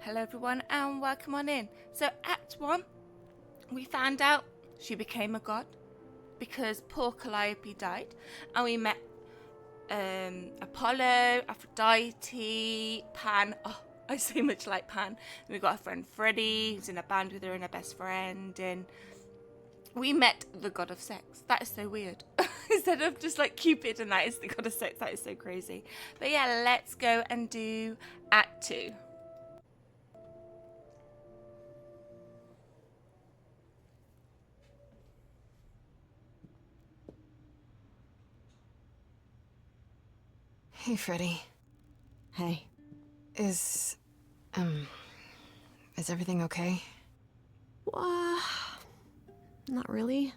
Hello everyone and welcome on in. So Act 1, we found out she became a god because poor Calliope died, and we met Apollo, Aphrodite, Pan. Oh, I so much like Pan. We got our friend Freddie, who's in a band with her and her best friend, and we met the god of sex. That is so weird. Instead of just like Cupid and that is the god of sex. That is so crazy. But yeah, let's go and do Act 2. Hey, Freddie. Hey. Is everything okay? Not really.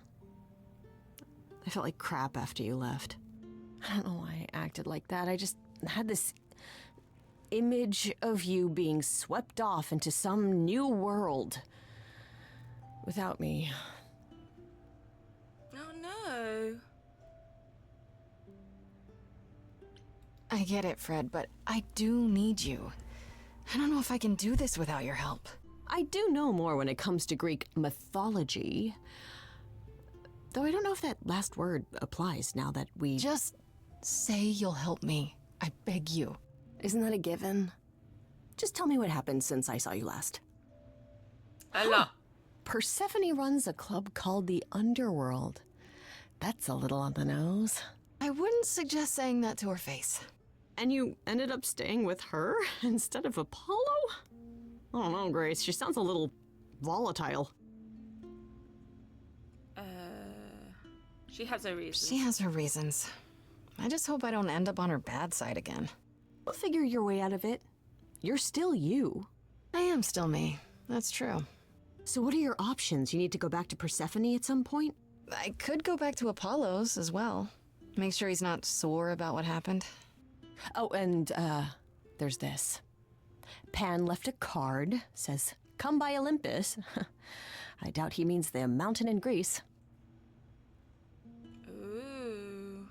I felt like crap after you left. I don't know why I acted like that. I just had this image of you being swept off into some new world without me. Oh no. I get it, Fred, but I do need you. I don't know if I can do this without your help. I do know more when it comes to Greek mythology. Though I don't know if that last word applies now that we... Just say you'll help me. I beg you. Isn't that a given? Just tell me what happened since I saw you last. A lot. Persephone runs a club called the Underworld. That's a little on the nose. I wouldn't suggest saying that to her face. And you ended up staying with her instead of Apollo? I don't know, Grace. She sounds a little volatile. She has her reasons. She has her reasons. I just hope I don't end up on her bad side again. You'll figure your way out of it. You're still you. I am still me. That's true. So what are your options? You need to go back to Persephone at some point? I could go back to Apollo's as well. Make sure he's not sore about what happened. Oh, and, there's this. Pan left a card, says, "Come by Olympus." I doubt he means the mountain in Greece. Ooh.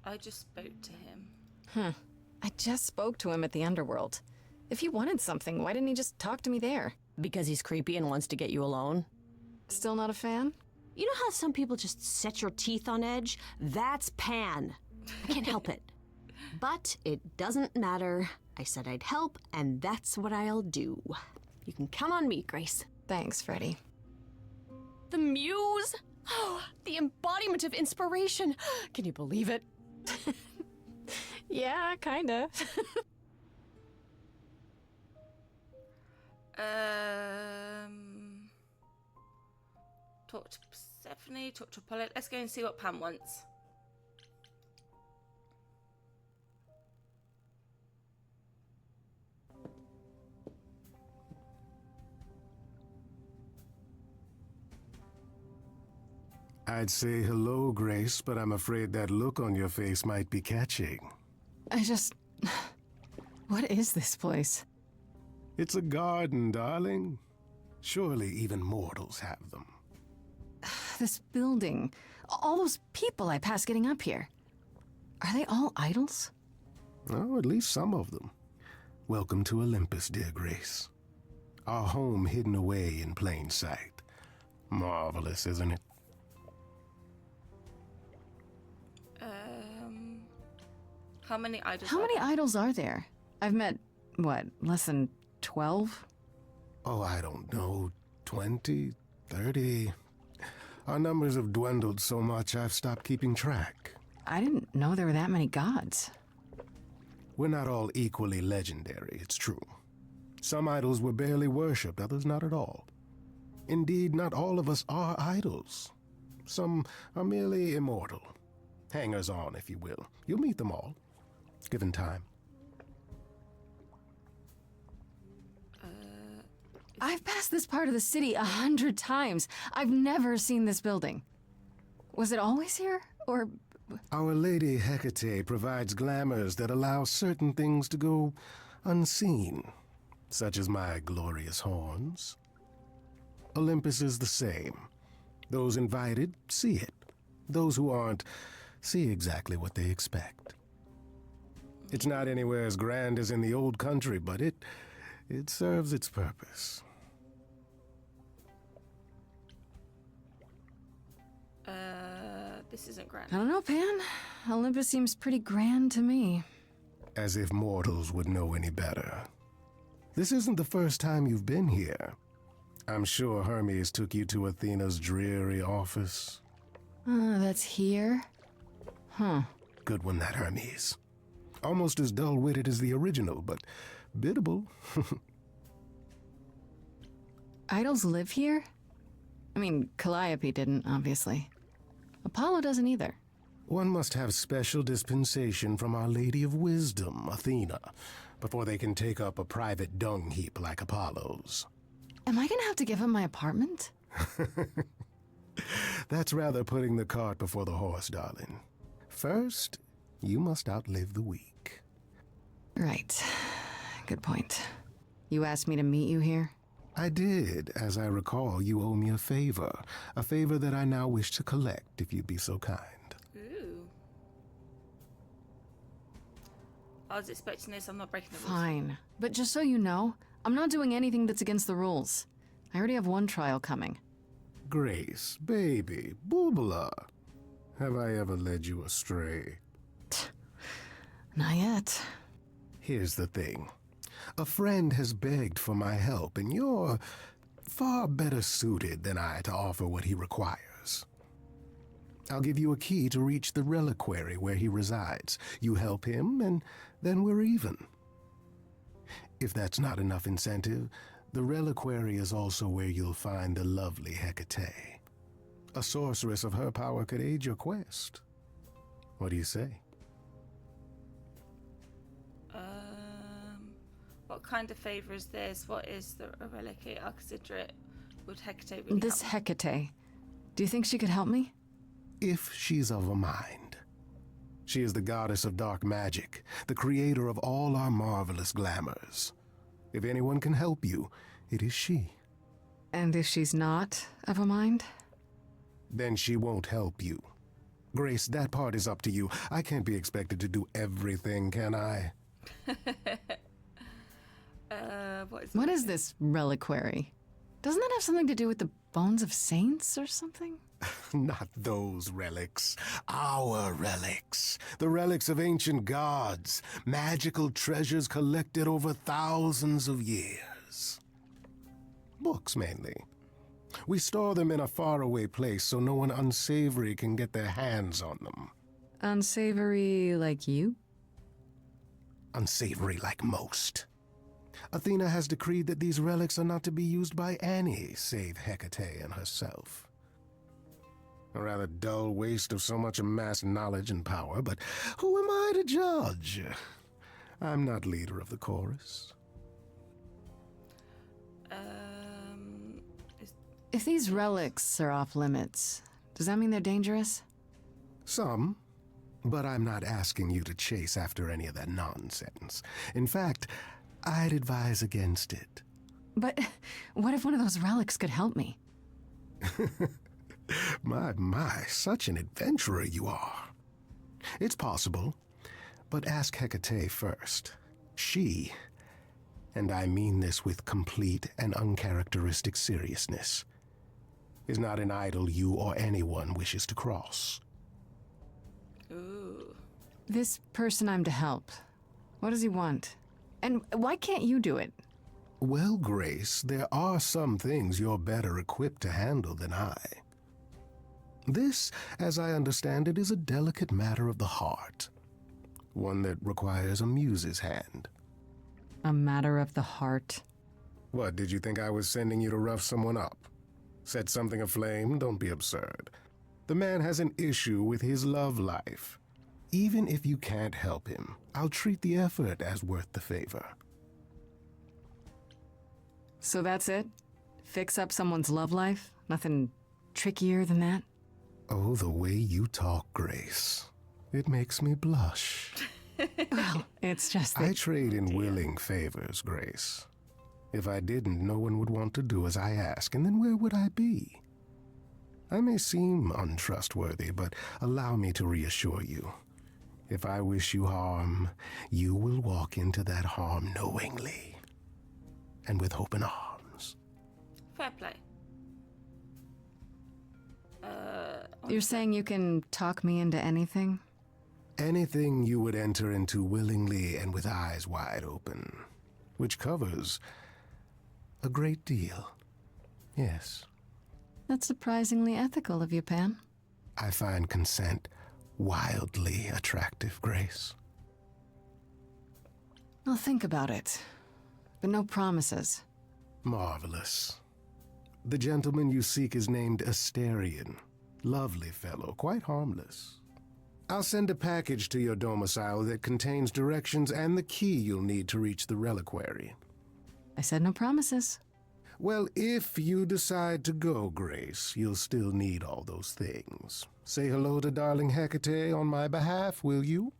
I just spoke to him. I just spoke to him at the Underworld. If he wanted something, why didn't he just talk to me there? Because he's creepy and wants to get you alone? Still not a fan? You know how some people just set your teeth on edge? That's Pan. I can't help it. But it doesn't matter. I said I'd help, and that's what I'll do. You can count on me, Grace. Thanks, Freddie. The muse? Oh, the embodiment of inspiration. Can you believe it? Yeah, kinda. Talk to Persephone, talk to Apollo. Let's go and see what Pam wants. I'd say hello, Grace, but I'm afraid that look on your face might be catching. What is this place? It's a garden, darling. Surely even mortals have them. This building. All those people I pass getting up here. Are they all idols? Oh, at least some of them. Welcome to Olympus, dear Grace. Our home hidden away in plain sight. Marvelous, isn't it? How many idols? How many idols are there? I've met, what, less than 12? Oh, I don't know. 20, 30. Our numbers have dwindled so much I've stopped keeping track. I didn't know there were that many gods. We're not all equally legendary, it's true. Some idols were barely worshipped, others not at all. Indeed, not all of us are idols. Some are merely immortal. Hangers-on, if you will. You'll meet them all, given time. I've passed this part of the city 100 times. I've never seen this building. Was it always here, or...? Our Lady Hecate provides glamours that allow certain things to go unseen, such as my glorious horns. Olympus is the same. Those invited see it. Those who aren't see exactly what they expect. It's not anywhere as grand as in the old country, but it serves its purpose. This isn't grand. I don't know, Pan. Olympus seems pretty grand to me. As if mortals would know any better. This isn't the first time you've been here. I'm sure Hermes took you to Athena's dreary office. That's here? Huh. Good one, that Hermes. Almost as dull-witted as the original, but biddable. Idols live here? I mean, Calliope didn't, obviously. Apollo doesn't either. One must have special dispensation from Our Lady of Wisdom, Athena, before they can take up a private dung heap like Apollo's. Am I gonna have to give him my apartment? That's rather putting the cart before the horse, darling. First, you must outlive the weak. Right. Good point. You asked me to meet you here? I did. As I recall, you owe me a favor that I now wish to collect, if you'd be so kind. Ooh. I was expecting this. I'm not breaking the rules. Fine. But just so you know, I'm not doing anything that's against the rules. I already have one trial coming. Grace, baby, boobala. Have I ever led you astray? Not yet. Here's the thing. A friend has begged for my help, and you're far better suited than I to offer what he requires. I'll give you a key to reach the reliquary where he resides. You help him, and then we're even. If that's not enough incentive, the reliquary is also where you'll find the lovely Hecate. A sorceress of her power could aid your quest. What do you say? What kind of favor is this? What is the relic? I'll consider it. Would Hecate really This help me? Hecate. Do you think she could help me? If she's of a mind. She is the goddess of dark magic, the creator of all our marvelous glamours. If anyone can help you, it is she. And if she's not of a mind? Then she won't help you. Grace, that part is up to you. I can't be expected to do everything, can I? What is this reliquary? Doesn't that have something to do with the bones of saints or something? Not those relics. Our relics. The relics of ancient gods. Magical treasures collected over thousands of years. Books, mainly. We store them in a faraway place so no one unsavory can get their hands on them. Unsavory like you? Unsavory like most. Athena has decreed that these relics are not to be used by any save Hecate and herself. A rather dull waste of so much amassed knowledge and power, but who am I to judge? I'm not leader of the chorus. If these relics are off limits, does that mean they're dangerous? Some, but I'm not asking you to chase after any of that nonsense. In fact, I'd advise against it. But what if one of those relics could help me? My, such an adventurer you are. It's possible, but ask Hecate first. She, and I mean this with complete and uncharacteristic seriousness, is not an idol you or anyone wishes to cross. Ooh. This person I'm to help, what does he want? And why can't you do it? Well, Grace, there are some things you're better equipped to handle than I. This, as I understand it, is a delicate matter of the heart. One that requires a muse's hand. A matter of the heart. What, did you think I was sending you to rough someone up? Set something aflame? Don't be absurd. The man has an issue with his love life. Even if you can't help him, I'll treat the effort as worth the favor. So that's it? Fix up someone's love life? Nothing trickier than that? Oh, the way you talk, Grace. It makes me blush. Well, it's just that... I trade in willing favors, Grace. If I didn't, no one would want to do as I ask, and then where would I be? I may seem untrustworthy, but allow me to reassure you. If I wish you harm, you will walk into that harm knowingly and with open arms. Fair play. You're saying you can talk me into anything? Anything you would enter into willingly and with eyes wide open, which covers a great deal. Yes. That's surprisingly ethical of you, Pan. I find consent wildly attractive, Grace. I'll think about it, but no promises. Marvelous. The gentleman you seek is named Asterion. Lovely fellow, quite harmless. I'll send a package to your domicile that contains directions and the key you'll need to reach the reliquary. I said no promises. Well, if you decide to go, Grace, you'll still need all those things. Say hello to darling Hecate on my behalf, will you?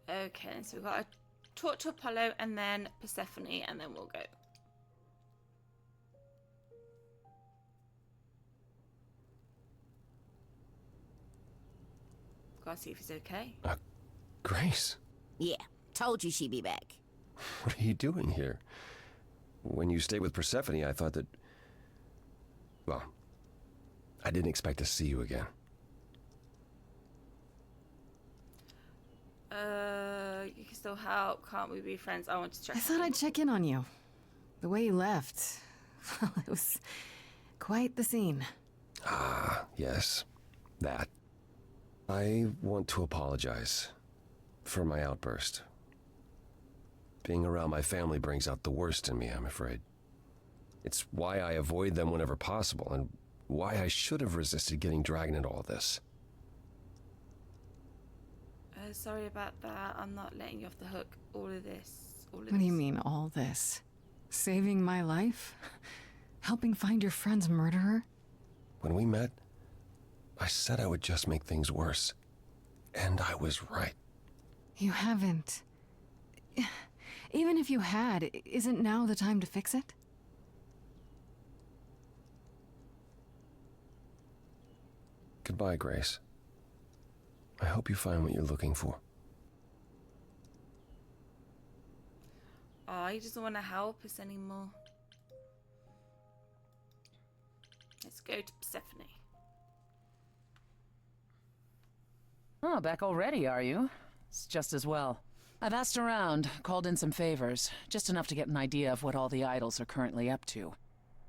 Okay, so we've got to talk to Apollo and then Persephone, and then we'll go. Gotta see if he's okay. Grace, Yeah, told you she'd be back. what are you doing here? When you stayed with Persephone, I thought that... Well, I didn't expect to see you again. You can still help. Can't we be friends? I want to check. I thought I'd check in on you. The way you left, well, it was quite the scene. Ah, yes. That. I want to apologize for my outburst. Being around my family brings out the worst in me, I'm afraid. It's why I avoid them whenever possible, and why I should have resisted getting dragged into all this. Sorry about that. I'm not letting you off the hook. All of this. What do you mean, all this? Saving my life? Helping find your friend's murderer? When we met, I said I would just make things worse. And I was right. You haven't. Even if you had, isn't now the time to fix it? Goodbye, Grace. I hope you find what you're looking for. Oh, he doesn't want to help us anymore. Let's go to Persephone. Oh, back already, are you? It's just as well. I've asked around, called in some favors, just enough to get an idea of what all the idols are currently up to.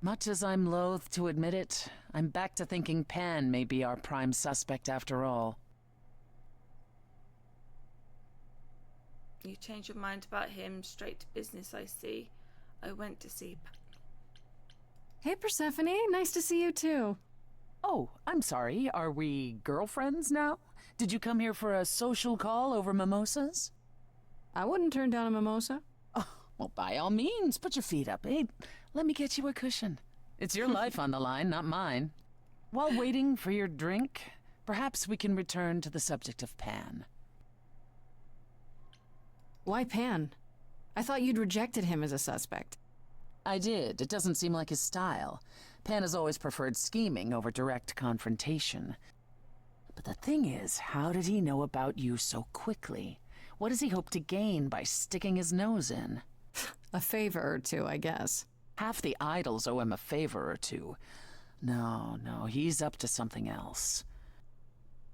Much as I'm loath to admit it, I'm back to thinking Pan may be our prime suspect after all. You changed your mind about him. Straight to business, I see. I went to see Pan. Hey, Persephone, nice to see you too. Oh, I'm sorry, are we girlfriends now? Did you come here for a social call over mimosas? I wouldn't turn down a mimosa. Oh, well, by all means, put your feet up. Hey, let me get you a cushion. It's your life on the line, not mine. While waiting for your drink, perhaps we can return to the subject of Pan. Why Pan? I thought you'd rejected him as a suspect. I did. It doesn't seem like his style. Pan has always preferred scheming over direct confrontation. But the thing is, how did he know about you so quickly? What does he hope to gain by sticking his nose in? A favor or two, I guess. Half the idols owe him a favor or two. No, he's up to something else.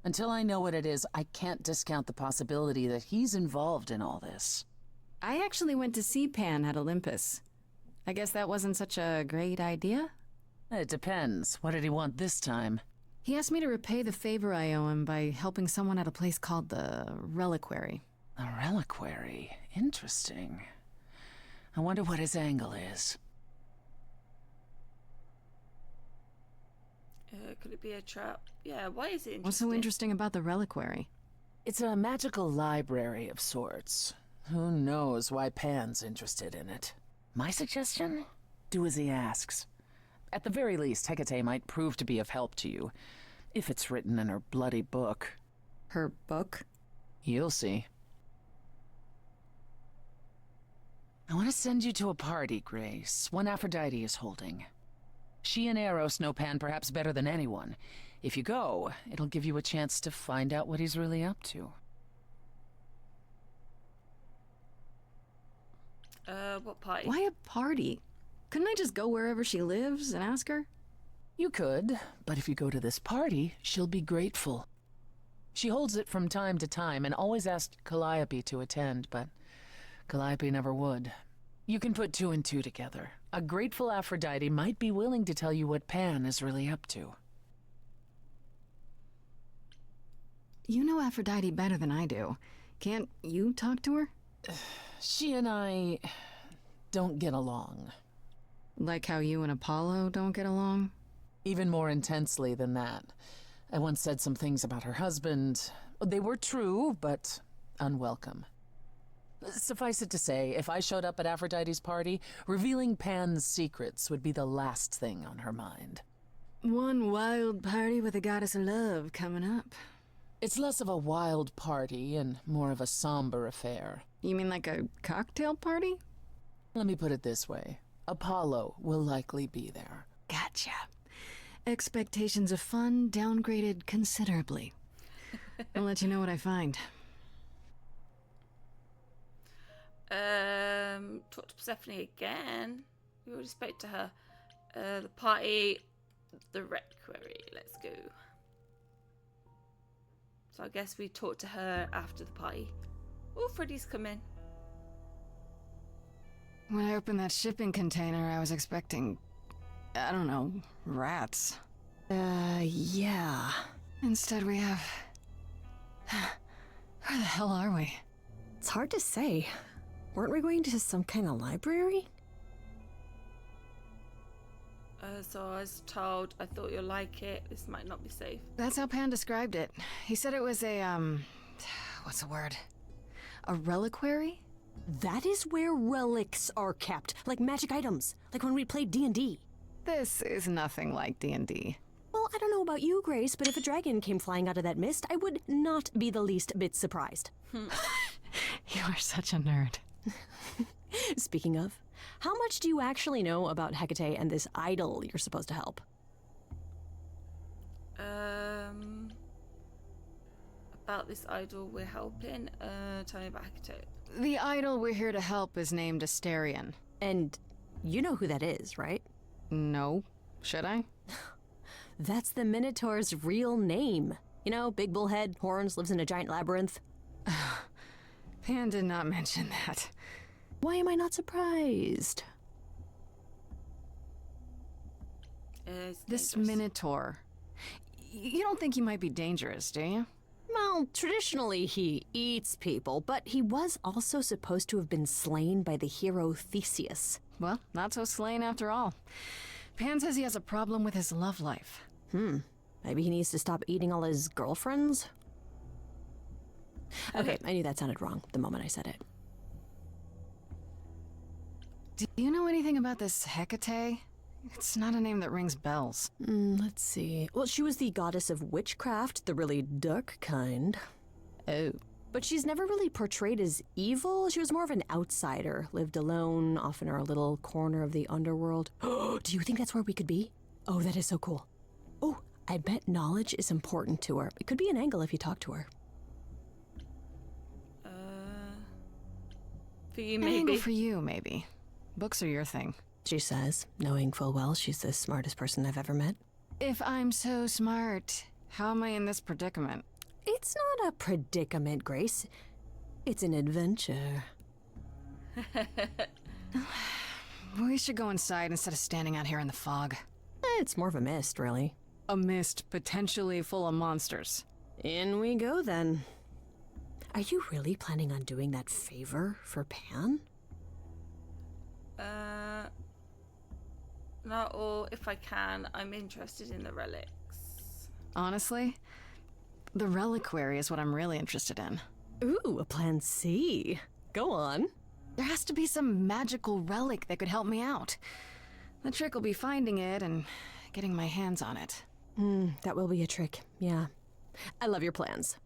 Until I know what it is, I can't discount the possibility that he's involved in all this. I actually went to see Pan at Olympus. I guess that wasn't such a great idea? It depends. What did he want this time? He asked me to repay the favor I owe him by helping someone at a place called the Reliquary. A reliquary. Interesting. I wonder what his angle is. Could it be a trap? Yeah, why is it interesting? What's so interesting about the Reliquary? It's a magical library of sorts. Who knows why Pan's interested in it? My suggestion? Do as he asks. At the very least, Hecate might prove to be of help to you, if it's written in her bloody book. Her book? You'll see. I want to send you to a party, Grace, one Aphrodite is holding. She and Eros know Pan perhaps better than anyone. If you go, it'll give you a chance to find out what he's really up to. What party? Why a party? Couldn't I just go wherever she lives and ask her? You could, but if you go to this party, she'll be grateful. She holds it from time to time and always asked Calliope to attend, but Calliope never would. You can put 2 and 2 together. A grateful Aphrodite might be willing to tell you what Pan is really up to. You know Aphrodite better than I do. Can't you talk to her? She and I don't get along. Like how you and Apollo don't get along? Even more intensely than that. I once said some things about her husband. They were true, but unwelcome. Suffice it to say, if I showed up at Aphrodite's party, revealing Pan's secrets would be the last thing on her mind. One wild party with a goddess of love coming up. It's less of a wild party and more of a somber affair. You mean like a cocktail party? Let me put it this way. Apollo will likely be there. Gotcha. Expectations of fun downgraded considerably. I'll let you know what I find. Talk to Persephone again. We already spoke to her. The party, the Reliquary. Let's go. So I guess we talked to her after the party. Oh, Freddie's coming. When I opened that shipping container, I was expecting, I don't know, rats. Yeah. Instead we have... Where the hell are we? It's hard to say. Weren't we going to some kind of library? So I was told, I thought you'll like it. This might not be safe. That's how Pan described it. He said it was a, what's the word? A reliquary? That is where relics are kept, like magic items, like when we played D&D. This is nothing like D&D. Well, I don't know about you, Grace, but if a dragon came flying out of that mist, I would not be the least bit surprised. You are such a nerd. Speaking of, how much do you actually know about Hecate and this idol you're supposed to help? About this idol we're helping. Tell me about Hecate. The idol we're here to help is named Asterion. And you know who that is, right? No. Should I? That's the Minotaur's real name. You know, big bullhead, horns, lives in a giant labyrinth. Pan did not mention that. Why am I not surprised? This Minotaur. You don't think he might be dangerous, do you? Well, traditionally he eats people, but he was also supposed to have been slain by the hero Theseus. Well, not so slain after all. Pan says he has a problem with his love life. Maybe he needs to stop eating all his girlfriends? Okay, I knew that sounded wrong the moment I said it. Do you know anything about this Hecate? It's not a name that rings bells. Let's see. Well, she was the goddess of witchcraft, the really dark kind. Oh. But she's never really portrayed as evil. She was more of an outsider, lived alone, off in her little corner of the underworld. Do you think that's where we could be? Oh, that is so cool. Oh, I bet knowledge is important to her. It could be an angle if you talk to her. For you, An maybe. angle for you, maybe. Books are your thing. She says, knowing full well she's the smartest person I've ever met. If I'm so smart, how am I in this predicament? It's not a predicament, Grace. It's an adventure. We should go inside instead of standing out here in the fog. It's more of a mist, really. A mist potentially full of monsters. In we go, then. Are you really planning on doing that favor for Pan? Not all. If I can, I'm interested in the relics. Honestly, the reliquary is what I'm really interested in. Ooh, a plan C. Go on. There has to be some magical relic that could help me out. The trick will be finding it and getting my hands on it. That will be a trick, yeah. I love your plans.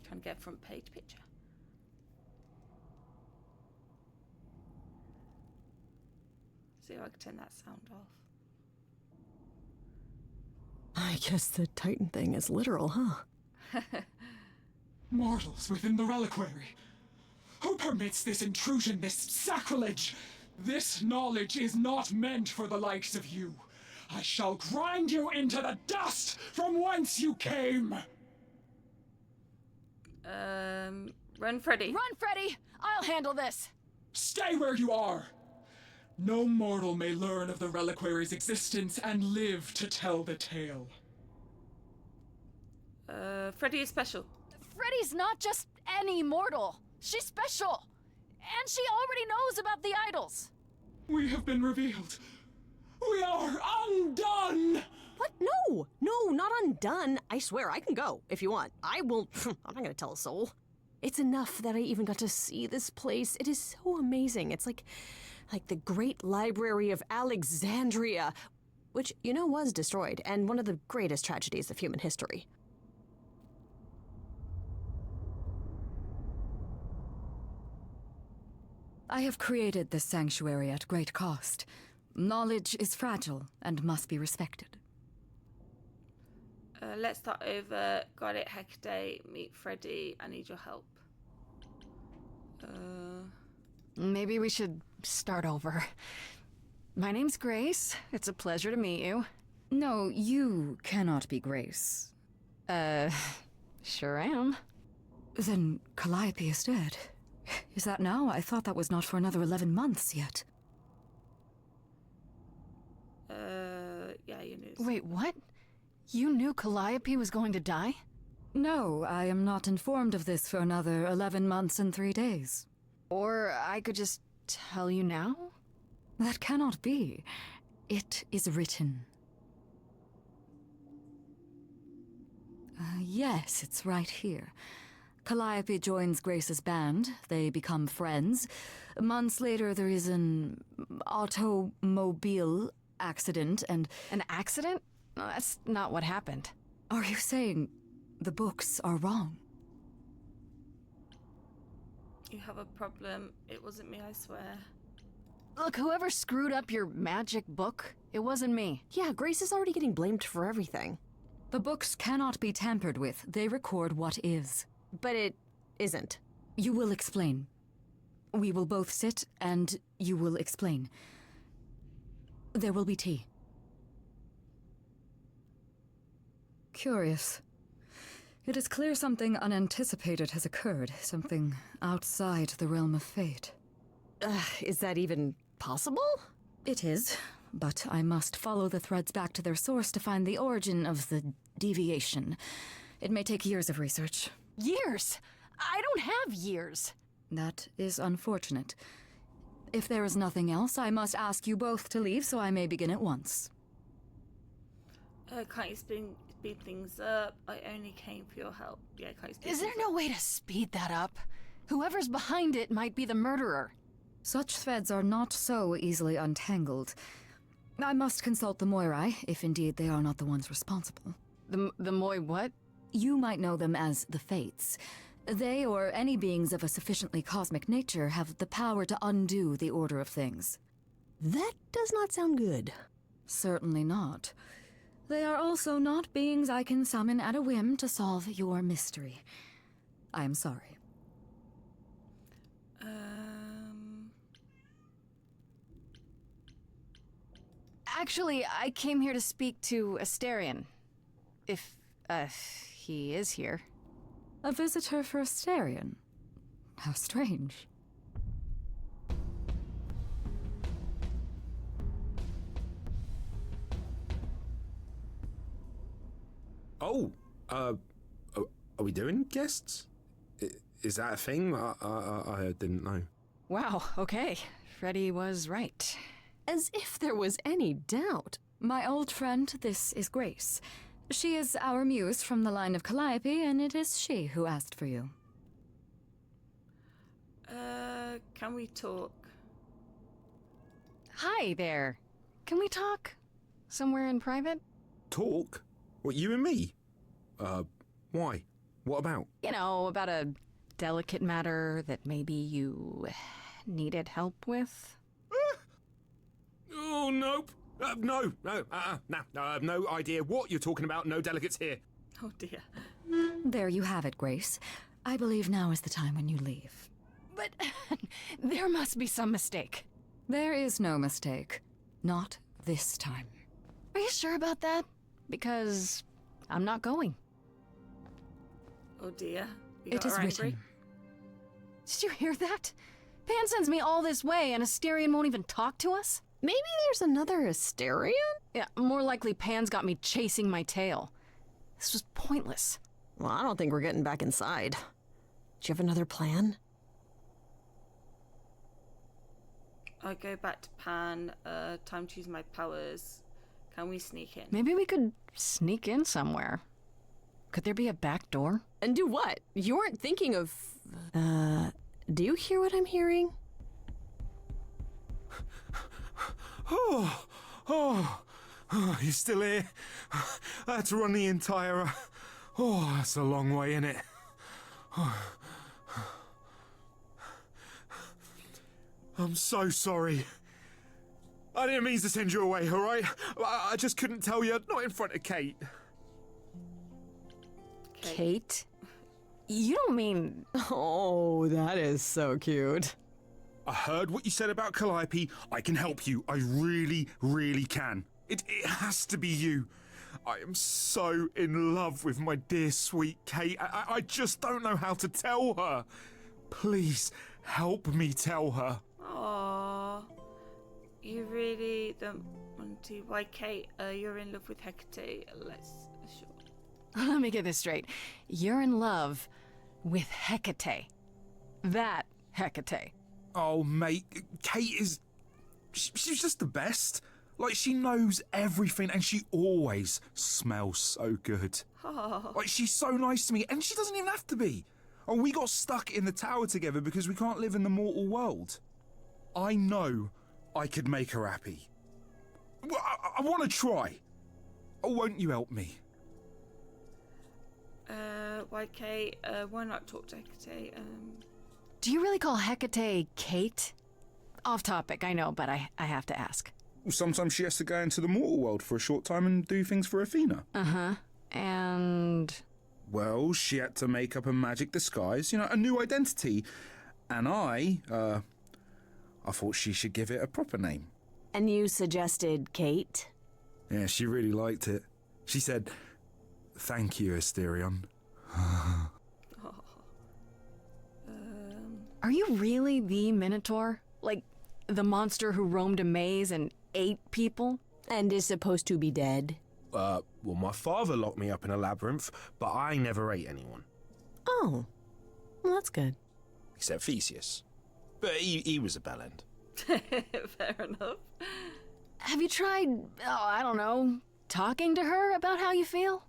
Trying to get a front page picture. See if I can turn that sound off. I guess the Titan thing is literal, huh? Mortals within the reliquary. Who permits this intrusion, this sacrilege? This knowledge is not meant for the likes of you. I shall grind you into the dust from whence you came! Run, Freddie. Run, Freddie! I'll handle this! Stay where you are! No mortal may learn of the reliquary's existence and live to tell the tale. Freddie is special. Freddie's not just any mortal. She's special. And she already knows about the idols. We have been revealed. We are undone! What? No! No, not undone. I swear, I can go, if you want. I will... I'm not gonna tell a soul. It's enough that I even got to see this place. It is so amazing. It's like the Great Library of Alexandria, which, you know, was destroyed, and one of the greatest tragedies of human history. I have created this sanctuary at great cost. Knowledge is fragile and must be respected. Let's start over. Got it, Hecate. Meet Freddie. I need your help. Maybe we should start over. My name's Grace. It's a pleasure to meet you. No, you cannot be Grace. Sure am. Then Calliope is dead. Is that now? I thought that was not for another 11 months yet. Yeah, you knew. Wait, what? You knew Calliope was going to die? No, I am not informed of this for another 11 months and 3 days. Or I could just tell you now? That cannot be. It is written. Yes, it's right here. Calliope joins Grace's band. They become friends. Months later, there is an automobile accident and... An accident? No, that's not what happened. Are you saying the books are wrong? You have a problem. It wasn't me, I swear. Look, whoever screwed up your magic book, it wasn't me. Yeah, Grace is already getting blamed for everything. The books cannot be tampered with. They record what is. But it isn't. You will explain. We will both sit, and you will explain. There will be tea. Curious. It is clear something unanticipated has occurred, something outside the realm of fate. Is that even possible? It is, but I must follow the threads back to their source to find the origin of the deviation. It may take years of research. Years? I don't have years. That is unfortunate. If there is nothing else, I must ask you both to leave so I may begin at once. Can't you speed things up? I only came for your help. Yeah, can't you speed Is there things no up? way to speed that up? Whoever's behind it might be the murderer. Such threads are not so easily untangled. I must consult the Moirai, if indeed they are not the ones responsible. The Moi what? You might know them as the Fates. They, or any beings of a sufficiently cosmic nature, have the power to undo the order of things. That does not sound good. Certainly not. They are also not beings I can summon at a whim to solve your mystery. I am sorry. Actually, I came here to speak to Asterion. If, he is here. A visitor for Asterion? How strange. Oh, are we doing guests? Is that a thing? I didn't know. Wow, okay. Freddie was right. As if there was any doubt. My old friend, this is Grace. She is our muse from the line of Calliope, and it is she who asked for you. Can we talk? Hi there. Can we talk? Somewhere in private? Talk? What, you and me? Why? What about? You know, about a delicate matter that maybe you needed help with? Oh, nope. No, I have no idea what you're talking about. No delegates here. Oh dear. There you have it, Grace. I believe now is the time when you leave. But there must be some mistake. There is no mistake. Not this time. Are you sure about that? Because I'm not going. Oh dear. You It got is her angry? written. Did you hear that? Pan sends me all this way and Asterion won't even talk to us? Maybe there's another Asterion? Yeah, more likely Pan's got me chasing my tail. This was pointless. Well, I don't think we're getting back inside. Do you have another plan? I go back to Pan. Time to use my powers. Can we sneak in? Maybe we could sneak in somewhere. Could there be a back door? And do what? You weren't thinking of... do you hear what I'm hearing? Oh, you're still here? I had to run the entire... Oh, that's a long way, innit? I'm so sorry. I didn't mean to send you away, alright? I just couldn't tell you, not in front of Kate. Kate? You don't mean... Oh, that is so cute. I heard what you said about Calliope. I can help you. I really, really can. It has to be you. I am so in love with my dear sweet Kate. I just don't know how to tell her. Please, help me tell her. Aww. You really don't want to. Why, Kate? You're in love with Hecate. Let's... Sure. Let me get this straight. You're in love with Hecate. That Hecate. Oh, mate, Kate is... She's just the best. Like, she knows everything and she always smells so good. Oh. Like, she's so nice to me and she doesn't even have to be. Oh, we got stuck in the tower together because we can't live in the mortal world. I know I could make her happy. Well, I want to try. Oh, won't you help me? Why, Kate? Why not talk to Hecate? Do you really call Hecate Kate? Off topic, I know, but I have to ask. Sometimes she has to go into the mortal world for a short time and do things for Athena. Uh-huh. And... Well, she had to make up a magic disguise, you know, a new identity. And I thought she should give it a proper name. And you suggested Kate? Yeah, she really liked it. She said, "Thank you, Asterion." Are you really the Minotaur? Like, the monster who roamed a maze and ate people? And is supposed to be dead? Well, my father locked me up in a labyrinth, but I never ate anyone. Oh, well, that's good. Except Theseus. But he was a bellend. Fair enough. Have you tried, I don't know, talking to her about how you feel?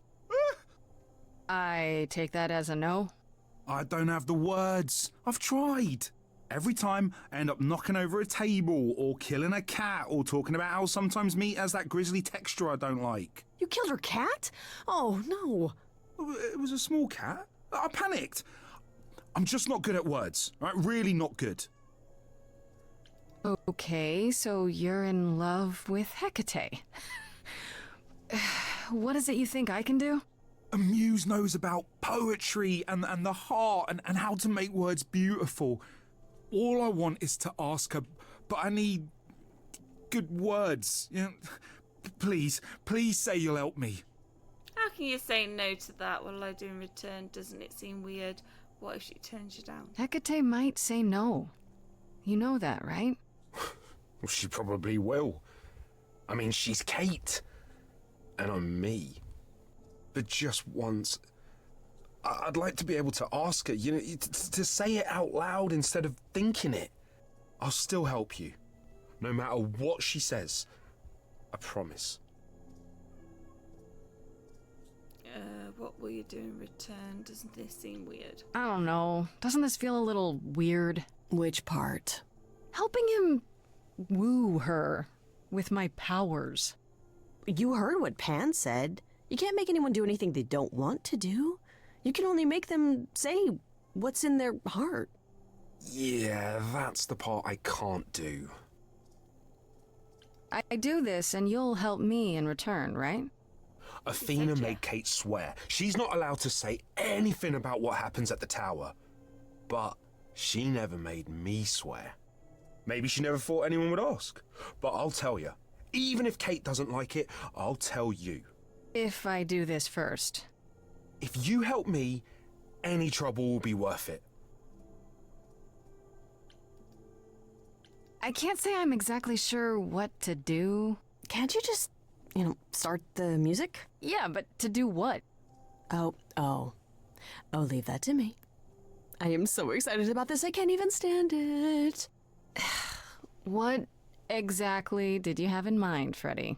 I take that as a no. I don't have the words. I've tried. Every time I end up knocking over a table or killing a cat or talking about how sometimes meat has that grisly texture I don't like. You killed her cat? Oh, no. It was a small cat. I panicked. I'm just not good at words, right? Really not good. Okay, so you're in love with Hecate. What is it you think I can do? A muse knows about poetry and the heart and how to make words beautiful. All I want is to ask her, but I need good words. You know, please say you'll help me. How can you say no to that? What'll I do in return? Doesn't it seem weird? What if she turns you down? Hecate might say no. You know that, right? Well, she probably will. I mean, she's Kate. And I'm me. But just once, I'd like to be able to ask her, you know, to say it out loud instead of thinking it. I'll still help you, no matter what she says. I promise. What will you do in return? Doesn't this seem weird? I don't know. Doesn't this feel a little weird? Which part? Helping him woo her with my powers. You heard what Pan said. You can't make anyone do anything they don't want to do. You can only make them say what's in their heart. Yeah, that's the part I can't do. I do this and you'll help me in return, right? Athena made Kate swear she's not allowed to say anything about what happens at the tower. But she never made me swear. Maybe she never thought anyone would ask. But I'll tell you, even if Kate doesn't like it, I'll tell you. If I do this first. If you help me, any trouble will be worth it. I can't say I'm exactly sure what to do. Can't you just, start the music? Yeah, but to do what? Oh, leave that to me. I am so excited about this, I can't even stand it. What exactly did you have in mind, Freddie?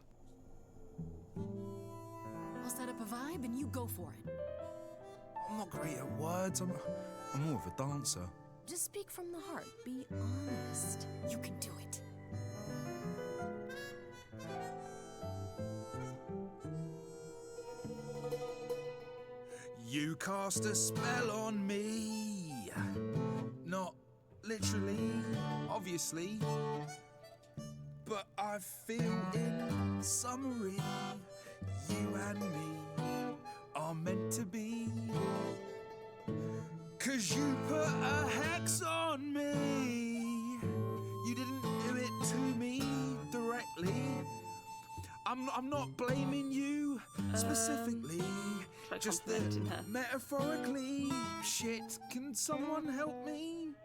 I'll set up a vibe and you go for it. I'm not great at words. I'm more of a dancer. Just speak from the heart. Be honest. You can do it. You cast a spell on me. Not literally, obviously. But I feel in summary, you and me are meant to be. 'Cause you put a hex on me. You didn't do it to me directly. I'm not blaming you specifically. Just that metaphorically. Shit, can someone help me?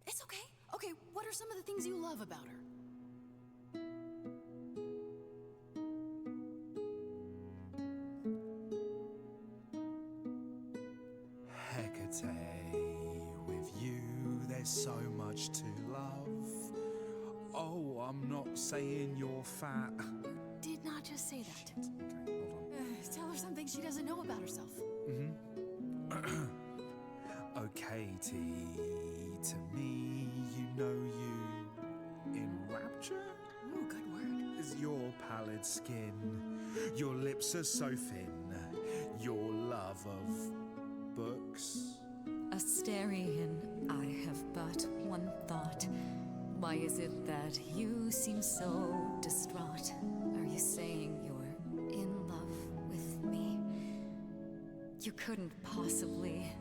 It's okay. Okay, what are some of the things you love about her? Hecate, with you there's so much to love. Oh, I'm not saying you're fat. Did not just say that. Okay, hold on. Tell her something she doesn't know about herself. Oh, Katie, to me, you know you in rapture? Ooh, good word. Is your pallid skin, your lips are so thin, your love of books. Asterian, I have but one thought. Why is it that you seem so distraught? Are you saying you're in love with me? You couldn't possibly.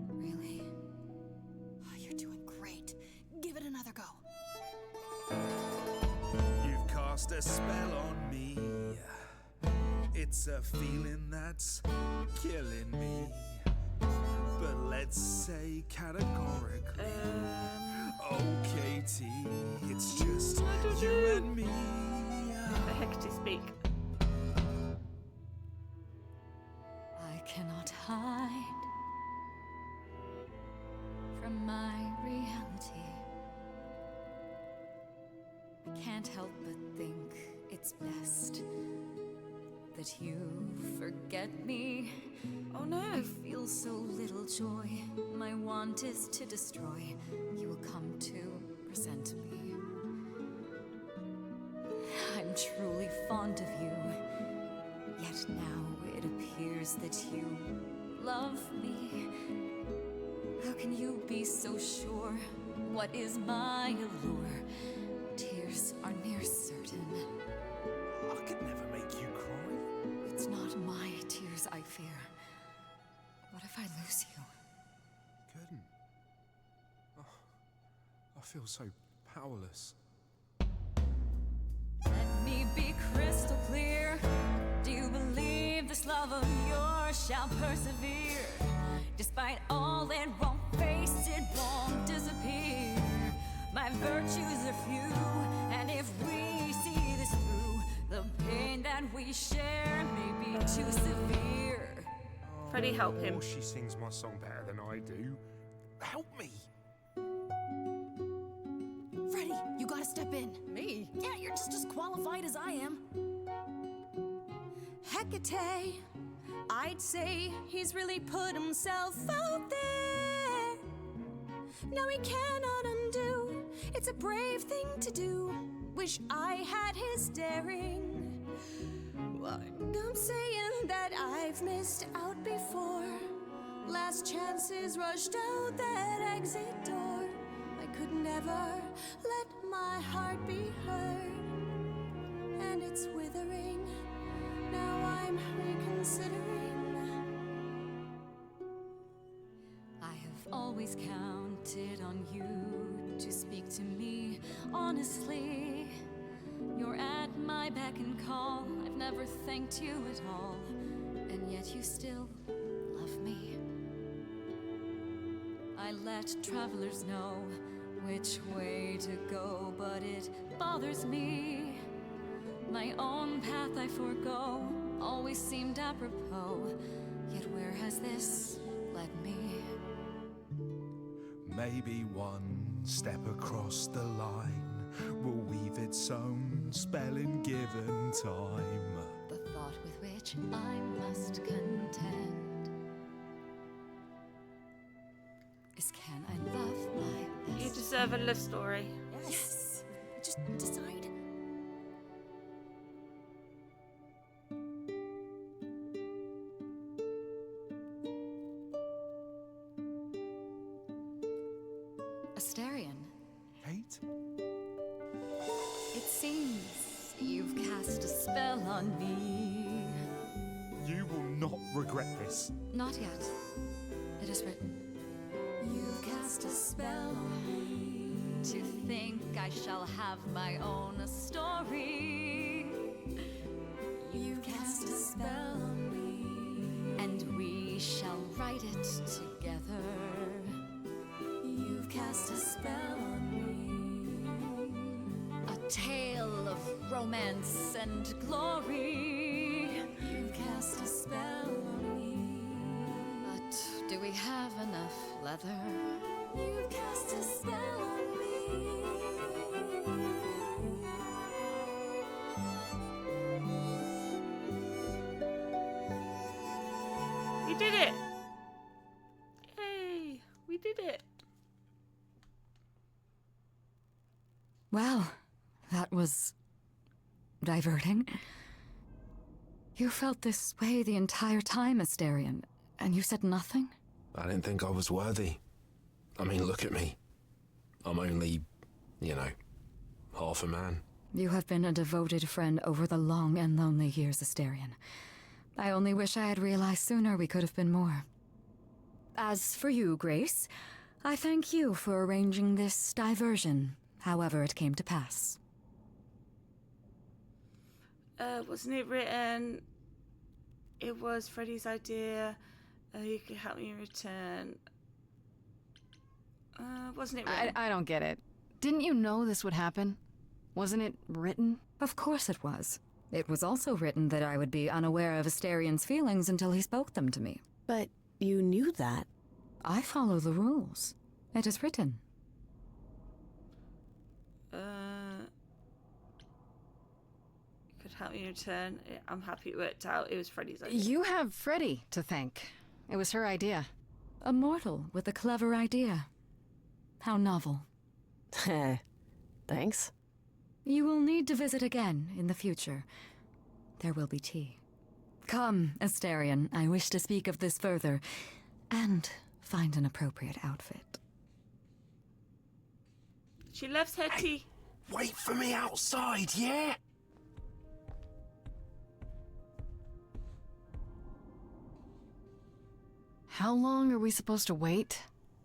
Really? Oh, you're doing great. Give it another go. You've cast a spell on me. It's a feeling that's killing me. But let's say categorically. Oh, Katie, it's just you and me. The heck do you speak? I cannot hide from my reality. I can't help but think it's best that you forget me. Oh no. I feel so little joy. My want is to destroy. You will come to resent me. I'm truly fond of you. Yet now it appears that you love me. How can you be so sure? What is my allure? Tears are near certain. I could never make you cry. It's not my tears I fear. What if I lose you? Couldn't. Oh, I feel so powerless. Let me be crystal clear. Do you believe this love of yours shall persevere? Despite all it won't face, it won't disappear. My virtues are few, and if we see this through, the pain that we share may be too severe. Freddie, help him. Oh, she sings my song better than I do. Help me. Freddie, you gotta step in. Me? Yeah, you're just as qualified as I am. Hecate, I'd say he's really put himself out there. Now he cannot undo. It's a brave thing to do. Wish I had his daring. I'm saying that I've missed out before. Last chances rushed out that exit door. My could never let my heart be heard, and it's withering. Now I'm reconsidering. I have always counted on you to speak to me honestly. You're at my beck and call. I've never thanked you at all, and yet you still love me. I let travelers know which way to go, but it bothers me. My own path I forego, always seemed apropos, yet where has this led me? Maybe one step across the line will weave its own spell in given time. The thought with which I must contend is, can I love my best You deserve a love story. Yes. Just decide. Asterion, Kate? it seems you've cast a spell on me. You will not regret this. Not yet. It is written. You've cast a spell on me. To think I shall have my own story. You've cast a spell on me. And we shall write it together. You've cast a spell on me. A tale of romance and glory. You've cast a spell on me. But do we have enough leather? You've cast a spell on me. We did it! Yay! We did it! Well, that was diverting. You felt this way the entire time, Asterion, and you said nothing? I didn't think I was worthy. I mean, look at me. I'm only, half a man. You have been a devoted friend over the long and lonely years, Asterion. I only wish I had realized sooner we could have been more. As for you, Grace, I thank you for arranging this diversion, however it came to pass. Wasn't it written? It was Freddie's idea. You could help me return. Wasn't it written? I don't get it. Didn't you know this would happen? Wasn't it written? Of course it was. It was also written that I would be unaware of Asterion's feelings until he spoke them to me. But you knew that. I follow the rules. It is written. Could help me return. I'm happy it worked out. It was Freddie's idea. You have Freddie to thank. It was her idea. A mortal with a clever idea. How novel. Thanks. You will need to visit again in the future. There will be tea. Come, Asterion, I wish to speak of this further, and find an appropriate outfit. She loves her tea. Wait for me outside, yeah? How long are we supposed to wait?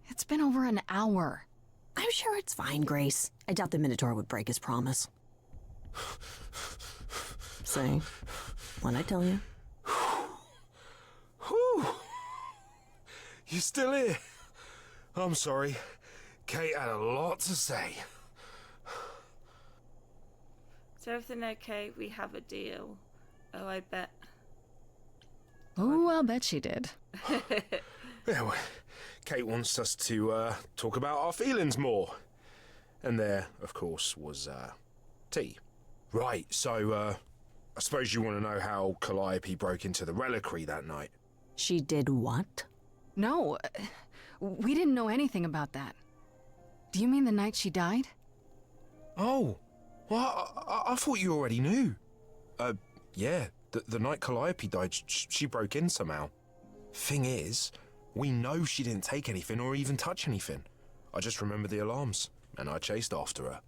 It's been over an hour. I'm sure it's fine, Grace. I doubt the Minotaur would break his promise. Say, what'd I tell you? Whew. You still here? I'm sorry. Kate had a lot to say. Is everything okay? We have a deal. Oh, I bet. Oh, I'll bet she did. Yeah, well, Kate wants us to talk about our feelings more. And there, of course, was tea. Right, so I suppose you want to know how Calliope broke into the reliquary that night. She did what? No, we didn't know anything about that. Do you mean the night she died? Oh, well, I thought you already knew. Yeah, the night Calliope died, she broke in somehow. Thing is, we know she didn't take anything or even touch anything. I just remember the alarms. and I chased after her.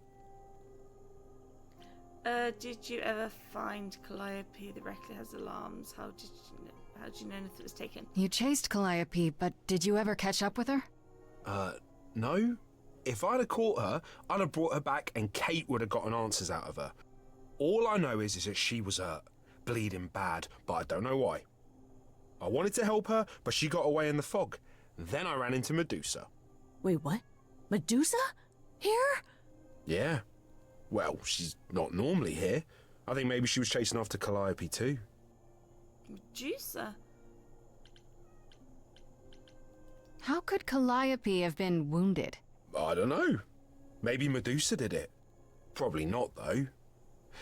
Did you ever find Calliope? The Reckless has alarms. How did you know if it was taken? You chased Calliope, but did you ever catch up with her? No. If I'd have caught her, I'd have brought her back and Kate would have gotten answers out of her. All I know is that she was hurt, bleeding bad, but I don't know why. I wanted to help her, but she got away in the fog. Then I ran into Medusa. Wait, what? Medusa? Here? Yeah. Well, she's not normally here. I think maybe she was chasing after Calliope too. Medusa? How could Calliope have been wounded? I don't know. Maybe Medusa did it. Probably not, though.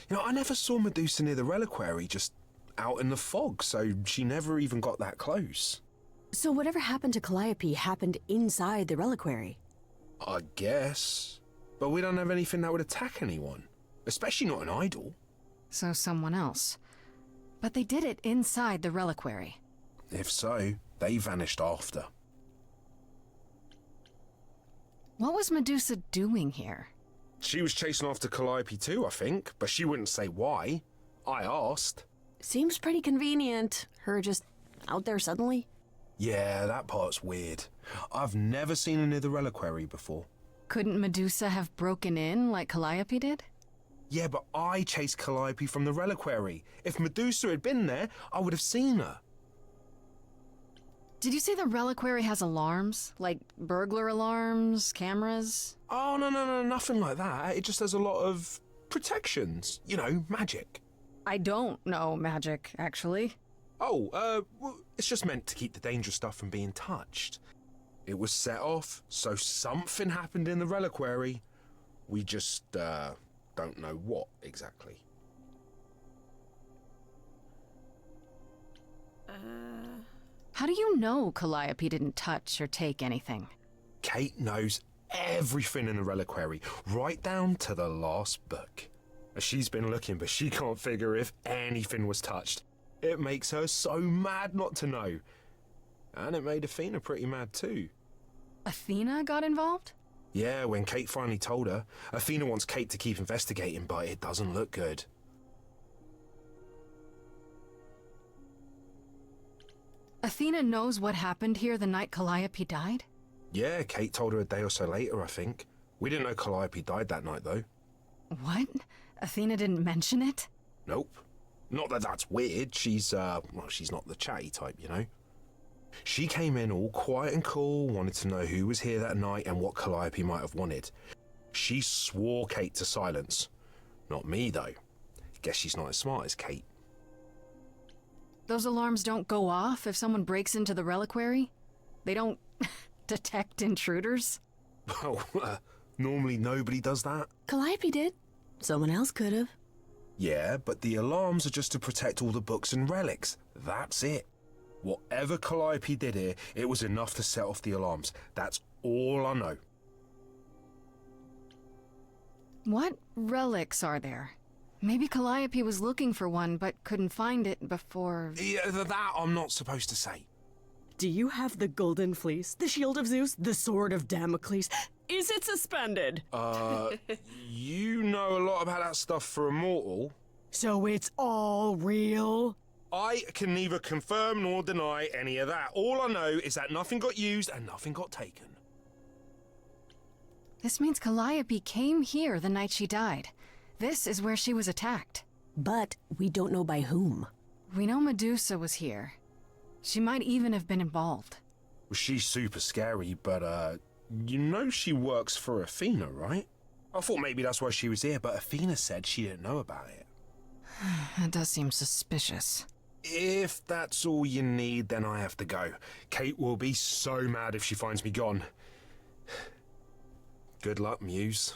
You know, I never saw Medusa near the reliquary, just out in the fog, so she never even got that close. So whatever happened to Calliope happened inside the reliquary? I guess. But we don't have anything that would attack anyone. Especially not an idol. So someone else. But they did it inside the reliquary. If so, they vanished after. What was Medusa doing here? She was chasing after Calliope too, I think, but she wouldn't say why. I asked. Seems pretty convenient. Her just out there suddenly. Yeah, that part's weird. I've never seen her near the reliquary before. Couldn't Medusa have broken in like Calliope did? Yeah, but I chased Calliope from the reliquary. If Medusa had been there, I would have seen her. Did you say the reliquary has alarms? Like burglar alarms, cameras? Oh, no, nothing like that. It just has a lot of protections. You know, magic. I don't know magic, actually. Oh, well, it's just meant to keep the dangerous stuff from being touched. It was set off, so something happened in the reliquary. We just, don't know what exactly. How do you know Calliope didn't touch or take anything? Kate knows everything in the reliquary, right down to the last book. She's been looking, but she can't figure if anything was touched. It makes her so mad not to know. And it made Athena pretty mad too. Athena got involved? Yeah, when Kate finally told her, Athena wants Kate to keep investigating, but it doesn't look good. Athena knows what happened here the night Calliope died? Yeah, Kate told her a day or so later, I think. We didn't know Calliope died that night, though. What? Athena didn't mention it? Nope. Not that that's weird. She's not the chatty type, you know. She came in all quiet and cool, wanted to know who was here that night and what Calliope might have wanted. She swore Kate to silence. Not me, though. Guess she's not as smart as Kate. Those alarms don't go off if someone breaks into the reliquary? They don't detect intruders? Well, normally nobody does that. Calliope did. Someone else could have. Yeah, but the alarms are just to protect all the books and relics. That's it. Whatever Calliope did here, it was enough to set off the alarms. That's all I know. What relics are there? Maybe Calliope was looking for one, but couldn't find it before... Yeah, that I'm not supposed to say. Do you have the golden fleece, the shield of Zeus, the sword of Damocles? Is it suspended? You know a lot about that stuff for a mortal. So it's all real? I can neither confirm nor deny any of that. All I know is that nothing got used and nothing got taken. This means Calliope came here the night she died. This is where she was attacked. But we don't know by whom. We know Medusa was here. She might even have been involved. Well, she's super scary, but, you know she works for Athena, right? I thought maybe that's why she was here, but Athena said she didn't know about it. That does seem suspicious. If that's all you need, then I have to go. Kate will be so mad if she finds me gone. Good luck, Muse.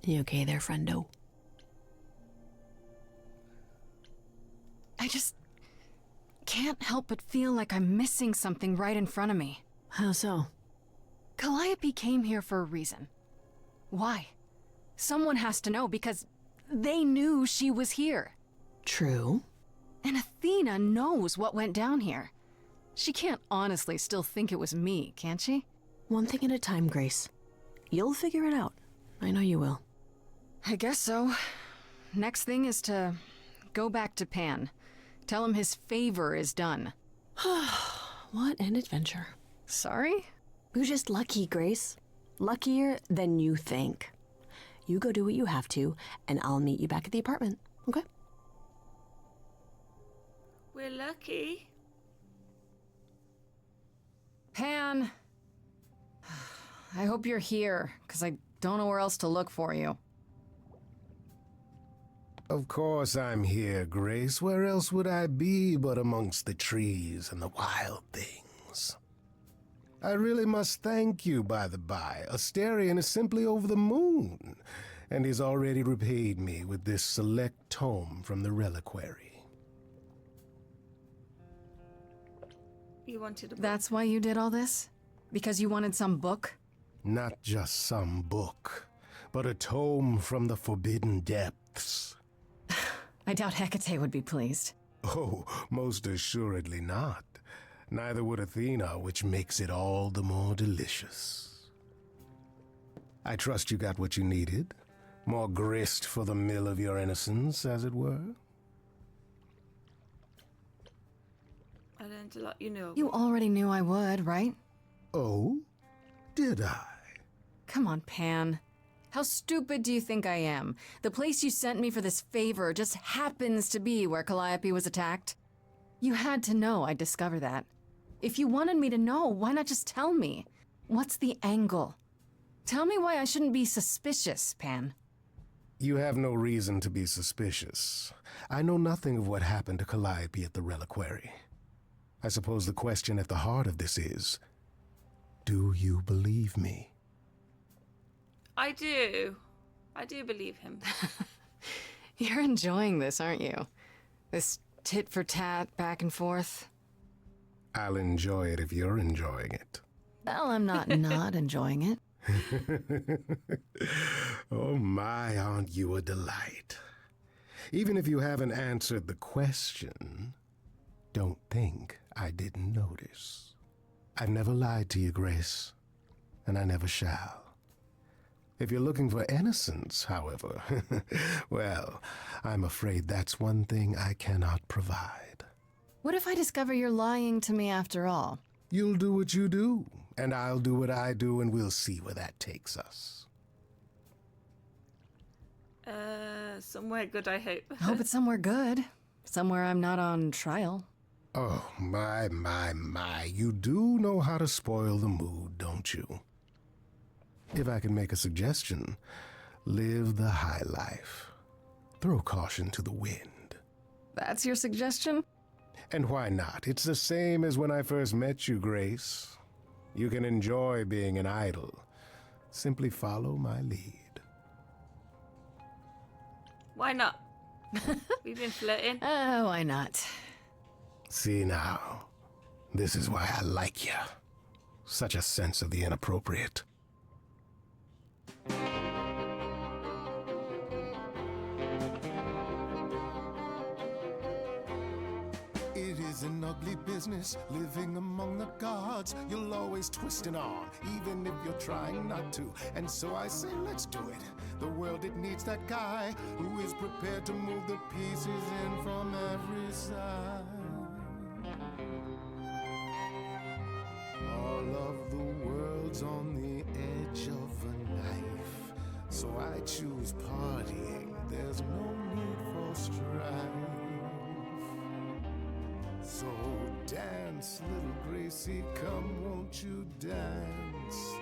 You okay there, friendo? I just can't help but feel like I'm missing something right in front of me. How so? Calliope came here for a reason. Why? Someone has to know because they knew she was here. True. And Athena knows what went down here. She can't honestly still think it was me, can she? One thing at a time, Grace. You'll figure it out. I know you will. I guess so. Next thing is to go back to Pan. Tell him his favor is done. What an adventure. Sorry? You're just lucky, Grace. Luckier than you think. You go do what you have to, and I'll meet you back at the apartment, okay? We're lucky. Pan! I hope you're here, because I don't know where else to look for you. Of course I'm here, Grace. Where else would I be but amongst the trees and the wild things? I really must thank you, by the by. Asterion is simply over the moon, and he's already repaid me with this select tome from the reliquary. You wanted a book. That's why you did all this? Because you wanted some book? Not just some book, but a tome from the forbidden depths. I doubt Hecate would be pleased. Oh, most assuredly not. Neither would Athena, which makes it all the more delicious. I trust you got what you needed. More grist for the mill of your innocence, as it were. I learned a lot, you know. You already knew I would, right? Oh? Did I? Come on, Pan. How stupid do you think I am? The place you sent me for this favor just happens to be where Calliope was attacked. You had to know I'd discover that. If you wanted me to know, why not just tell me? What's the angle? Tell me why I shouldn't be suspicious, Pan. You have no reason to be suspicious. I know nothing of what happened to Calliope at the reliquary. I suppose the question at the heart of this is, do you believe me? I do. I do believe him. You're enjoying this, aren't you? This tit for tat, back and forth. I'll enjoy it if you're enjoying it. Well, I'm not enjoying it. Oh my, aren't you a delight? Even if you haven't answered the question, don't think I didn't notice. I've never lied to you, Grace, and I never shall. If you're looking for innocence, however, well, I'm afraid that's one thing I cannot provide. What if I discover you're lying to me after all? You'll do what you do, and I'll do what I do, and we'll see where that takes us. Somewhere good, I hope. I hope it's somewhere good. Somewhere I'm not on trial. Oh, my, you do know how to spoil the mood, don't you? If I can make a suggestion, live the high life. Throw caution to the wind. That's your suggestion? And why not? It's the same as when I first met you, Grace. You can enjoy being an idol. Simply follow my lead. Why not? We've been flirting. Oh, why not? See now, this is why I like you. Such a sense of the inappropriate. It is an ugly business, living among the gods. You'll always twist an arm, even if you're trying not to. And so I say, let's do it. The world, it needs that guy who is prepared to move the pieces in from every side. All of the world's on the edge of a knife, so I choose partying. There's no need for strife. So dance, little Gracie, come, won't you dance?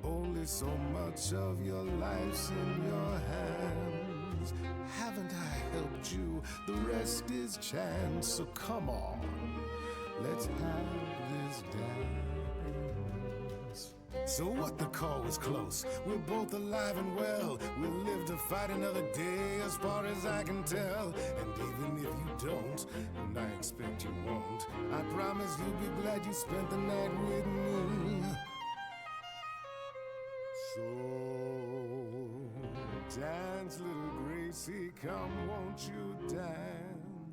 Only so much of your life's in your hands. Haven't I helped you? The rest is chance. So come on, let's have this dance. So what, the call was close. We're both alive and well. We'll live to fight another day, as far as I can tell. And even if you don't, and I expect you won't, I promise you'll be glad you spent the night with me. So dance, little Gracie, come, won't you dance?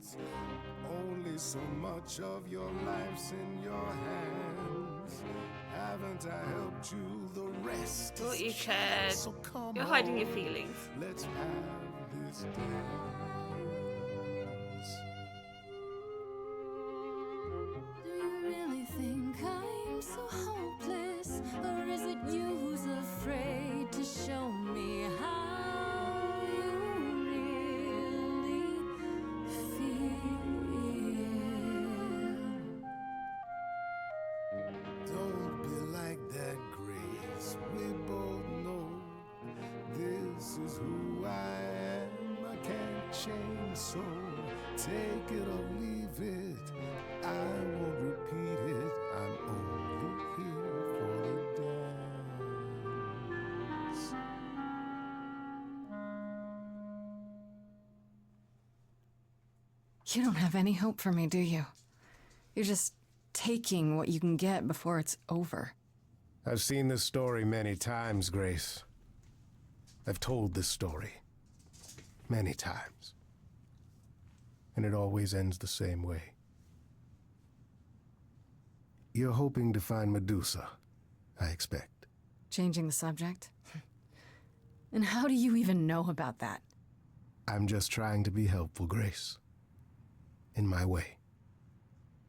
Only so much of your life's in your hands. Haven't I helped you? The rest Thought is you chance. cared. So come You're hiding your on, feelings. let's have this dance. Do you really think I'm so hopeless? Or is it you who's afraid to show me how you really feel? Don't be like that, Grace. We both know this is who I am. I can't change, so take it or leave it. I won't repeat it. I'm only here for the dance. You don't have any hope for me, do you? You're just taking what you can get before it's over. I've seen this story many times, Grace. I've told this story many times. And it always ends the same way. You're hoping to find Medusa, I expect. Changing the subject? And how do you even know about that? I'm just trying to be helpful, Grace. In my way.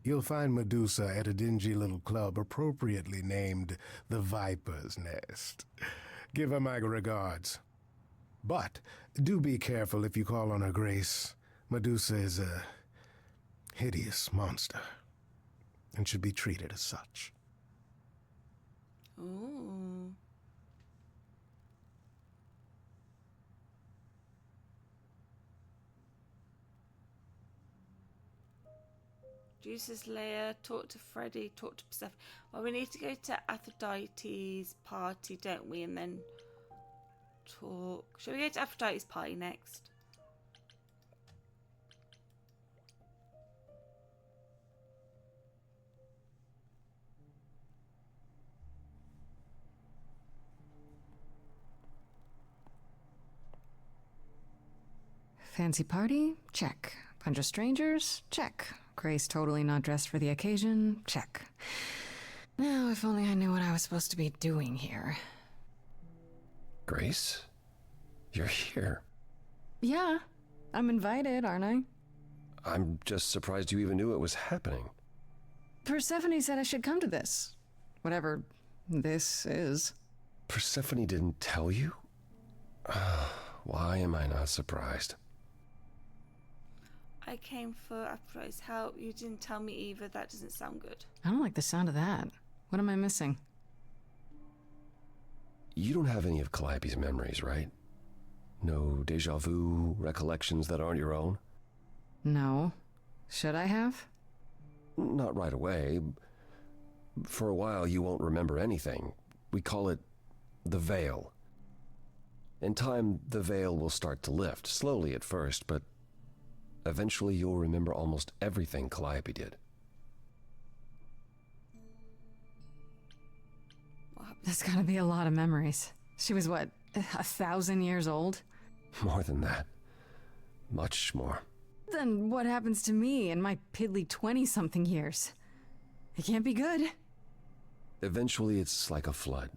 You'll find Medusa at a dingy little club appropriately named the Viper's Nest. Give her my regards. But do be careful if you call on her, Grace. Medusa is a hideous monster and should be treated as such. Ooh. Juice's Leia, talk to Freddie, talk to Persephone. Well, we need to go to Aphrodite's party, don't we? And then talk. Shall we go to Aphrodite's party next? Fancy party? Check. Bunch of strangers? Check. Grace totally not dressed for the occasion? Check. Now, if only I knew what I was supposed to be doing here. Grace? You're here. Yeah, I'm invited, aren't I? I'm just surprised you even knew it was happening. Persephone said I should come to this. Whatever this is. Persephone didn't tell you? Why am I not surprised? I came for Aphrodite's help. You didn't tell me either. That doesn't sound good. I don't like the sound of that. What am I missing? You don't have any of Calliope's memories, right? No deja vu, recollections that aren't your own? No. Should I have? Not right away. For a while, you won't remember anything. We call it the veil. In time, the veil will start to lift, slowly at first, but eventually you'll remember almost everything Calliope did. That's gotta be a lot of memories. She was, what, 1,000 years old? More than that. Much more. Then what happens to me in my piddly 20-something years? It can't be good. Eventually, it's like a flood.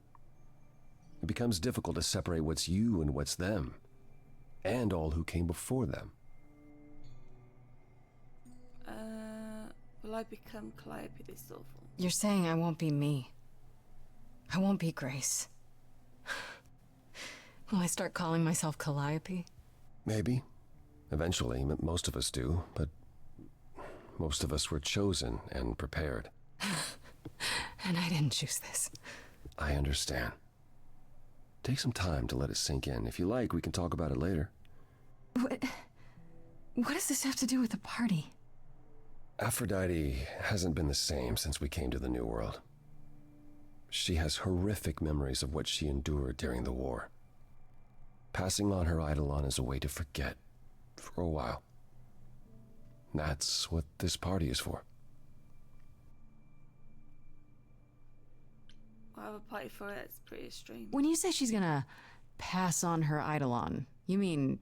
It becomes difficult to separate what's you and what's them, and all who came before them. Will I become Calliope this awful? You're saying I won't be me. I won't be Grace. Will I start calling myself Calliope? Maybe. Eventually, most of us do, but most of us were chosen and prepared. And I didn't choose this. I understand. Take some time to let it sink in. If you like, we can talk about it later. What does this have to do with the party? Aphrodite hasn't been the same since we came to the New World. She has horrific memories of what she endured during the war. Passing on her Eidolon is a way to forget, for a while. That's what this party is for. I have a party for it. It's pretty strange. When you say she's gonna pass on her Eidolon, you mean...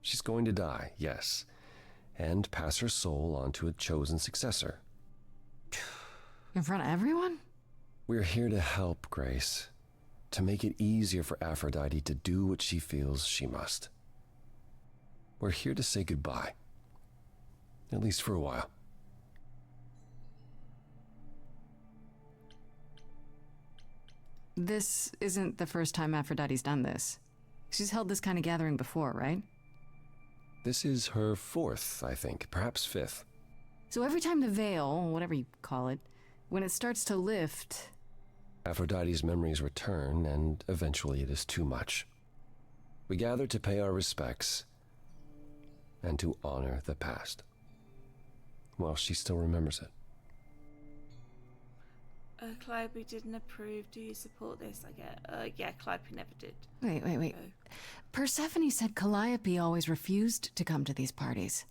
She's going to die, yes. and pass her soul on to a chosen successor. In front of everyone? We're here to help, Grace. To make it easier for Aphrodite to do what she feels she must. We're here to say goodbye. At least for a while. This isn't the first time Aphrodite's done this. She's held this kind of gathering before, right? This is her fourth, I think, perhaps fifth. So every time the veil, whatever you call it, when it starts to lift... Aphrodite's memories return, and eventually it is too much. We gather to pay our respects and to honor the past. While she still remembers it. Calliope didn't approve. Do you support this? I get. Yeah, Calliope never did. Wait. So. Persephone said Calliope always refused to come to these parties.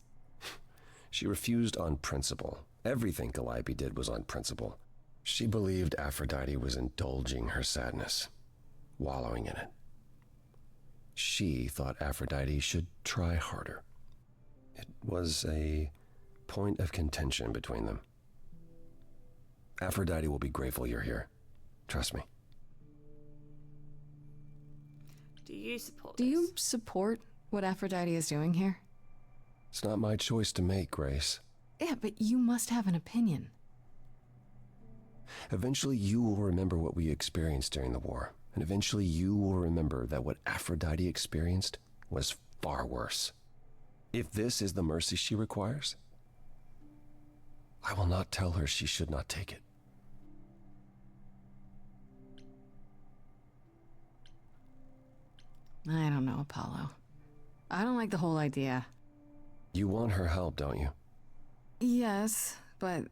She refused on principle. Everything Calliope did was on principle. She believed Aphrodite was indulging her sadness, wallowing in it. She thought Aphrodite should try harder. It was a point of contention between them. Aphrodite will be grateful you're here. Trust me. Do you support Do this? you support what Aphrodite is doing here? It's not my choice to make, Grace. Yeah, but you must have an opinion. Eventually you will remember what we experienced during the war, and eventually you will remember that what Aphrodite experienced was far worse. If this is the mercy she requires, I will not tell her she should not take it. I don't know, Apollo. I don't like the whole idea. You want her help, don't you? Yes, but...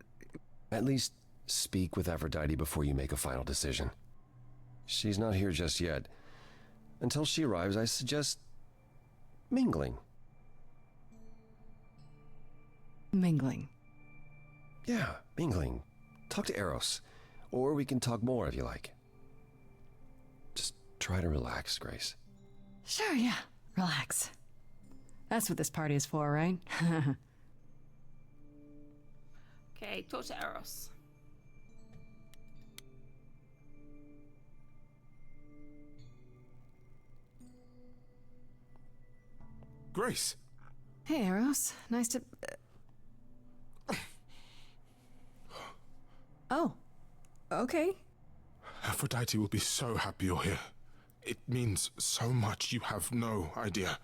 At least speak with Aphrodite before you make a final decision. She's not here just yet. Until she arrives, I suggest mingling. Mingling? Yeah, mingling. Talk to Eros. Or we can talk more if you like. Just try to relax, Grace. Sure, yeah. Relax. That's what this party is for, right? Okay, talk to Eros. Grace! Hey, Eros. Nice to... Oh. Okay. Aphrodite will be so happy you're here. It means so much, you have no idea.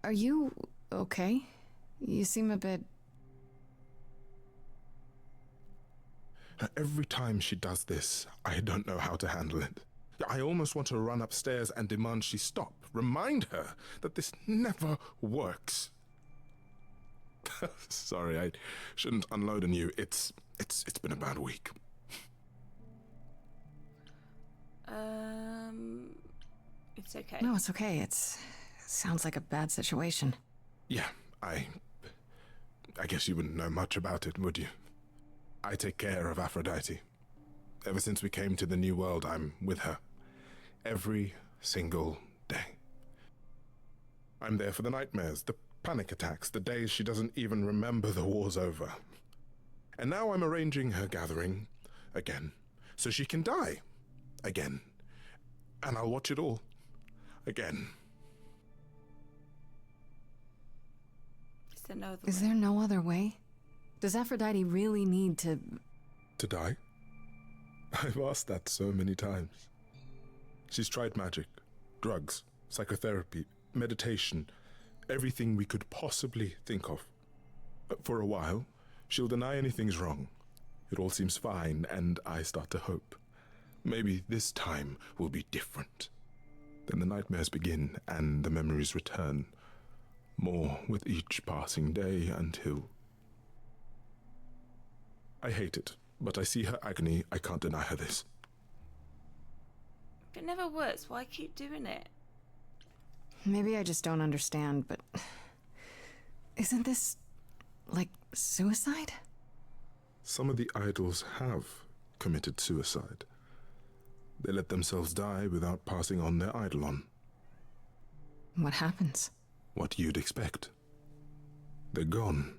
Are you okay? You seem a bit... Every time she does this, I don't know how to handle it. I almost want to run upstairs and demand she stop. Remind her that this never works. Sorry, I shouldn't unload on you. It's been a bad week. It's okay. No, it's okay. It sounds like a bad situation. Yeah, I guess you wouldn't know much about it, would you? I take care of Aphrodite. Ever since we came to the New World, I'm with her. Every single day. I'm there for the nightmares, the panic attacks, the days she doesn't even remember the war's over. And now I'm arranging her gathering again, so she can die again. And I'll watch it all again. Is there no other way? Does Aphrodite really need to... To die? I've asked that so many times. She's tried magic, drugs, psychotherapy, meditation, everything we could possibly think of. For a while, she'll deny anything's wrong. It all seems fine, and I start to hope. Maybe this time will be different. Then the nightmares begin, and the memories return. More with each passing day until... I hate it, but I see her agony. I can't deny her this. It never works. Why keep doing it? Maybe I just don't understand, but... Isn't this... like suicide? Some of the idols have committed suicide. They let themselves die without passing on their eidolon. What happens? What you'd expect. They're gone.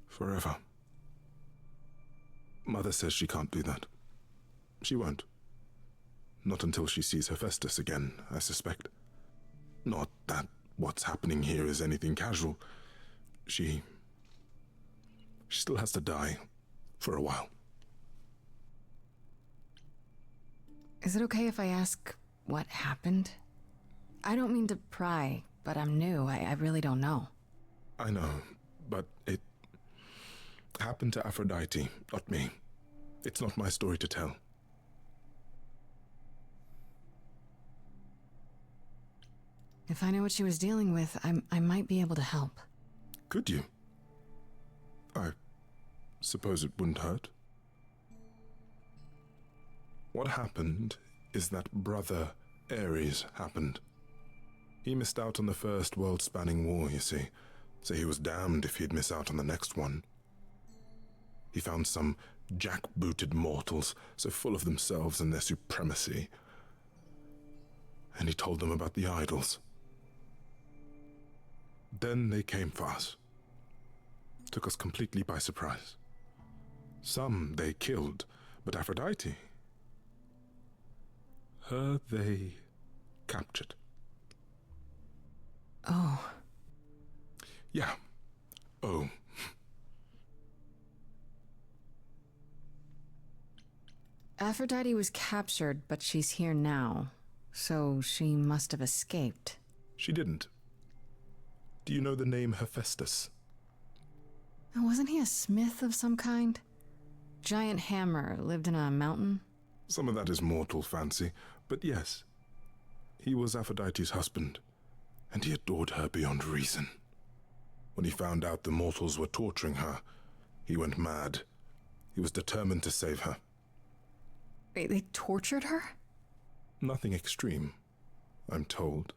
Forever. Mother says she can't do that. She won't. Not until she sees Hephaestus again, I suspect. Not that what's happening here is anything casual. She still has to die for a while. Is it okay if I ask what happened? I don't mean to pry, but I'm new. I really don't know. I know, but it happened to Aphrodite, not me. It's not my story to tell. If I knew what she was dealing with, I might be able to help. Could you? I suppose it wouldn't hurt. What happened is that Brother Ares happened. He missed out on the first world-spanning war, you see, so he was damned if he'd miss out on the next one. He found some jackbooted mortals, so full of themselves and their supremacy, and he told them about the idols. Then they came for us. Took us completely by surprise. Some they killed, but Aphrodite, her they captured. Oh. Yeah. Oh. Aphrodite was captured, but she's here now. So she must have escaped. She didn't. Do you know the name Hephaestus? Wasn't he a smith of some kind? Giant hammer, lived in a mountain? Some of that is mortal fancy, but yes. He was Aphrodite's husband, and he adored her beyond reason. When he found out the mortals were torturing her, he went mad. He was determined to save her. Wait, they tortured her? Nothing extreme, I'm told.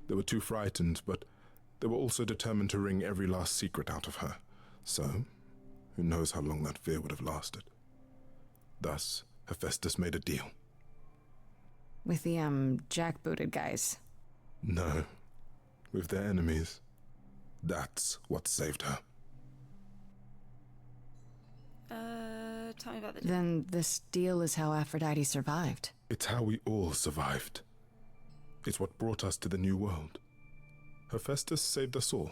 They were too frightened, but they were also determined to wring every last secret out of her. So, who knows how long that fear would have lasted. Thus, Hephaestus made a deal. With the, jackbooted guys? No, with their enemies. That's what saved her. Tell me about the... Then this deal is how Aphrodite survived. It's how we all survived. It's what brought us to the new world. Hephaestus saved us all.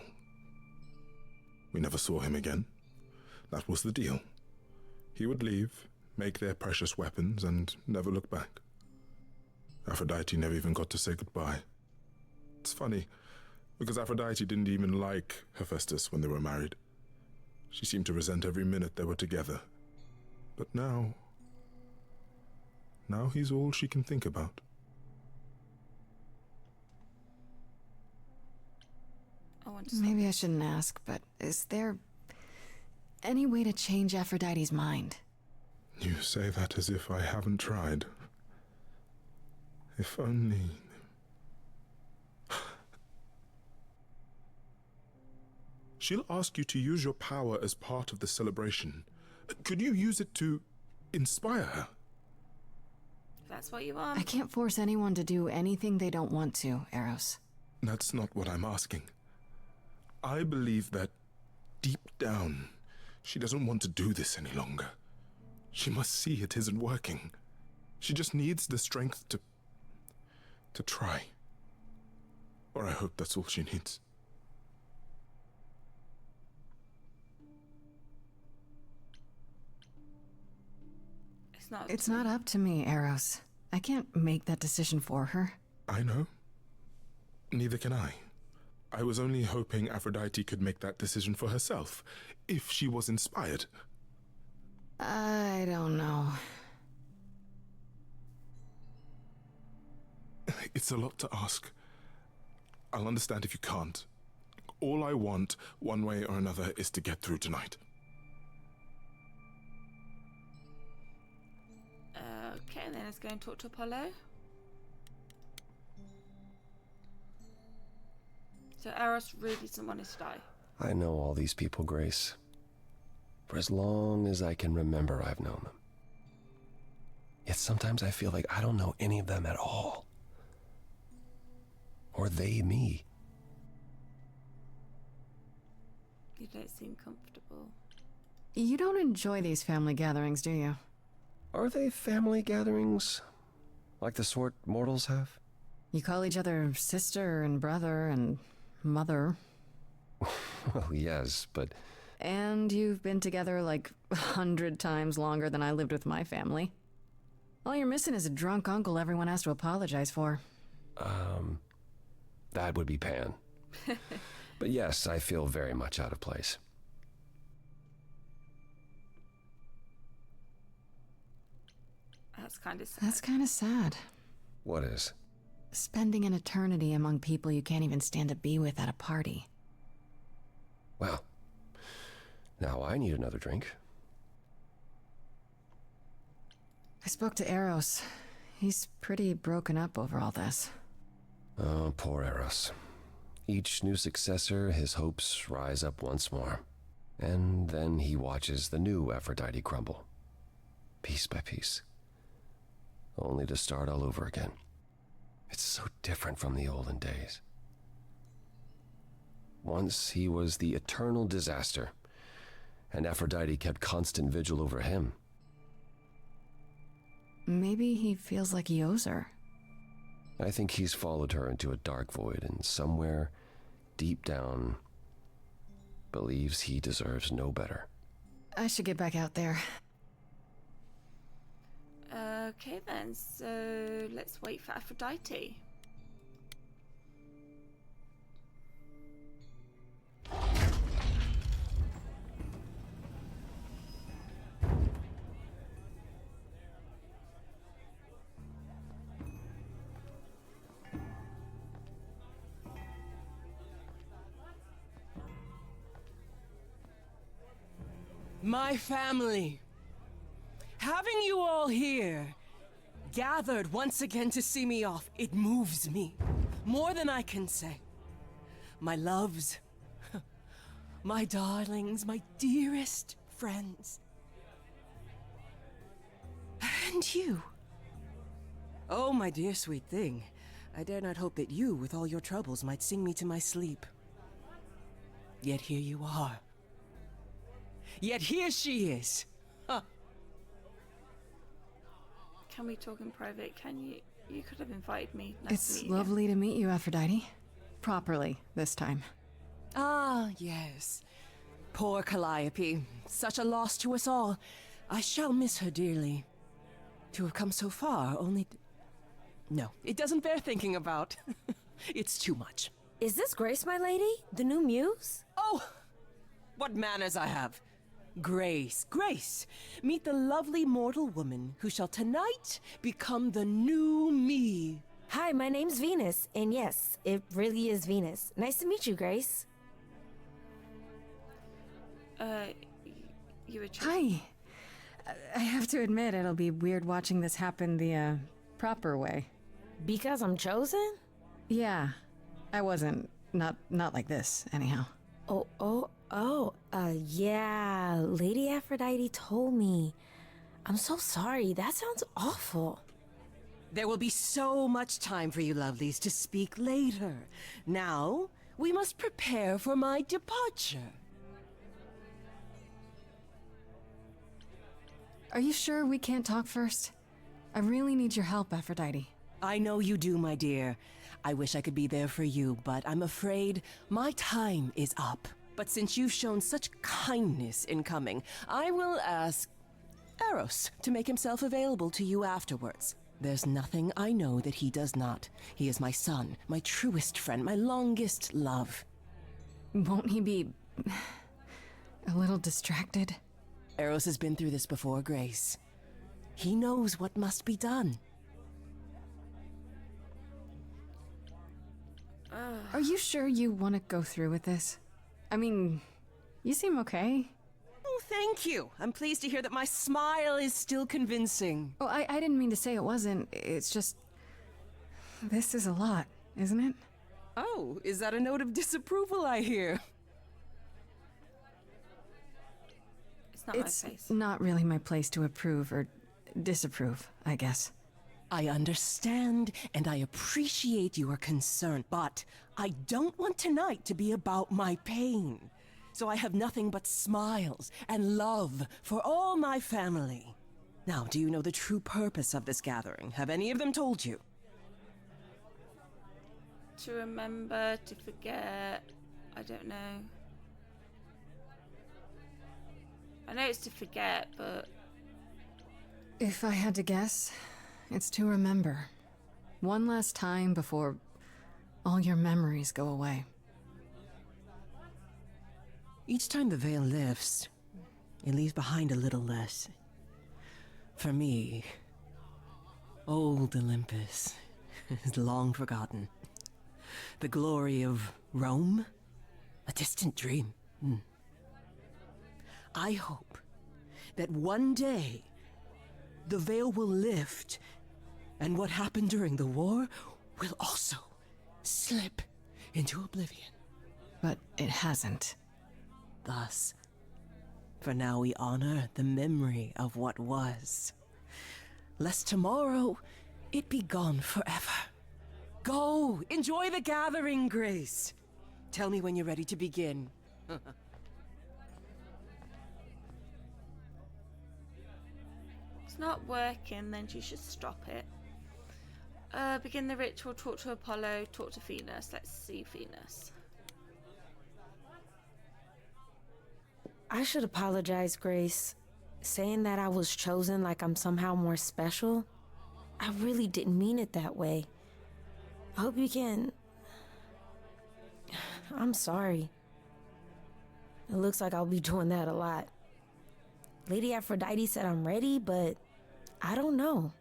We never saw him again. That was the deal. He would leave, make their precious weapons, and never look back. Aphrodite never even got to say goodbye. It's funny, because Aphrodite didn't even like Hephaestus when they were married. She seemed to resent every minute they were together. But now he's all she can think about. Maybe I shouldn't ask, but is there any way to change Aphrodite's mind? You say that as if I haven't tried. If only... She'll ask you to use your power as part of the celebration. Could you use it to inspire her? That's what you want. I can't force anyone to do anything they don't want to, Eros. That's not what I'm asking. I believe that, deep down, she doesn't want to do this any longer. She must see it isn't working. She just needs the strength to try. Or I hope that's all she needs. It's not up to me, Eros. I can't make that decision for her. I know. Neither can I. I was only hoping Aphrodite could make that decision for herself, if she was inspired. I don't know. It's a lot to ask. I'll understand if you can't. All I want, one way or another, is to get through tonight. Okay, then let's go and talk to Apollo. So Eros really doesn't want us to die. I know all these people, Grace. For as long as I can remember, I've known them. Yet sometimes I feel like I don't know any of them at all. Or they me? You don't seem comfortable. You don't enjoy these family gatherings, do you? Are they family gatherings? Like the sort mortals have? You call each other sister and brother and mother. Well, yes, but... And you've been together like 100 times longer than I lived with my family. All you're missing is a drunk uncle everyone has to apologize for. That would be Pan. But yes, I feel very much out of place. That's kind of sad. That's kind of sad. What is? Spending an eternity among people you can't even stand to be with at a party. Well, now I need another drink. I spoke to Eros. He's pretty broken up over all this. Oh, poor Eros. Each new successor, his hopes rise up once more. And then he watches the new Aphrodite crumble. Piece by piece. Only to start all over again. It's so different from the olden days. Once he was the eternal disaster, and Aphrodite kept constant vigil over him. Maybe he feels like he owes her. I think he's followed her into a dark void, and somewhere, deep down, believes he deserves no better. I should get back out there. Okay then, so let's wait for Aphrodite. My family. Having you all here, gathered once again to see me off, it moves me. More than I can say. My loves, my darlings, my dearest friends. And you. Oh, my dear sweet thing. I dare not hope that you, with all your troubles, might sing me to my sleep. Yet here you are. Yet here she is. Huh. Can we talk in private? Can you? You could have invited me. Nice It's to meet you lovely to meet you, Aphrodite. Properly, this time. Ah, yes. Poor Calliope. Such a loss to us all. I shall miss her dearly. To have come so far, only... No, it doesn't bear thinking about. It's too much. Is this Grace, my lady? The new muse? Oh! What manners I have. Grace, Grace, meet the lovely mortal woman who shall tonight become the new me. Hi, my name's Venus, and yes, it really is Venus. Nice to meet you, Grace. You were Hi. I have to admit, it'll be weird watching this happen the, proper way. Because I'm chosen? Yeah. I wasn't. Not like this, anyhow. Yeah, Lady Aphrodite told me. I'm so sorry, that sounds awful. There will be so much time for you lovelies to speak later. Now, we must prepare for my departure. Are you sure we can't talk first? I really need your help, Aphrodite. I know you do, my dear. I wish I could be there for you, but I'm afraid my time is up. But since you've shown such kindness in coming, I will ask Eros to make himself available to you afterwards. There's nothing I know that he does not. He is my son, my truest friend, my longest love. Won't he be... a little distracted? Eros has been through this before, Grace. He knows what must be done. Are you sure you want to go through with this? I mean, you seem okay. Oh, thank you. I'm pleased to hear that my smile is still convincing. Oh, I didn't mean to say it wasn't. It's just... This is a lot, isn't it? Oh, is that a note of disapproval I hear? It's not my place. Not really my place to approve or disapprove, I guess. I understand and I appreciate your concern, but I don't want tonight to be about my pain. So I have nothing but smiles and love for all my family. Now, do you know the true purpose of this gathering? Have any of them told you? To remember, to forget. I don't know. I know it's to forget, but... If I had to guess, it's to remember. One last time before all your memories go away. Each time the veil lifts, it leaves behind a little less. For me, old Olympus is long forgotten. The glory of Rome, a distant dream. I hope that one day the veil will lift and what happened during the war will also slip into oblivion. But it hasn't. Thus, for now we honor the memory of what was, lest tomorrow it be gone forever. Go, enjoy the gathering, Grace. Tell me when you're ready to begin. It's not working, then you should stop it. Begin the ritual, talk to Apollo, talk to Venus. Let's see Venus. I should apologize, Grace. Saying that I was chosen like I'm somehow more special, I really didn't mean it that way. I hope you can... I'm sorry. It looks like I'll be doing that a lot. Lady Aphrodite said I'm ready, but I don't know.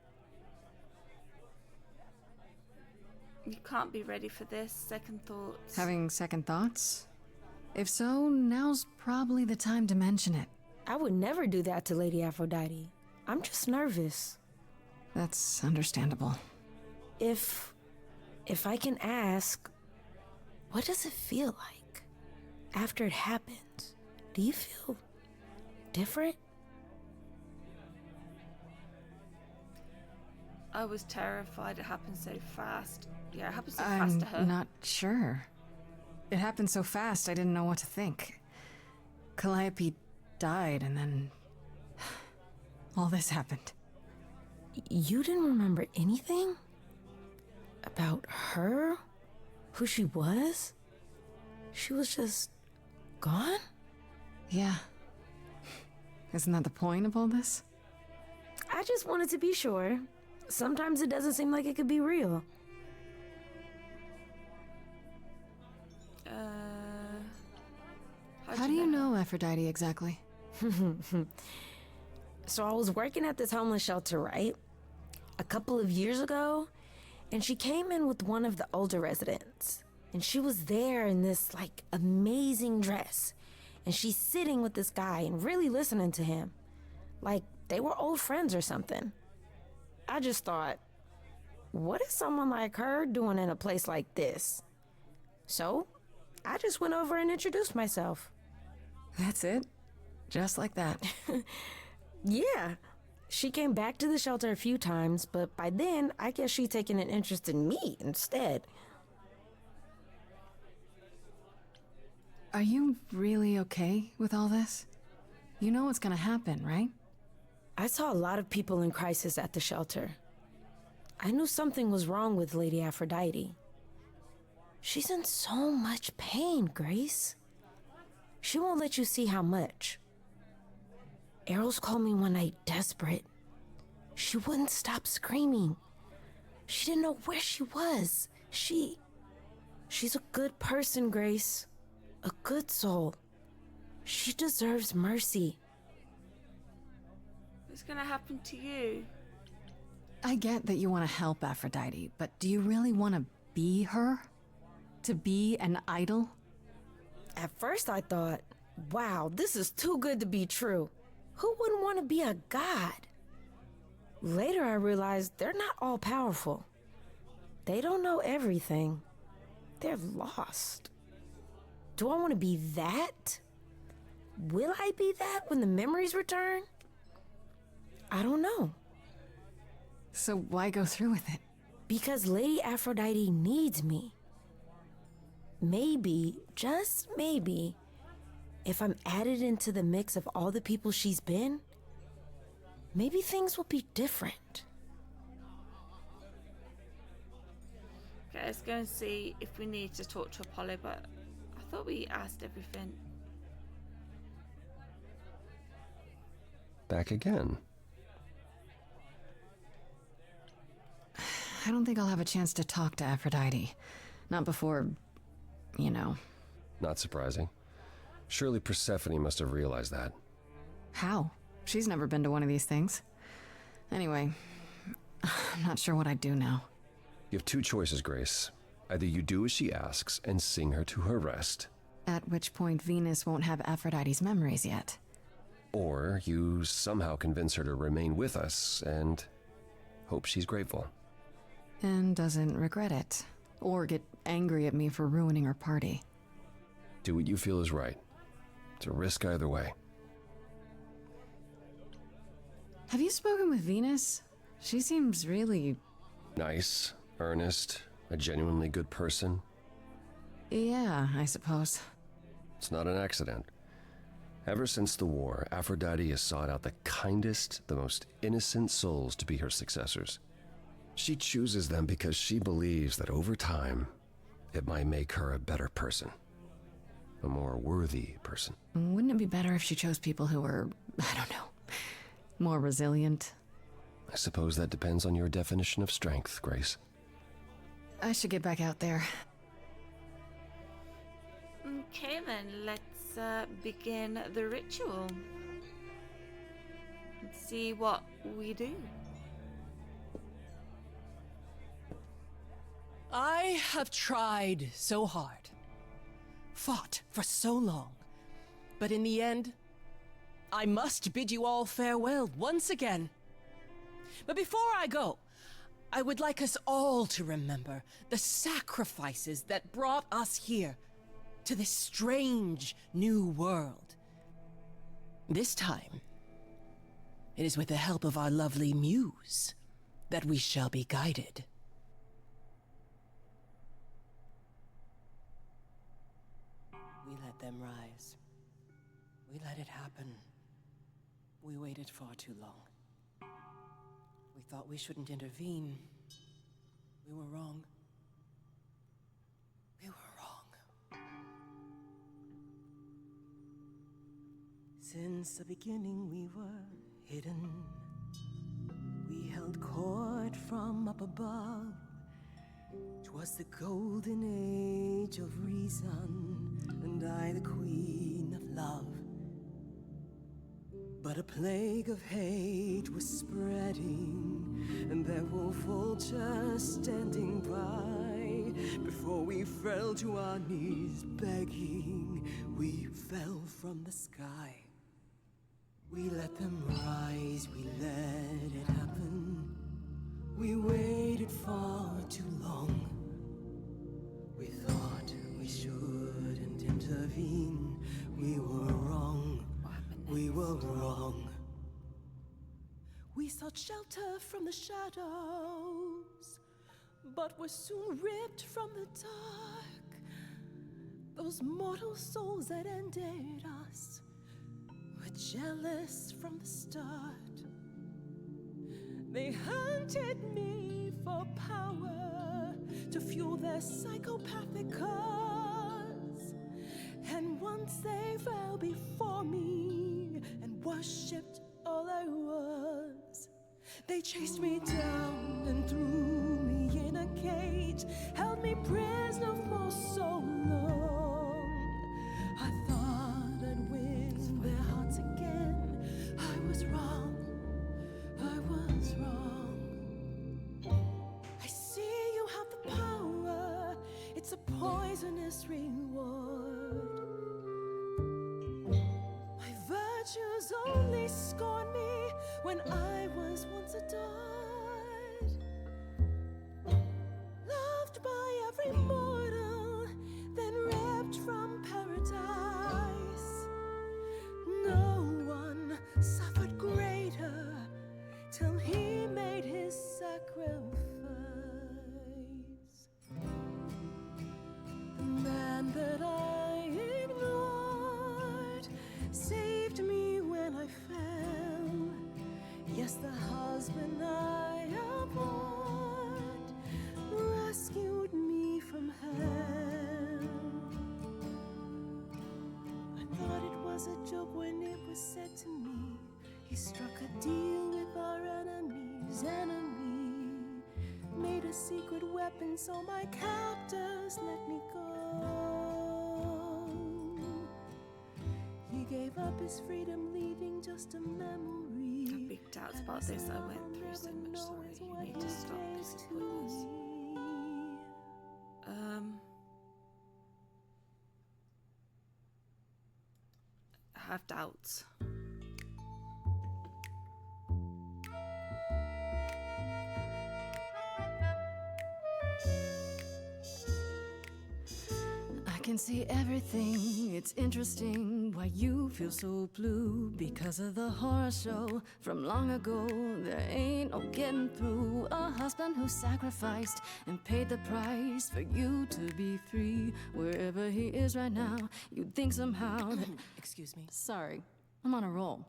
You can't be ready for this. Second thoughts. Having second thoughts? If so, now's probably the time to mention it. I would never do that to Lady Aphrodite. I'm just nervous. That's understandable. If I can ask, what does it feel like after it happens? Do you feel different? I was terrified. It happened so fast. Yeah, it happened so fast to her. I'm not sure. It happened so fast, I didn't know what to think. Calliope died, and then... all this happened. You didn't remember anything? About her? Who she was? She was just... gone? Yeah. Isn't that the point of all this? I just wanted to be sure. Sometimes it doesn't seem like it could be real. How do you know Aphrodite exactly? So I was working at this homeless shelter, right? A couple of years ago, and she came in with one of the older residents. And she was there in this, like, amazing dress. And she's sitting with this guy and really listening to him. Like, they were old friends or something. I just thought, what is someone like her doing in a place like this? So, I just went over and introduced myself. That's it? Just like that? Yeah. She came back to the shelter a few times, but by then, I guess she'd taken an interest in me instead. Are you really okay with all this? You know what's gonna happen, right? I saw a lot of people in crisis at the shelter. I knew something was wrong with Lady Aphrodite. She's in so much pain, Grace. She won't let you see how much. Eros called me one night desperate. She wouldn't stop screaming. She didn't know where she was. She's a good person, Grace. A good soul. She deserves mercy. What's gonna happen to you? I get that you want to help Aphrodite, but do you really want to be her? To be an idol? At first I thought, wow, this is too good to be true. Who wouldn't want to be a god? Later I realized they're not all powerful. They don't know everything. They're lost. Do I want to be that? Will I be that when the memories return? I don't know. So why go through with it? Because Lady Aphrodite needs me. Maybe, just maybe, if I'm added into the mix of all the people she's been, maybe things will be different. Okay, let's go and see if we need to talk to Apollo, but I thought we asked everything. Back again. I don't think I'll have a chance to talk to Aphrodite. Not before, you know. Not surprising. Surely Persephone must have realized that. How? She's never been to one of these things. Anyway, I'm not sure what I'd do now. You have two choices, Grace. Either you do as she asks and sing her to her rest, At which point Venus won't have Aphrodite's memories yet. or you somehow convince her to remain with us and hope she's grateful. And doesn't regret it. Or get angry at me for ruining her party. Do what you feel is right. It's a risk either way. Have you spoken with Venus? She seems really... Nice, earnest, a genuinely good person. Yeah, I suppose. It's not an accident. Ever since the war, Aphrodite has sought out the kindest, the most innocent souls to be her successors. She chooses them because she believes that over time, it might make her a better person. A more worthy person. Wouldn't it be better if she chose people who were, I don't know, more resilient? I suppose that depends on your definition of strength, Grace. I should get back out there. Okay then, let's begin the ritual. Let's see what we do. I have tried so hard, fought for so long, but in the end, I must bid you all farewell once again. But before I go, I would like us all to remember the sacrifices that brought us here to this strange new world. This time, it is with the help of our lovely muse that we shall be guided. We let them rise. We let it happen. We waited far too long. We thought we shouldn't intervene. We were wrong. We were wrong. Since the beginning we were hidden. We held court from up above. 'Twas the golden age of reason, and I the queen of love. But a plague of hate was spreading, and there were vultures standing by. Before we fell to our knees begging, we fell from the sky. We let them rise, we let it happen. We waited far too long. We thought we shouldn't intervene. We were wrong. We were wrong. We sought shelter from the shadows, but were soon ripped from the dark. Those mortal souls that ended us were jealous from the start. They hunted me for power to fuel their psychopathic cause. And once they fell before me and worshipped all I was, they chased me down and threw me in a cage, held me prisoner for so long. I thought I'd win their hearts again. I was wrong. I was wrong. I see you have the power. It's a poisonous reward. My virtues only scorn me when I was once adored. Loved by every mortal, then ripped from paradise. No one suffered greater till he made his sacrifice. was a joke when it was said to me. He struck a deal with our enemy's enemy. Made a secret weapon so my captors let me go. He gave up his freedom, leaving just a memory. I have big doubts about this. I went through so much. Sorry, you need to stop. This is pointless. I have doubts. I can see everything, it's interesting why you feel so blue. Because of the horror show from long ago, there ain't no getting through. A husband who sacrificed and paid the price for you to be free. Wherever he is right now, you'd think somehow that... Excuse me. Sorry, I'm on a roll.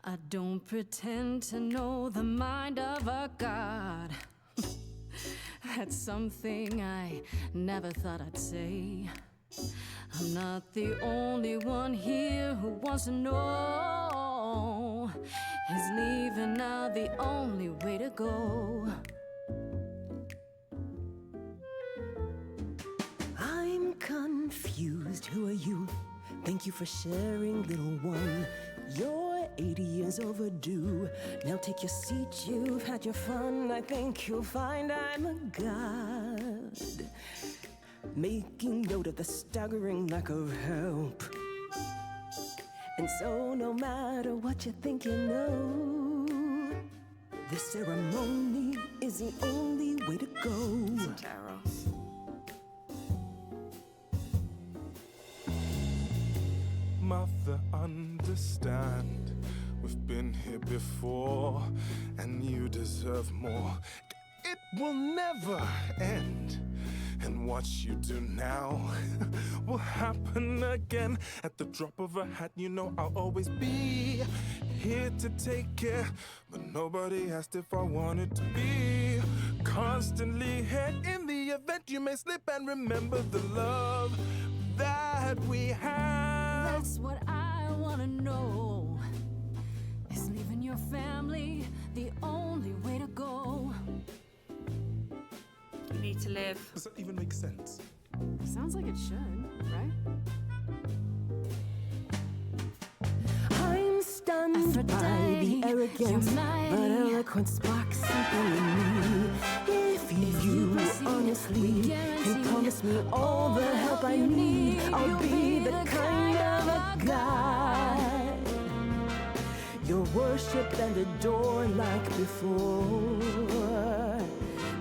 I don't pretend to know the mind of a god. That's something I never thought I'd say. I'm not the only one here who wants to know. Is leaving now the only way to go? I'm confused. Who are you? Thank you for sharing, little one. You're 80 years overdue. Now take your seat, you've had your fun. I think you'll find I'm a god. Making note of the staggering lack of help. And so no matter what you think you know, this ceremony is the only way to go. Mother, understand, we've been here before, and you deserve more. It will never end. And what you do now will happen again. At the drop of a hat, you know I'll always be here to take care. But nobody asked if I wanted to be constantly here in the event you may slip and remember the love that we have. That's what I wanna know. Is leaving your family the only way to go? You need to live. Does that even make sense? Sounds like it should, right? I'm stunned by the arrogance, but eloquence sparks something in me. If you honestly can promise me all the help I need, I'll be the kind of a god you'll worship and adore like before.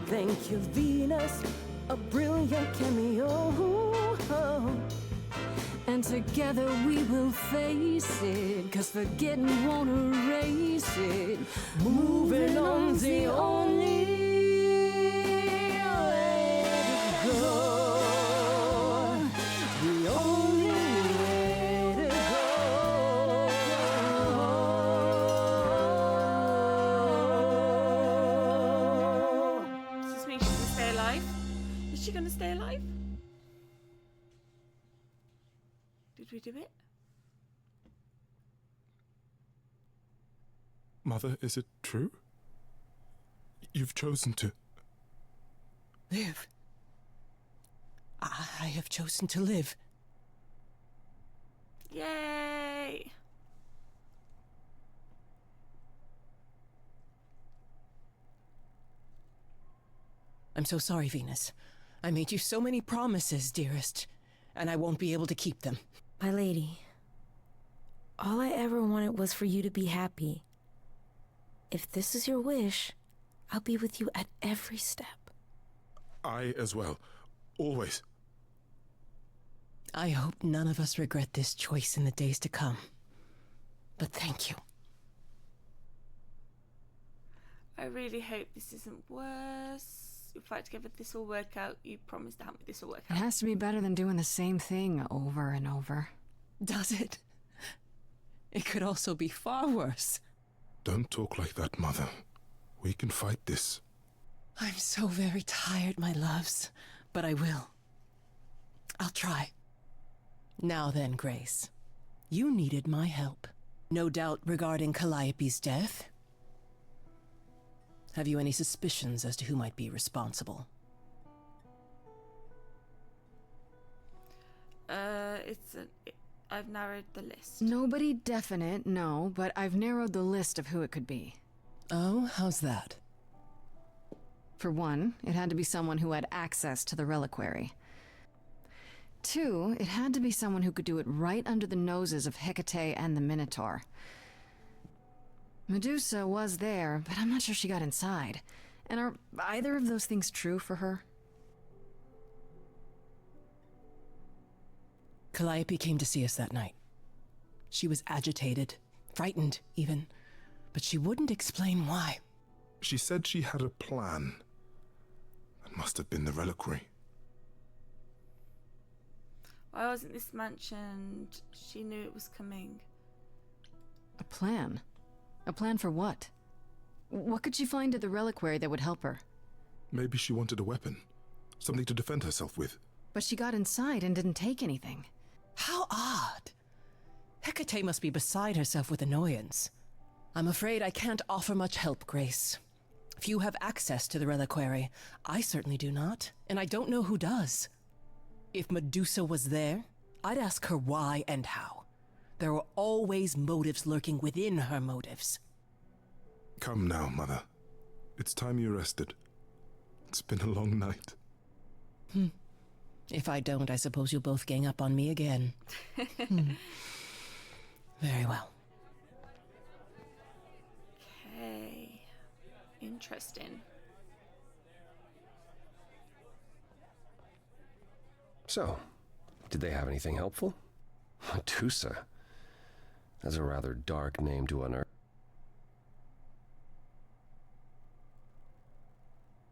Thank you, Venus, a brilliant cameo. And together we will face it, 'cause forgetting won't erase it. Moving on's the only way to go. The only way to go. Does this mean she's gonna stay alive? Is she gonna stay alive? Did we do it? Mother, is it true? You've chosen to... Live. I have chosen to live. Yay! I'm so sorry, Venus. I made you so many promises, dearest, and I won't be able to keep them. My lady, all I ever wanted was for you to be happy. If this is your wish, I'll be with you at every step. I as well. Always. I hope none of us regret this choice in the days to come. But thank you. I really hope this isn't worse. We fight together, this will work out. You promised to help me, this will work It out. has to be better than doing the same thing over and over. Does it? It could also be far worse. Don't talk like that, Mother. We can fight this. I'm so very tired, my loves, but I will. I'll try. Now then, Grace, You needed my help. No doubt regarding Calliope's death? Have you any suspicions as to who might be responsible? I've narrowed the list. Nobody definite, no, but I've narrowed the list of who it could be. Oh, how's that? For one, it had to be someone who had access to the reliquary. 2, it had to be someone who could do it right under the noses of Hecate and the Minotaur. Medusa was there, but I'm not sure she got inside. And are either of those things true for her? Calliope came to see us that night. She was agitated, frightened even, but she wouldn't explain why. She said she had a plan. That must have been the reliquary. Why wasn't this mentioned? She knew it was coming. A plan? A plan for what? What could she find at the reliquary that would help her? Maybe she wanted a weapon. Something to defend herself with. But she got inside and didn't take anything. How odd. Hecate must be beside herself with annoyance. I'm afraid I can't offer much help, Grace. Few have access to the reliquary. I certainly do not, and I don't know who does. If Medusa was there, I'd ask her why and how. There are always motives lurking within her motives. Come now, Mother. It's time you rested. It's been a long night. If I don't, I suppose you'll both gang up on me again. Very well. Okay. Interesting. So, did they have anything helpful? Medusa. That's a rather dark name to unearth.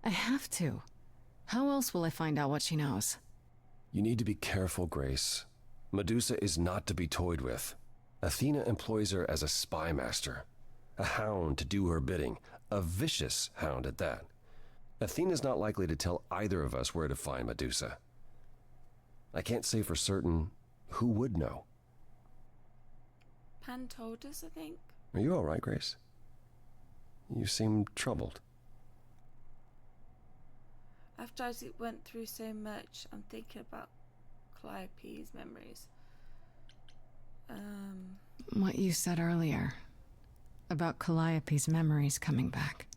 I have to. How else will I find out what she knows? You need to be careful, Grace. Medusa is not to be toyed with. Athena employs her as a spy master, a hound to do her bidding, a vicious hound at that. Athena's not likely to tell either of us where to find Medusa. I can't say for certain who would know. Pan told us, I think. Are you all right, Grace? You seem troubled. After I went through so much, I'm thinking about Calliope's memories. What you said earlier about Calliope's memories coming back.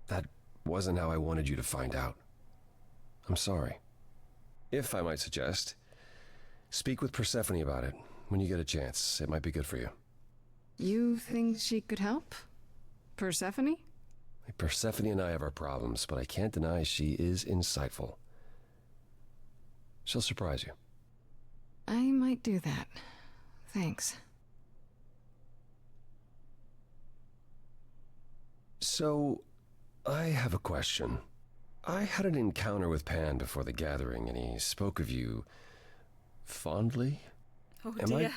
That wasn't how I wanted you to find out. I'm sorry. If I might suggest, speak with Persephone about it when you get a chance. It might be good for you. You think she could help? Persephone? Persephone and I have our problems, but I can't deny she is insightful. She'll surprise you. I might do that. Thanks. So, I have a question. I had an encounter with Pan before the gathering, and he spoke of you fondly. Oh Am dear. I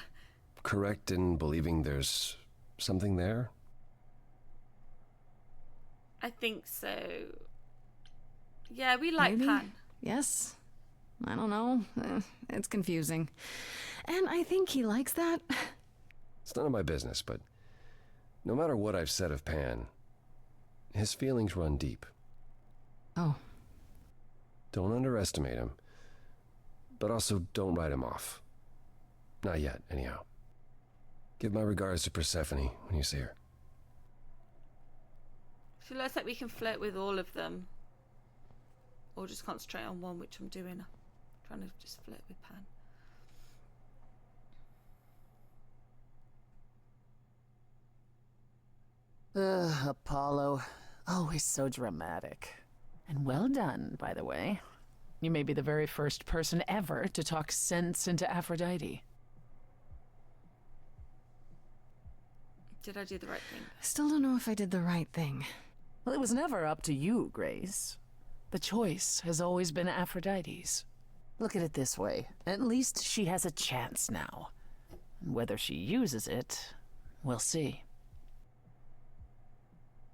correct in believing there's something there? I think so. Yeah, we like Maybe? Pan. Yes. I don't know. It's confusing. And I think he likes that. It's none of my business, but no matter what I've said of Pan, his feelings run deep. Oh. Don't underestimate him, but also don't write him off. Not yet, anyhow. Give my regards to Persephone when you see her. She looks like we can flirt with all of them. Or just concentrate on one, which I'm doing. I'm trying to just flirt with Pan. Apollo. Always so dramatic. And well done, by the way. You may be the very first person ever to talk sense into Aphrodite. Did I do the right thing? Still don't know if I did the right thing. Well, it was never up to you, Grace. The choice has always been Aphrodite's. Look at it this way. At least she has a chance now. And whether she uses it, we'll see.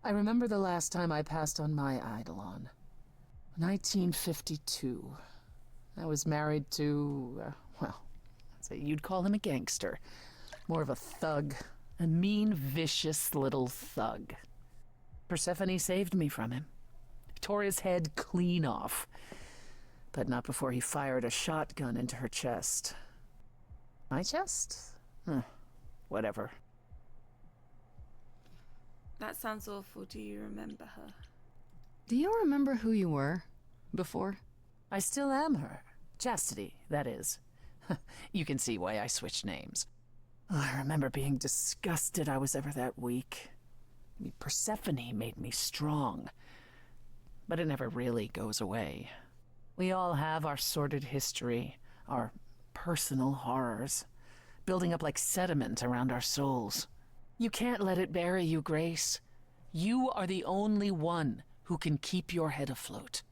I remember the last time I passed on my Eidolon. 1952. I was married to, well, I'd say you'd call him a gangster. More of a thug. A mean, vicious little thug. Persephone saved me from him. Tore his head clean off. But not before he fired a shotgun into her chest. My chest? Whatever. That sounds awful. Do you remember her? Do you remember who you were before? I still am her. Chastity, that is. You can see why I switched names. I remember being disgusted I was ever that weak. Persephone made me strong. But it never really goes away. We all have our sordid history, our personal horrors, building up like sediment around our souls. You can't let it bury you, Grace. You are the only one who can keep your head afloat.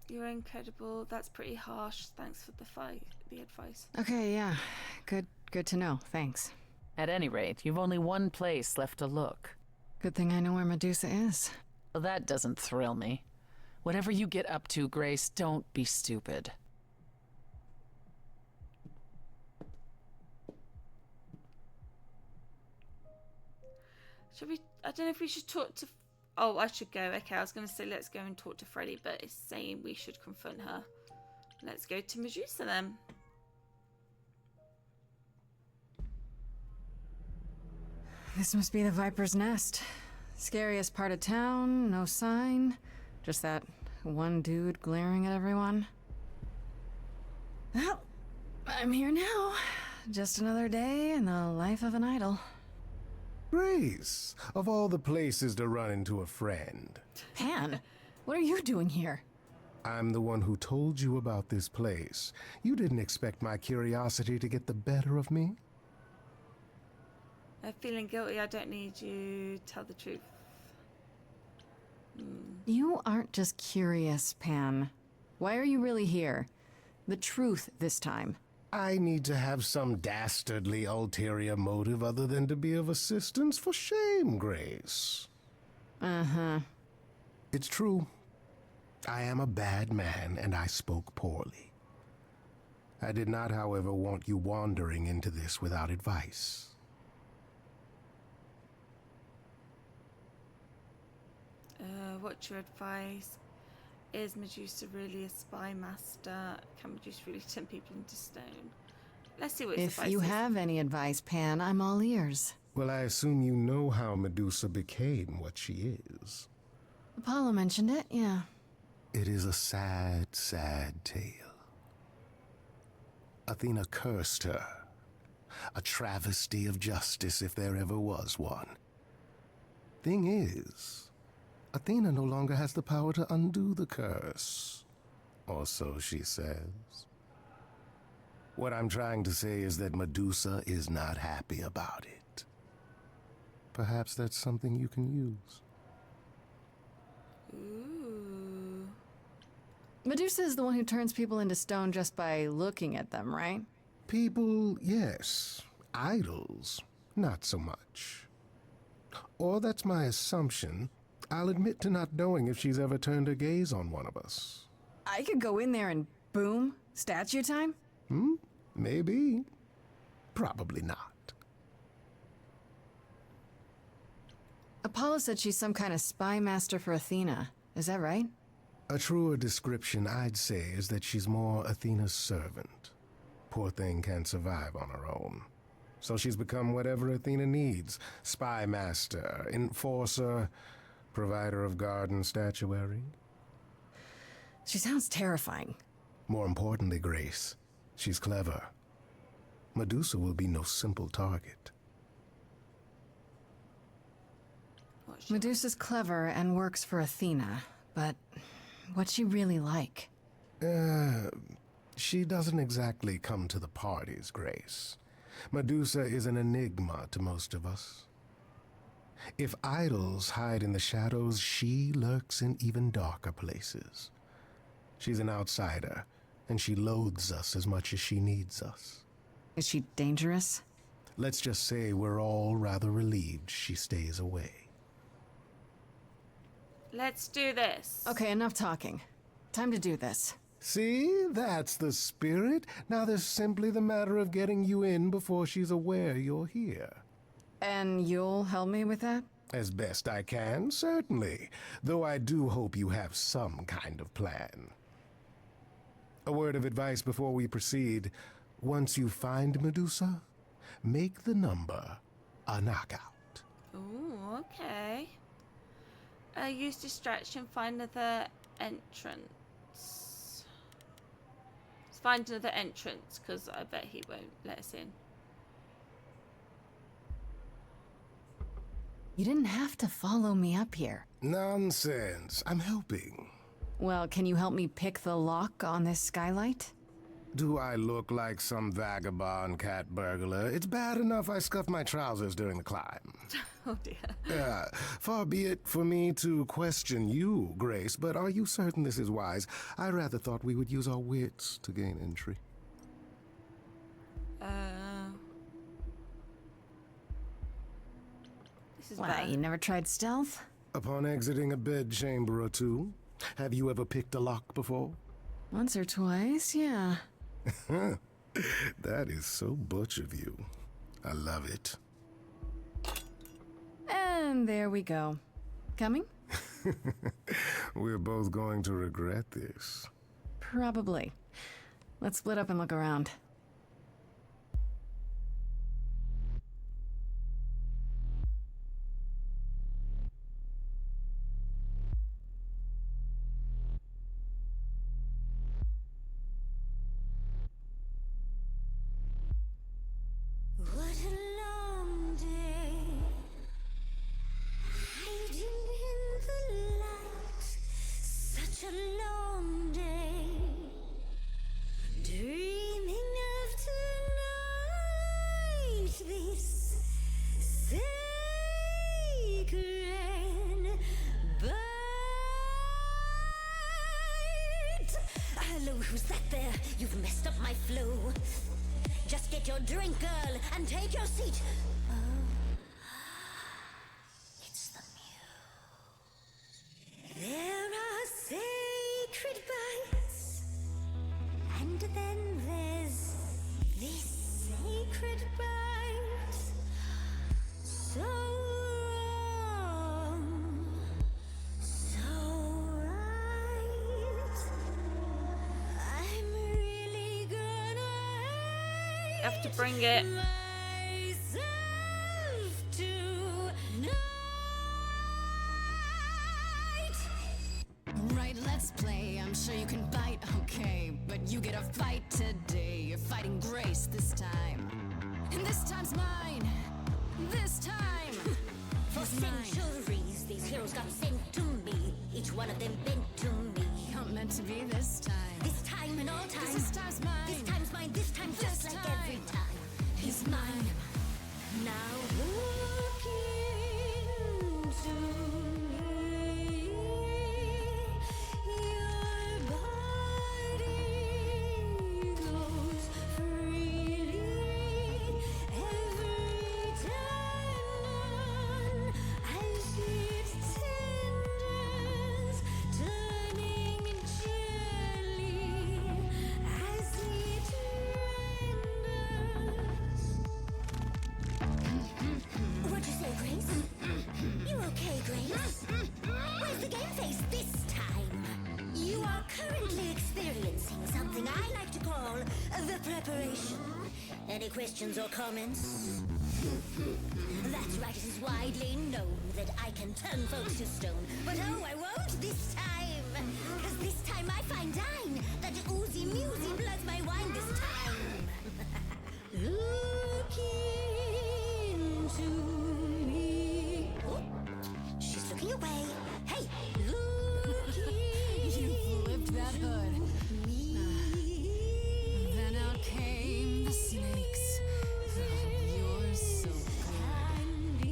You're incredible. That's pretty harsh. Thanks for the advice. Okay, yeah. Good to know. Thanks. At any rate, you've only one place left to look. Good thing I know where Medusa is. Well, that doesn't thrill me. Whatever you get up to, Grace, don't be stupid. Should we? I don't know if we should talk to... Oh, I should go. Okay, I was going to say let's go and talk to Freddie, but it's saying we should confront her. Let's go to Medusa then. This must be the Viper's Nest. Scariest part of town, no sign. Just that one dude glaring at everyone. Well, I'm here now. Just another day in the life of an idol. Grace, of all the places to run into a friend. Pan, what are you doing here? I'm the one who told you about this place. You didn't expect my curiosity to get the better of me? I'm feeling guilty. I don't need you. Tell the truth. You aren't just curious, Pan. Why are you really here? The truth this time. I need to have some dastardly ulterior motive other than to be of assistance. For shame, Grace. Uh-huh. It's true. I am a bad man, and I spoke poorly. I did not, however, want you wandering into this without advice. What's your advice? Is Medusa really a spy master? Can Medusa really turn people into stone? Let's see what his advice is. If you have any advice, Pan, I'm all ears. Well, I assume you know how Medusa became what she is. Apollo mentioned it, yeah. It is a sad, sad tale. Athena cursed her. A travesty of justice if there ever was one. Thing is, Athena no longer has the power to undo the curse. Or so she says. What I'm trying to say is that Medusa is not happy about it. Perhaps that's something you can use. Ooh. Medusa is the one who turns people into stone just by looking at them, right? People, yes. Idols, not so much. Or that's my assumption. I'll admit to not knowing if she's ever turned her gaze on one of us. I could go in there and boom, statue time? Maybe. Probably not. Apollo said she's some kind of spy master for Athena. Is that right? A truer description, I'd say, is that she's more Athena's servant. Poor thing can't survive on her own. So she's become whatever Athena needs. Spy master, enforcer, provider of garden statuary. She sounds terrifying. More importantly, Grace, she's clever. Medusa will be no simple target. Medusa's clever and works for Athena, but what's she really like? She doesn't exactly come to the parties, Grace. Medusa is an enigma to most of us. If idols hide in the shadows, she lurks in even darker places. She's an outsider, and she loathes us as much as she needs us. Is she dangerous? Let's just say we're all rather relieved she stays away. Let's do this. Okay, enough talking. Time to do this. See, that's the spirit. Now there's simply the matter of getting you in before she's aware you're here. And you'll help me with that? As best I can, certainly. Though I do hope you have some kind of plan. A word of advice before we proceed. Once you find Medusa, make the number a knockout. Ooh, okay. Use distraction, find another entrance. Let's find another entrance, because I bet he won't let us in. You didn't have to follow me up here. Nonsense. I'm helping. Well, can you help me pick the lock on this skylight? Do I look like some vagabond cat burglar? It's bad enough I scuffed my trousers during the climb. Oh dear. Far be it for me to question you, Grace, but are you certain this is wise? I rather thought we would use our wits to gain entry. This is Why, bad. you never tried stealth? Upon exiting a bedchamber or two, have you ever picked a lock before? Once or twice, yeah. That is so butch of you. I love it. And there we go. Coming? We're both going to regret this. Probably. Let's split up and look around. What a long day, hiding in the light. Such a long day, dreaming of tonight. This sacred bite. Hello, who's that there? You've messed up my flow. Just get your drink, girl, and take your seat. Oh, it's the muse. There are sacred bites, and then there's this sacred bite. So wrong, so right. I'm really gonna Have to bring it. Right, let's play. I'm sure you can bite, okay. But you get a fight today. You're fighting Grace this time. And this time's mine. This time. For centuries, these heroes got sent to me. Each one of them bent to me. Not meant to be this time. This time and all time. This time's mine. This time's mine. This time just This like time. every time. He's mine. Now look into me. Your body glows freely every time I see its tendons turning gently as it renders. What'd you say, Grace? You okay, Grace? Where's the game face this time? You are currently experiencing something I like to call the preparation. Any questions or comments? That's right, it is widely known that I can turn folks to stone. But oh, I won't this time. Cause this time I find dine that oozy musy bloods my wine this time. Look into me. Oh, she's looking away. Hey, look You flipped that hood. Then out came the snakes. Oh, you're so good.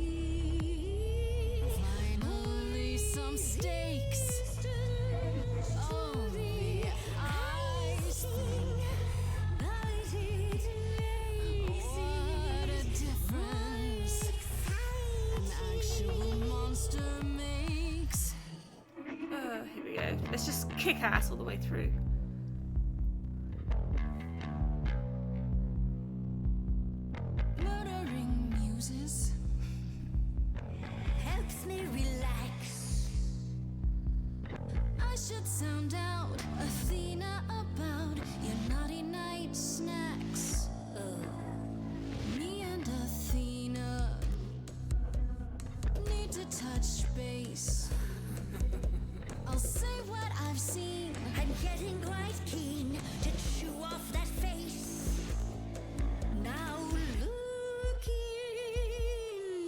Finally, some stakes. Oh, the ice thing. What a difference an actual monster makes. Here we go. Let's just kick ass all the way through. quite keen to chew off that face. Now look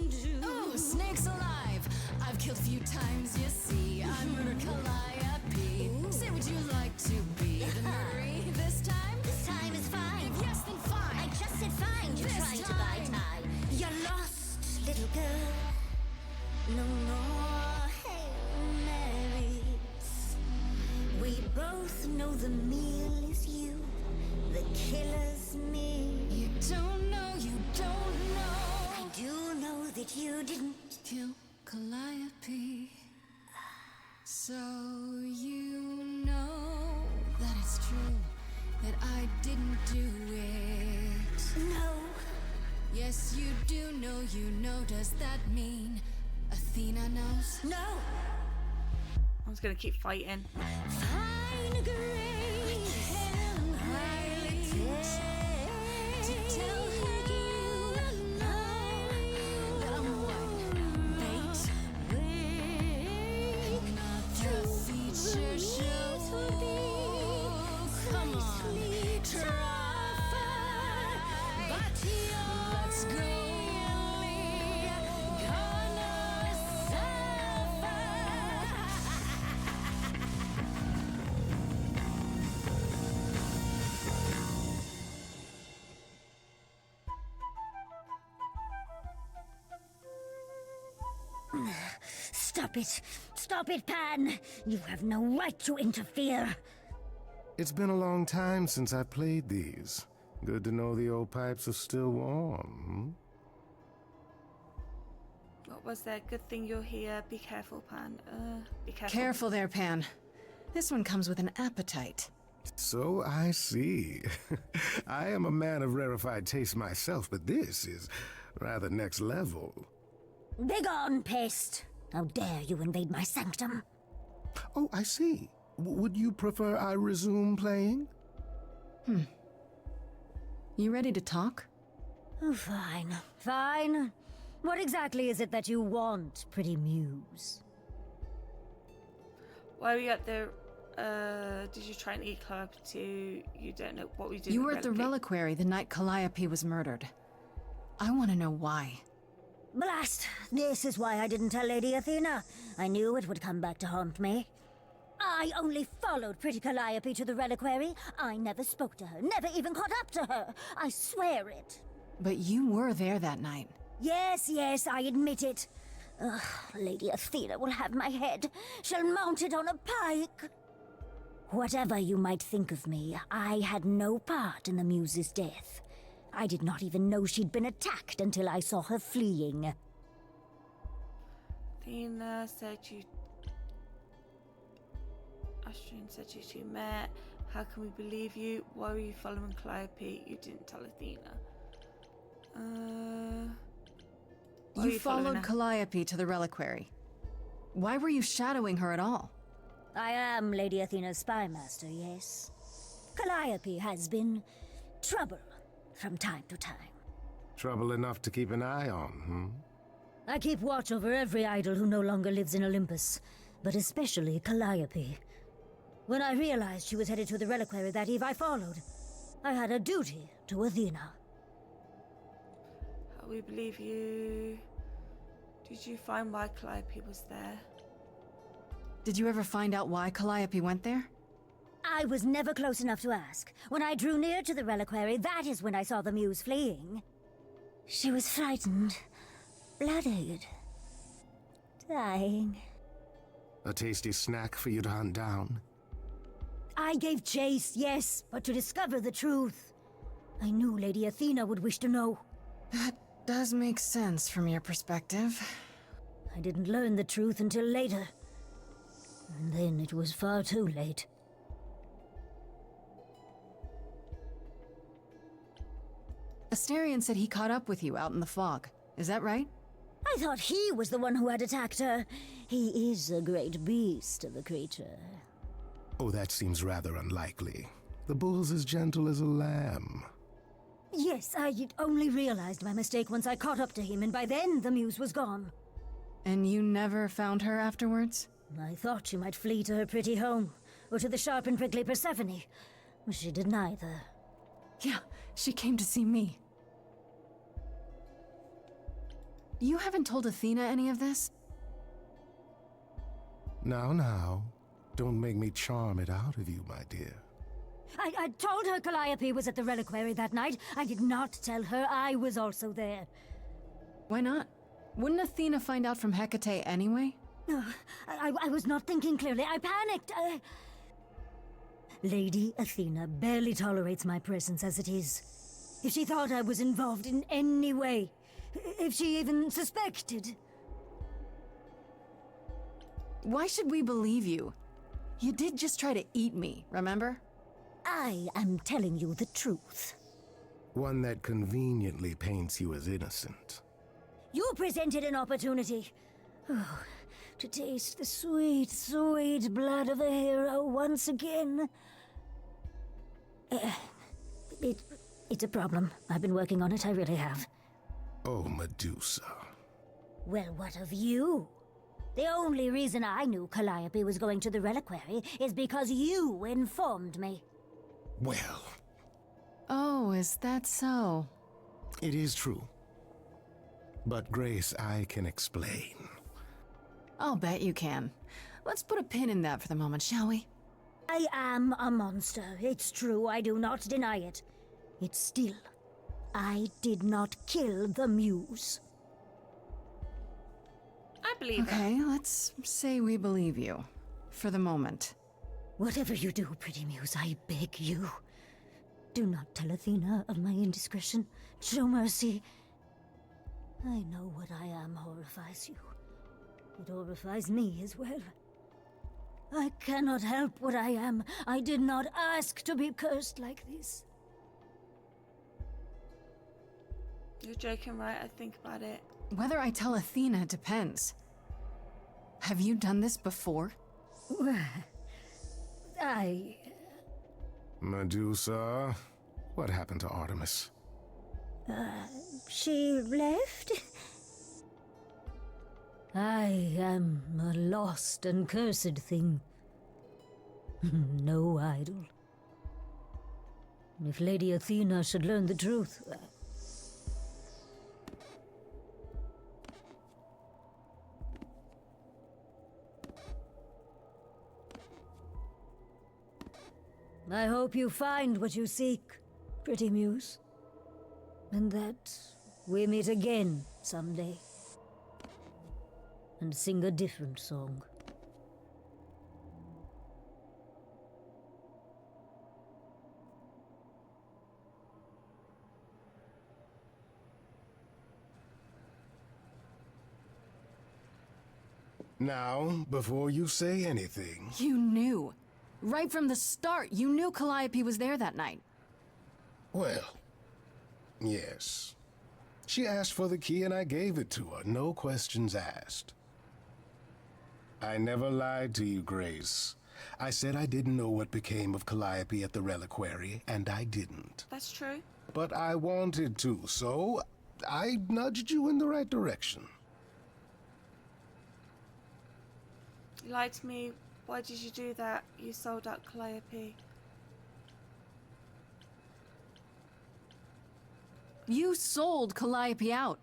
into. Oh, snakes alive! I've killed few times, you see. I murdered Calliope. Say, would you like to be the murdery this time? This time is fine. Yes, then fine. I just said fine. You're This trying to buy time. time. You're lost, little girl. No more Hail Marys. We both know the meal is you. The killer's me. You don't know, you don't know. I do know that you didn't. Kill Calliope. So you know that it's true that I didn't do it. No. Yes, you do know, you know. Does that mean Athena knows? No. I'm just gonna keep fighting. Fine grace. To tell you I'm what? Bait? Not the feature show. Come on, try. But let's go. Gonna suffer. Stop it. Stop it, Pan. You have no right to interfere. It's been a long time since I played these. Good to know the old pipes are still warm. What was that? Good thing you're here. Be careful, Pan. Be careful. Careful there, Pan. This one comes with an appetite. So I see. I am a man of rarefied taste myself, but this is rather next level. Begone, pest. How dare you invade my sanctum? Oh, I see. Would you prefer I resume playing? You ready to talk? Oh, fine. Fine. What exactly is it that you want, pretty muse? Why were you up there? Did you try and eat Calliope? You don't know what we did. You were at the reliquary the night Calliope was murdered. I want to know why. Blast! This is why I didn't tell Lady Athena. I knew it would come back to haunt me. I only followed pretty Calliope to the reliquary. I never spoke to her, never even caught up to her. I swear it. But you were there that night. Yes, yes, I admit it. Ugh, Lady Athena will have my head. She'll mount it on a pike. Whatever you might think of me, I had no part in the Muse's death. I did not even know she'd been attacked until I saw her fleeing. Athena said you... Astrid said you two met. How can we believe you? Why were you following Calliope? You didn't tell Athena. Why were You following followed her? Calliope to the reliquary. Why were you shadowing her at all? I am Lady Athena's spy master, yes. Calliope has been trouble from time to time. Trouble enough to keep an eye on, I keep watch over every idol who no longer lives in Olympus, but especially Calliope. When I realized she was headed to the reliquary that eve, I followed. I had a duty to Athena. How we believe you? Did you find why Calliope was there? Did you ever find out why Calliope went there? I was never close enough to ask. When I drew near to the reliquary, that is when I saw the Muse fleeing. She was frightened, bloodied, dying. A tasty snack for you to hunt down. I gave chase, yes, but to discover the truth. I knew Lady Athena would wish to know. That does make sense from your perspective. I didn't learn the truth until later. And then it was far too late. Asterion said he caught up with you out in the fog. Is that right? I thought he was the one who had attacked her. He is a great beast of a creature. Oh, that seems rather unlikely. The bull's as gentle as a lamb. Yes, I only realized my mistake once I caught up to him, and by then the Muse was gone. And you never found her afterwards? I thought she might flee to her pretty home, or to the sharp and prickly Persephone. She did neither. Yeah, she came to see me. You haven't told Athena any of this? Now, don't make me charm it out of you, my dear. I told her Calliope was at the reliquary that night. I did not tell her I was also there. Why not? Wouldn't Athena find out from Hecate anyway? I was not thinking clearly. I panicked. Lady Athena barely tolerates my presence as it is. If she thought I was involved in any way, if she even suspected... Why should we believe you? You did just try to eat me, remember? I am telling you the truth. One that conveniently paints you as innocent. You presented an opportunity. Oh, to taste the sweet, sweet blood of a hero once again. It's a problem. I've been working on it, I really have. Oh, Medusa. Well, what of you? The only reason I knew Calliope was going to the reliquary is because you informed me. Well... Oh, is that so? It is true. But Grace, I can explain. I'll bet you can. Let's put a pin in that for the moment, shall we? I am a monster. It's true, I do not deny it. It's still, I did not kill the Muse. I believe that. Okay, let's say we believe you. For the moment. Whatever you do, pretty Muse, I beg you. Do not tell Athena of my indiscretion. Show mercy. I know what I am horrifies you. It horrifies me as well. I cannot help what I am. I did not ask to be cursed like this. You're joking, right? I think about it. Whether I tell Athena depends. Have you done this before? Medusa, what happened to Artemis? She left? I am a lost and cursed thing. No idol. If Lady Athena should learn the truth... I hope you find what you seek, pretty Muse. And that we meet again someday. And sing a different song. Now, before you say anything... You knew. Right from the start, you knew Calliope was there that night. Well, yes. She asked for the key and I gave it to her, no questions asked. I never lied to you, Grace. I said I didn't know what became of Calliope at the reliquary, and I didn't. That's true. But I wanted to, so I nudged you in the right direction. You lied to me. Why did you do that? You sold out Calliope. You sold Calliope out.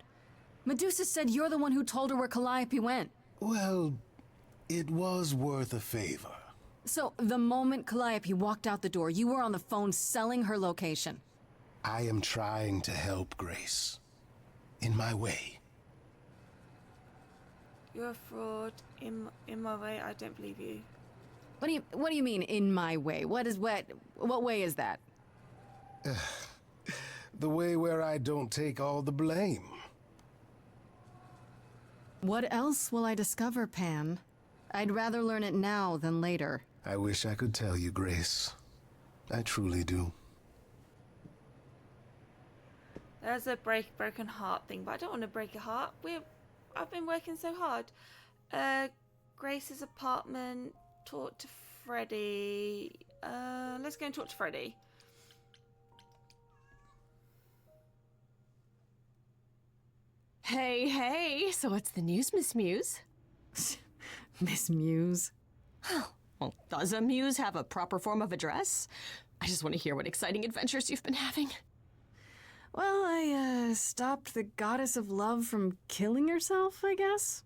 Medusa said you're the one who told her where Calliope went. Well, it was worth a favor. So, the moment Calliope walked out the door, you were on the phone selling her location. I am trying to help Grace. In my way. You're a fraud. In my way, I don't believe you. What do you mean, in my way? What way is that? The way where I don't take all the blame. What else will I discover, Pan? I'd rather learn it now than later. I wish I could tell you, Grace. I truly do. There's a broken heart thing, but I don't want to break your heart. I've been working so hard. Grace's apartment. Talk to Freddie. Let's go and talk to Freddie. Hey, so what's the news, Miss Muse? Miss Muse? Well, does a muse have a proper form of address? I just want to hear what exciting adventures you've been having. Well, I stopped the goddess of love from killing herself, I guess.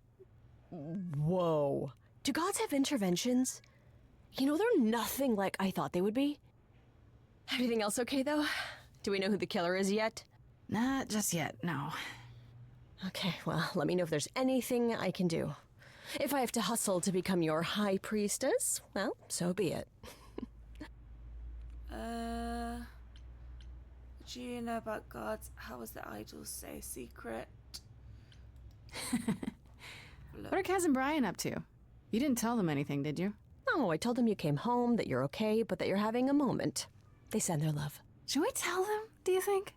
Whoa. Do gods have interventions? You know, they're nothing like I thought they would be. Everything else okay, though? Do we know who the killer is yet? Not just yet, no. Okay, well, let me know if there's anything I can do. If I have to hustle to become your high priestess, well, so be it. What do you know about gods? How was the idols so secret? What are Kaz and Brian up to? You didn't tell them anything, did you? No, I told them you came home, that you're okay, but that you're having a moment. They send their love. Should we tell them, do you think?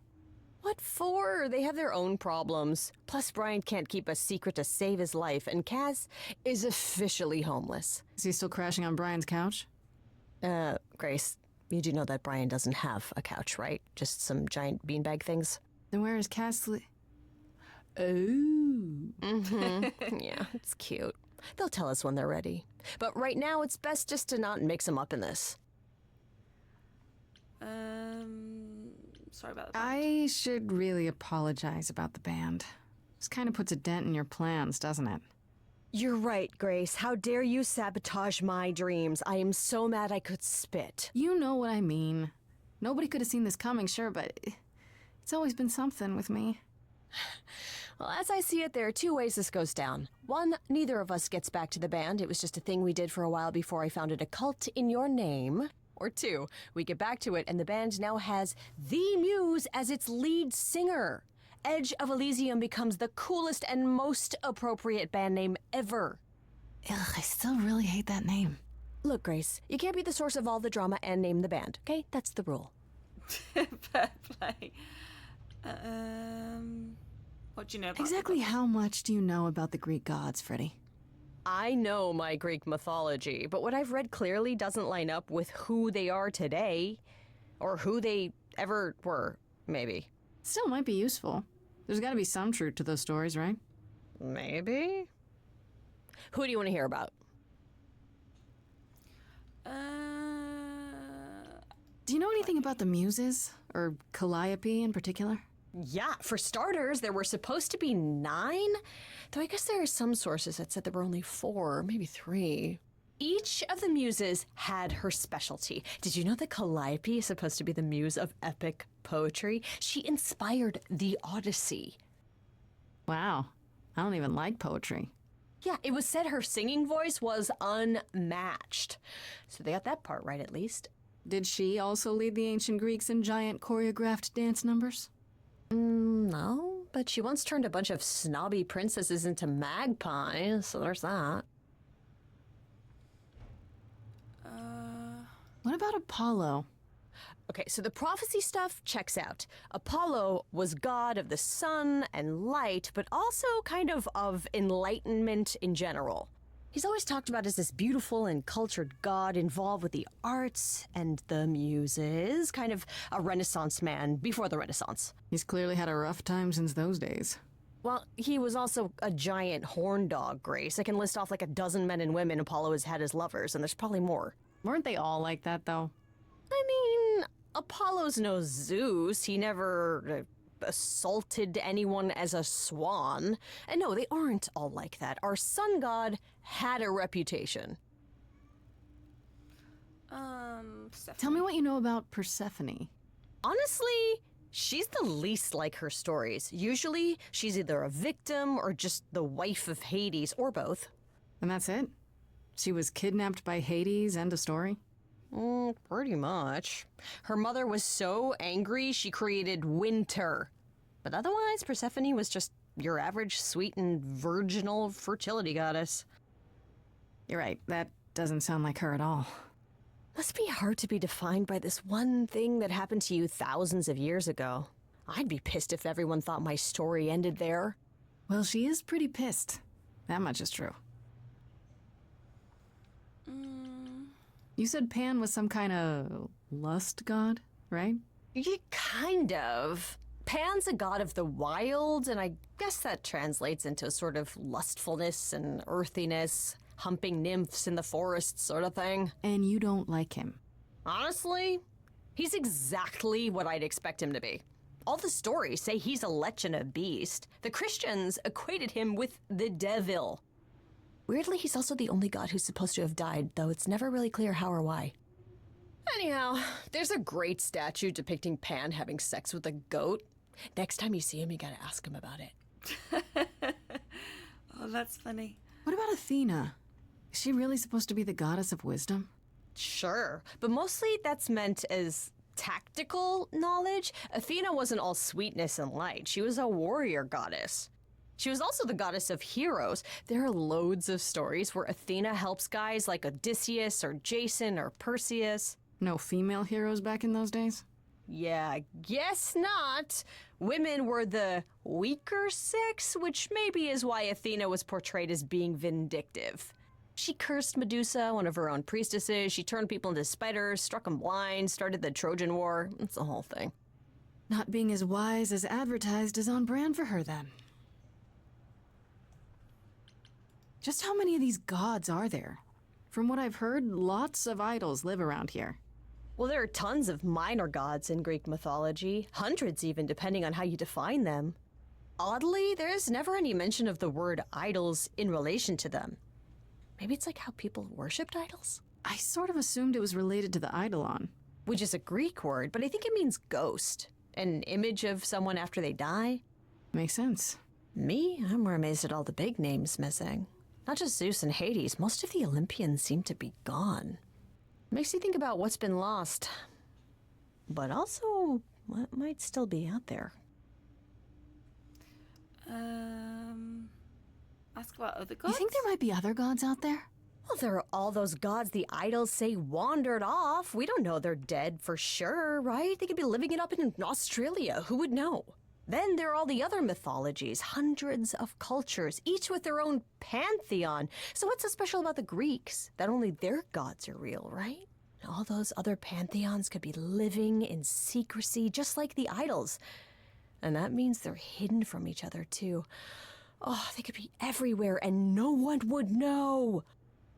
What for? They have their own problems. Plus, Brian can't keep a secret to save his life, and Kaz is officially homeless. Is he still crashing on Brian's couch? Grace, you do know that Brian doesn't have a couch, right? Just some giant beanbag things? Then where is Kaz Oh. Mm-hmm. Yeah, it's cute. They'll tell us when they're ready. But right now, it's best just to not mix them up in this. Sorry about that. I should really apologize about the band. This kind of puts a dent in your plans, doesn't it? You're right, Grace. How dare you sabotage my dreams? I am so mad I could spit. You know what I mean. Nobody could have seen this coming, sure, but it's always been something with me. Well, as I see it, there are two ways this goes down. One, neither of us gets back to the band. It was just a thing we did for a while before I founded a cult in your name. Or two, we get back to it and the band now has the Muse as its lead singer. Edge of Elysium becomes the coolest and most appropriate band name ever. Ugh, I still really hate that name. Look, Grace, you can't be the source of all the drama and name the band, okay? That's the rule. Fair play. What do you know about Exactly how much do you know about the Greek gods, Freddie? I know my Greek mythology, but what I've read clearly doesn't line up with who they are today. Or who they ever were, maybe. Still might be useful. There's gotta be some truth to those stories, right? Maybe. Who do you want to hear about? Do you know anything about the Muses? Or Calliope in particular? Yeah, for starters, there were supposed to be 9. Though I guess there are some sources that said there were only 4, maybe 3. Each of the muses had her specialty. Did you know that Calliope is supposed to be the muse of epic poetry? She inspired the Odyssey. Wow. I don't even like poetry. Yeah, it was said her singing voice was unmatched. So they got that part right, at least. Did she also lead the ancient Greeks in giant choreographed dance numbers? No, but she once turned a bunch of snobby princesses into magpies, so there's that. What about Apollo? Okay, so the prophecy stuff checks out. Apollo was god of the sun and light, but also kind of enlightenment in general. He's always talked about as this beautiful and cultured god involved with the arts and the muses, kind of a Renaissance man before the Renaissance. He's clearly had a rough time since those days. Well, he was also a giant horn dog, Grace. I can list off like a dozen men and women Apollo has had as lovers, and there's probably more. Weren't they all like that, though? I mean, Apollo's no Zeus. He never assaulted anyone as a swan. And no, they aren't all like that. Our sun god had a reputation. Tell me what you know about Persephone. Honestly, she's the least like her stories. Usually, she's either a victim or just the wife of Hades, or both. And that's it? She was kidnapped by Hades, end of story? Pretty much. Her mother was so angry, she created winter. But otherwise, Persephone was just your average sweet and virginal fertility goddess. You're right, that doesn't sound like her at all. Must be hard to be defined by this one thing that happened to you thousands of years ago. I'd be pissed if everyone thought my story ended there. Well, she is pretty pissed. That much is true. You said Pan was some kind of lust god, right? Yeah, kind of. Pan's a god of the wild, and I guess that translates into a sort of lustfulness and earthiness. humping nymphs in the forest sort of thing. And you don't like him. Honestly, he's exactly what I'd expect him to be. All the stories say he's a lech and a beast. The Christians equated him with the devil. Weirdly, he's also the only god who's supposed to have died, though it's never really clear how or why. Anyhow, there's a great statue depicting Pan having sex with a goat. Next time you see him, you gotta ask him about it. Oh, that's funny. What about Athena? Is she really supposed to be the goddess of wisdom? Sure, but mostly that's meant as tactical knowledge. Athena wasn't all sweetness and light. She was a warrior goddess. She was also the goddess of heroes. There are loads of stories where Athena helps guys like Odysseus or Jason or Perseus. No female heroes back in those days? Yeah, I guess not. Women were the weaker sex, which maybe is why Athena was portrayed as being vindictive. She cursed Medusa, one of her own priestesses. She turned people into spiders, struck them blind, started the Trojan War. It's the whole thing. Not being as wise as advertised is on brand for her, then. Just how many of these gods are there? From what I've heard, lots of idols live around here. Well, there are tons of minor gods in Greek mythology, hundreds even, depending on how you define them. Oddly, there's never any mention of the word idols in relation to them. Maybe it's like how people worshipped idols? I sort of assumed it was related to the eidolon. Which is a Greek word, but I think it means ghost. An image of someone after they die. Makes sense. Me? I'm more amazed at all the big names missing. Not just Zeus and Hades, most of the Olympians seem to be gone. Makes you think about what's been lost. But also, what might still be out there. Ask about other gods? You think there might be other gods out there? Well, there are all those gods the idols say wandered off. We don't know they're dead for sure, right? They could be living it up in Australia. Who would know? Then there are all the other mythologies, hundreds of cultures, each with their own pantheon. So what's so special about the Greeks? That only their gods are real, right? All those other pantheons could be living in secrecy, just like the idols. And that means they're hidden from each other, too. Oh, they could be everywhere and no one would know.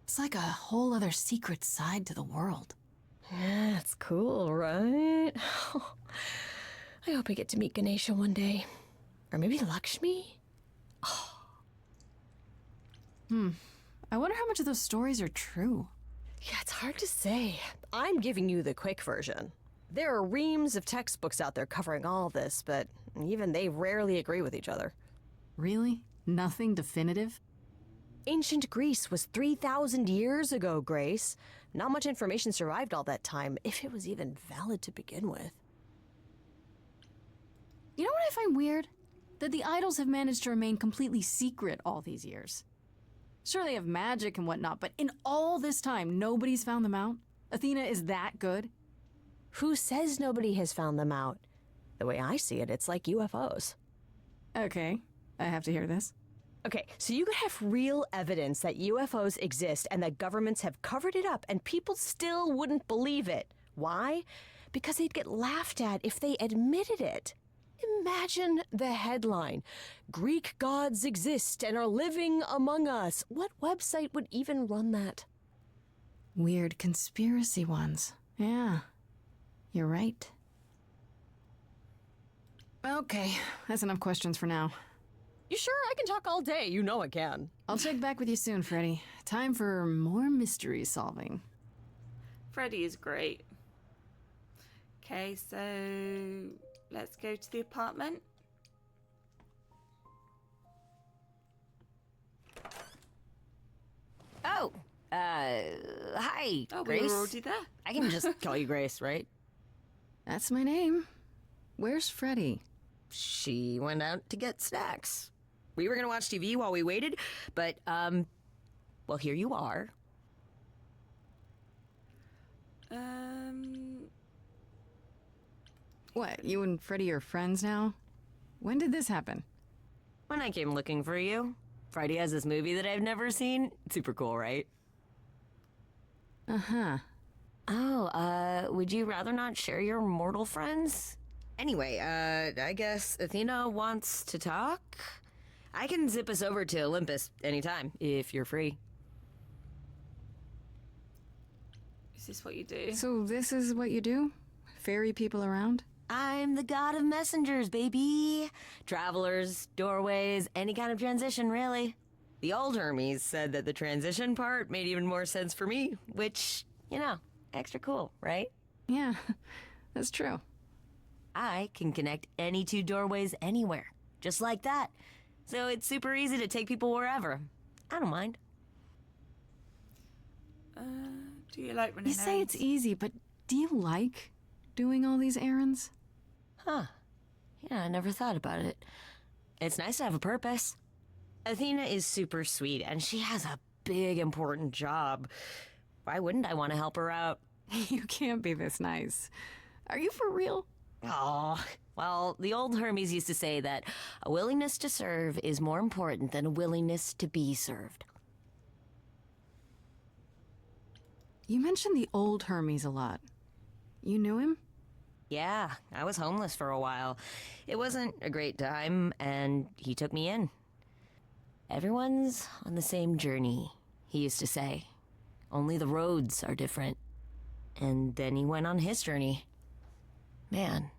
It's like a whole other secret side to the world. Yeah, it's cool, right? I hope I get to meet Ganesha one day. Or maybe Lakshmi? I wonder how much of those stories are true. Yeah, it's hard to say. I'm giving you the quick version. There are reams of textbooks out there covering all this, but even they rarely agree with each other. Really? Nothing definitive? Ancient Greece was 3,000 years ago, Grace. Not much information survived all that time, if it was even valid to begin with. You know what I find weird? That the idols have managed to remain completely secret all these years. Sure, they have magic and whatnot, but in all this time, nobody's found them out? Athena is that good? Who says nobody has found them out? The way I see it, it's like UFOs. Okay, I have to hear this. Okay, so you could have real evidence that UFOs exist and that governments have covered it up and people still wouldn't believe it. Why? Because they'd get laughed at if they admitted it. Imagine the headline, Greek gods exist and are living among us. What website would even run that? Weird conspiracy ones. Yeah, you're right. Okay, that's enough questions for now. You sure? I can talk all day. You know I can. I'll check back with you soon, Freddie. Time for more mystery solving. Freddie is great. Okay, so let's go to the apartment. Oh, hi, Oh, Grace. we were already there. I can just call you Grace, right? That's my name. Where's Freddie? She went out to get snacks. We were gonna watch TV while we waited, but, well, here you are. What, you and Freddie are friends now? When did this happen? When I came looking for you. Freddie has this movie that I've never seen. Super cool, right? Uh-huh. Oh, would you rather not share your mortal friends? Anyway, I guess Athena wants to talk? I can zip us over to Olympus anytime, if you're free. Is this what you do? So this is what you do? Ferry people around? I'm the god of messengers, baby. Travelers, doorways, any kind of transition, really. The old Hermes said that the transition part made even more sense for me, which, you know, extra cool, right? Yeah, that's true. I can connect any two doorways anywhere, just like that. So it's super easy to take people wherever. I don't mind. Do you like running You say errands? it's easy, but do you like doing all these errands? Huh. Yeah, I never thought about it. It's nice to have a purpose. Athena is super sweet, and she has a big, important job. Why wouldn't I want to help her out? You can't be this nice. Are you for real? Oh, well, the old Hermes used to say that a willingness to serve is more important than a willingness to be served. You mentioned the old Hermes a lot. You knew him? Yeah, I was homeless for a while. It wasn't a great time, and he took me in. Everyone's on the same journey, he used to say. Only the roads are different. And then he went on his journey. Man,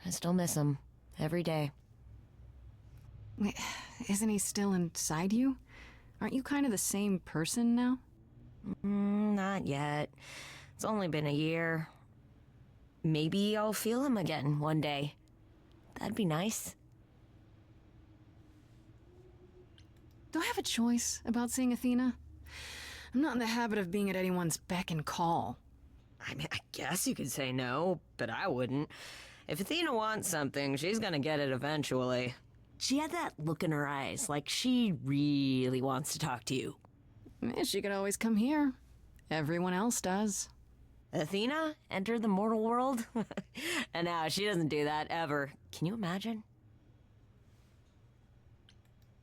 I still miss him every day. Wait, isn't he still inside you? Aren't you kind of the same person now? Not yet. It's only been a year. Maybe I'll feel him again one day. That'd be nice. Do I have a choice about seeing Athena? I'm not in the habit of being at anyone's beck and call. I mean, I guess you could say no, but I wouldn't. If Athena wants something, she's gonna get it eventually. She had that look in her eyes, like she really wants to talk to you. She could always come here. Everyone else does. Athena entered the mortal world? And now she doesn't do that ever. Can you imagine?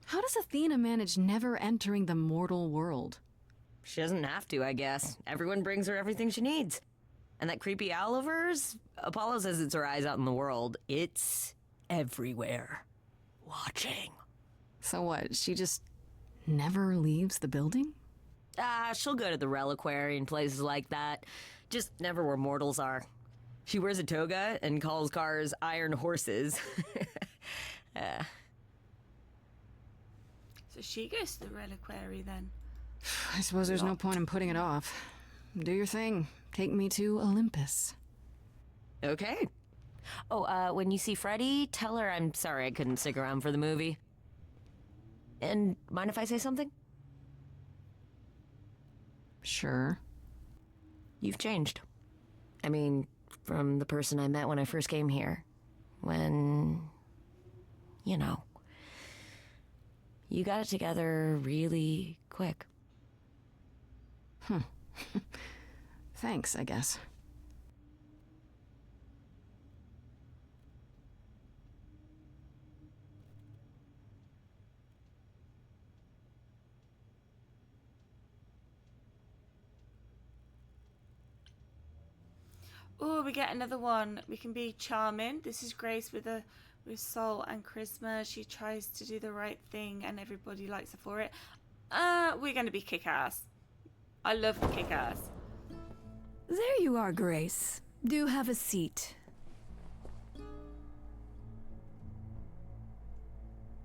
How does Athena manage never entering the mortal world? She doesn't have to, I guess. Everyone brings her everything she needs. And that creepy owl of hers? Apollo says it's her eyes out in the world. It's everywhere. Watching. So what, she just never leaves the building? She'll go to the reliquary and places like that. Just never where mortals are. She wears a toga and calls cars iron horses. So she goes to the reliquary then. I suppose there's no point in putting it off. Do your thing. Take me to Olympus. Okay. Oh, when you see Freddie, tell her I'm sorry I couldn't stick around for the movie. And mind if I say something? Sure. You've changed. I mean, from the person I met when I first came here. When, you know, you got it together really quick. Thanks, I guess. Oh, we get another one. We can be charming. This is Grace with soul and charisma. She tries to do the right thing and everybody likes her for it. We're going to be kick-ass. I love the kick-ass. There you are, Grace. Do have a seat.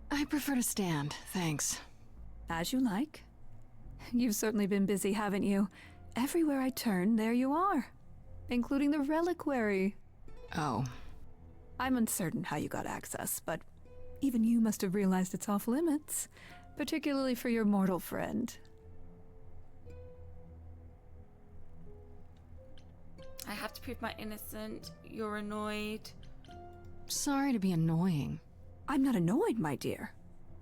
I prefer to stand, thanks. As you like. You've certainly been busy, haven't you? Everywhere I turn, there you are. Including the reliquary. Oh. I'm uncertain how you got access, but even you must have realized it's off limits, particularly for your mortal friend. I have to prove my innocence. You're annoyed. Sorry to be annoying. I'm not annoyed, my dear.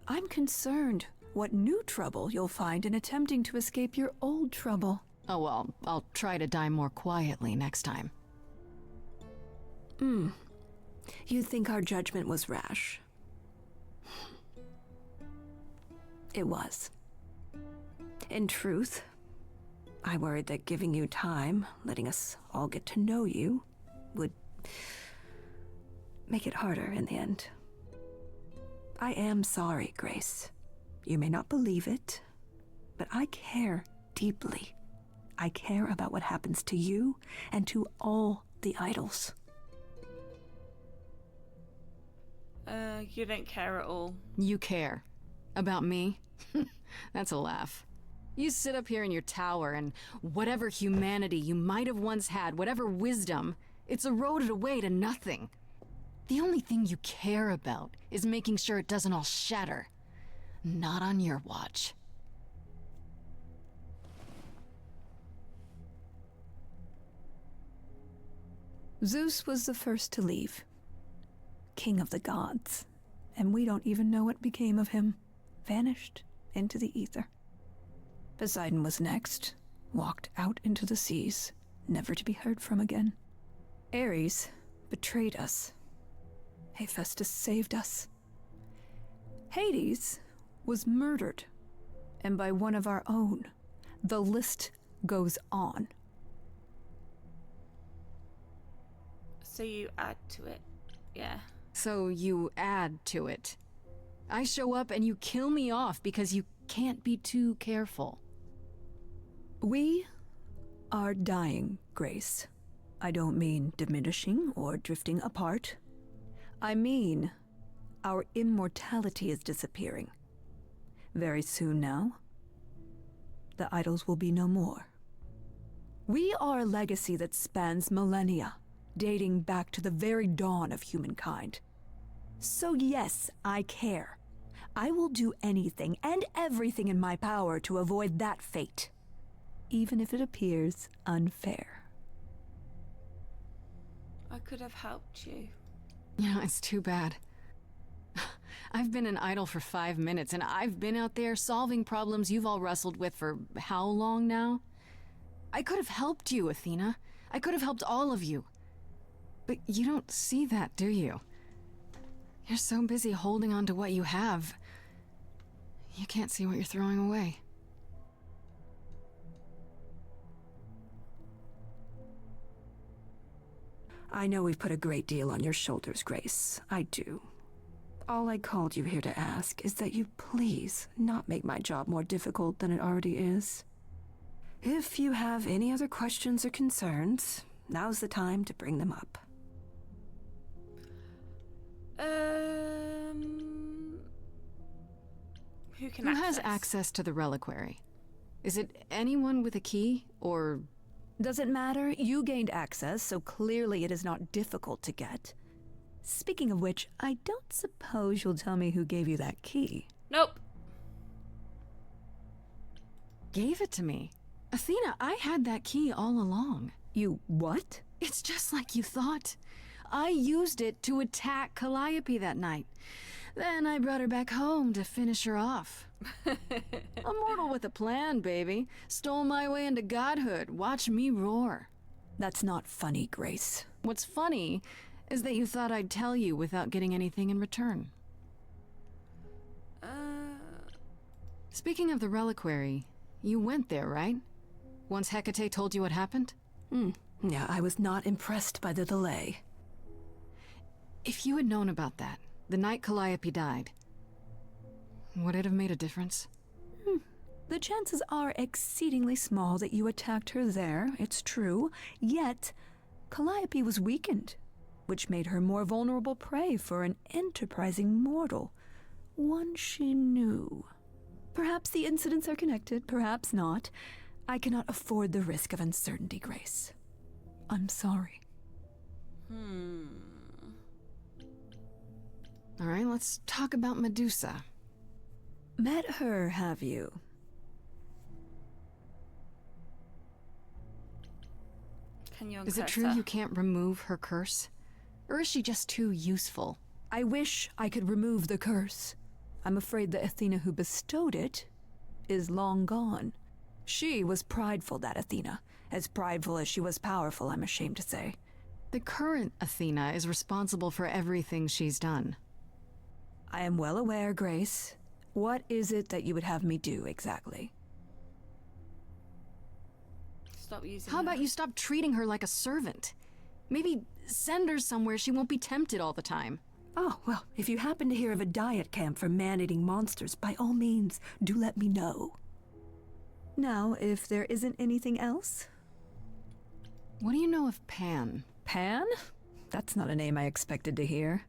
I'm concerned what new trouble you'll find in attempting to escape your old trouble. Oh well, I'll try to die more quietly next time. You think our judgment was rash? It was. In truth, I worried that giving you time, letting us all get to know you, would make it harder in the end. I am sorry, Grace. You may not believe it, but I care deeply. I care about what happens to you and to all the idols. You don't care at all. You care. About me? That's a laugh. You sit up here in your tower, and whatever humanity you might have once had, whatever wisdom, it's eroded away to nothing. The only thing you care about is making sure it doesn't all shatter. Not on your watch. Zeus was the first to leave. King of the gods. And we don't even know what became of him. Vanished into the ether. Poseidon was next. Walked out into the seas, never to be heard from again. Ares betrayed us. Hephaestus saved us. Hades was murdered. And by one of our own. The list goes on. So you add to it. Yeah. So you add to it. I show up and you kill me off because you can't be too careful. We are dying, Grace. I don't mean diminishing or drifting apart. I mean our immortality is disappearing. Very soon now, the idols will be no more. We are a legacy that spans millennia, dating back to the very dawn of humankind. So yes, I care. I will do anything and everything in my power to avoid that fate, even if it appears unfair. I could have helped you. You know, it's too bad. I've been an idol for 5 minutes, and I've been out there solving problems you've all wrestled with for how long now? I could have helped you, Athena. I could have helped all of you. But you don't see that, do you? You're so busy holding on to what you have. You can't see what you're throwing away. I know we've put a great deal on your shoulders, Grace. I do. All I called you here to ask is that you please not make my job more difficult than it already is. If you have any other questions or concerns, now's the time to bring them up. Who has access to the reliquary? Is it anyone with a key, or... Doesn't matter. You gained access, so clearly it is not difficult to get. Speaking of which, I don't suppose you'll tell me who gave you that key. Nope. Gave it to me. Athena, I had that key all along. You what? It's just like you thought. I used it to attack Calliope that night. Then I brought her back home to finish her off. A mortal with a plan, baby. Stole my way into godhood. Watch me roar. That's not funny, Grace. What's funny is that you thought I'd tell you without getting anything in return. Speaking of the reliquary, you went there, right? Once Hecate told you what happened? Yeah, I was not impressed by the delay. If you had known about that, the night Calliope died, would it have made a difference? The chances are exceedingly small that you attacked her there, it's true. Yet, Calliope was weakened, which made her more vulnerable prey for an enterprising mortal. One she knew. Perhaps the incidents are connected, perhaps not. I cannot afford the risk of uncertainty, Grace. I'm sorry. All right, let's talk about Medusa. Met her, have you? Is it true you can't remove her curse? Or is she just too useful? I wish I could remove the curse. I'm afraid the Athena who bestowed it is long gone. She was prideful, that Athena. As prideful as she was powerful, I'm ashamed to say. The current Athena is responsible for everything she's done. I am well aware, Grace. What is it that you would have me do, exactly? Stop using How about you stop treating her like a servant? Maybe send her somewhere she won't be tempted all the time. Oh, well, if you happen to hear of a diet camp for man-eating monsters, by all means, do let me know. Now, if there isn't anything else... What do you know of Pan? Pan? That's not a name I expected to hear.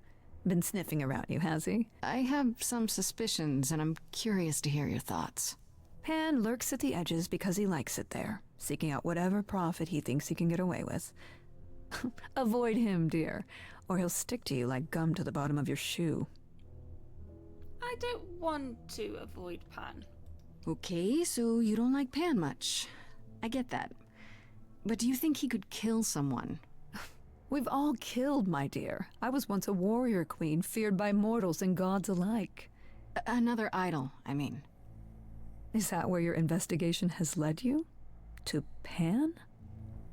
Been sniffing around you, has he? I have some suspicions, and I'm curious to hear your thoughts. Pan lurks at the edges because he likes it there, seeking out whatever profit he thinks he can get away with. Avoid him, dear, or he'll stick to you like gum to the bottom of your shoe. I don't want to avoid Pan. Okay, so you don't like Pan much. I get that. But do you think he could kill someone? We've all killed, my dear. I was once a warrior queen, feared by mortals and gods alike. Another idol, I mean. Is that where your investigation has led you? To Pan?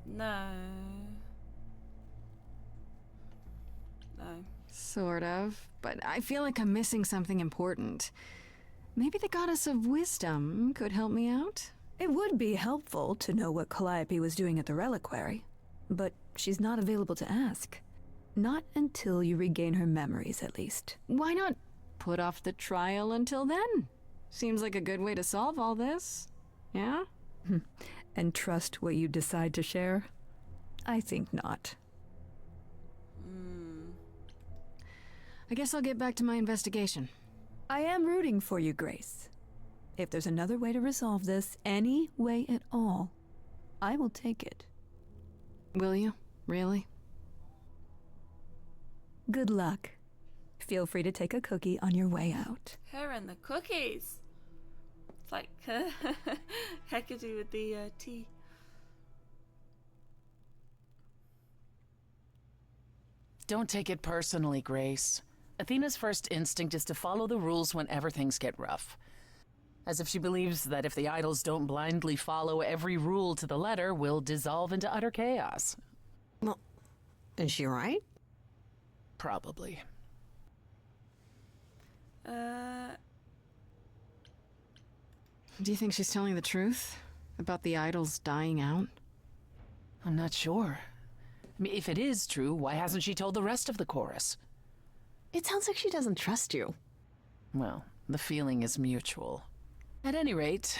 No. No. Sort of, but I feel like I'm missing something important. Maybe the goddess of wisdom could help me out? It would be helpful to know what Calliope was doing at the reliquary, but she's not available to ask. Not until you regain her memories, at least. Why not put off the trial until then? Seems like a good way to solve all this. Yeah? And trust what you decide to share? I think not. I guess I'll get back to my investigation. I am rooting for you, Grace. If there's another way to resolve this, any way at all, I will take it. Will you? Really? Good luck. Feel free to take a cookie on your way out. Her and the cookies. It's like Hecate with the tea. Don't take it personally, Grace. Athena's first instinct is to follow the rules whenever things get rough. As if she believes that if the idols don't blindly follow every rule to the letter, we'll dissolve into utter chaos. Well, is she right? Probably. Do you think she's telling the truth? About the idols dying out? I'm not sure. I mean, if it is true, why hasn't she told the rest of the chorus? It sounds like she doesn't trust you. Well, the feeling is mutual. At any rate,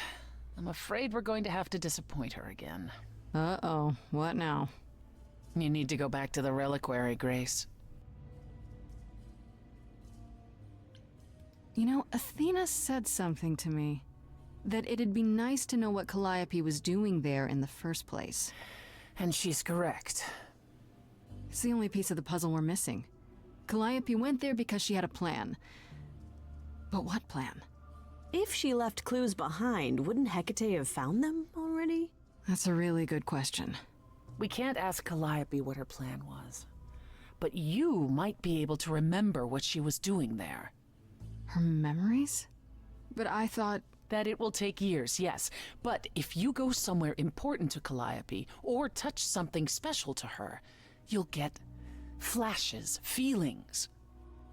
I'm afraid we're going to have to disappoint her again. Uh-oh, what now? You need to go back to the reliquary, Grace. You know, Athena said something to me. That it'd be nice to know what Calliope was doing there in the first place. And she's correct. It's the only piece of the puzzle we're missing. Calliope went there because she had a plan. But what plan? If she left clues behind, wouldn't Hecate have found them already? That's a really good question. We can't ask Calliope what her plan was. But you might be able to remember what she was doing there. Her memories? But I thought... That it will take years, yes. But if you go somewhere important to Calliope, or touch something special to her, you'll get flashes, feelings.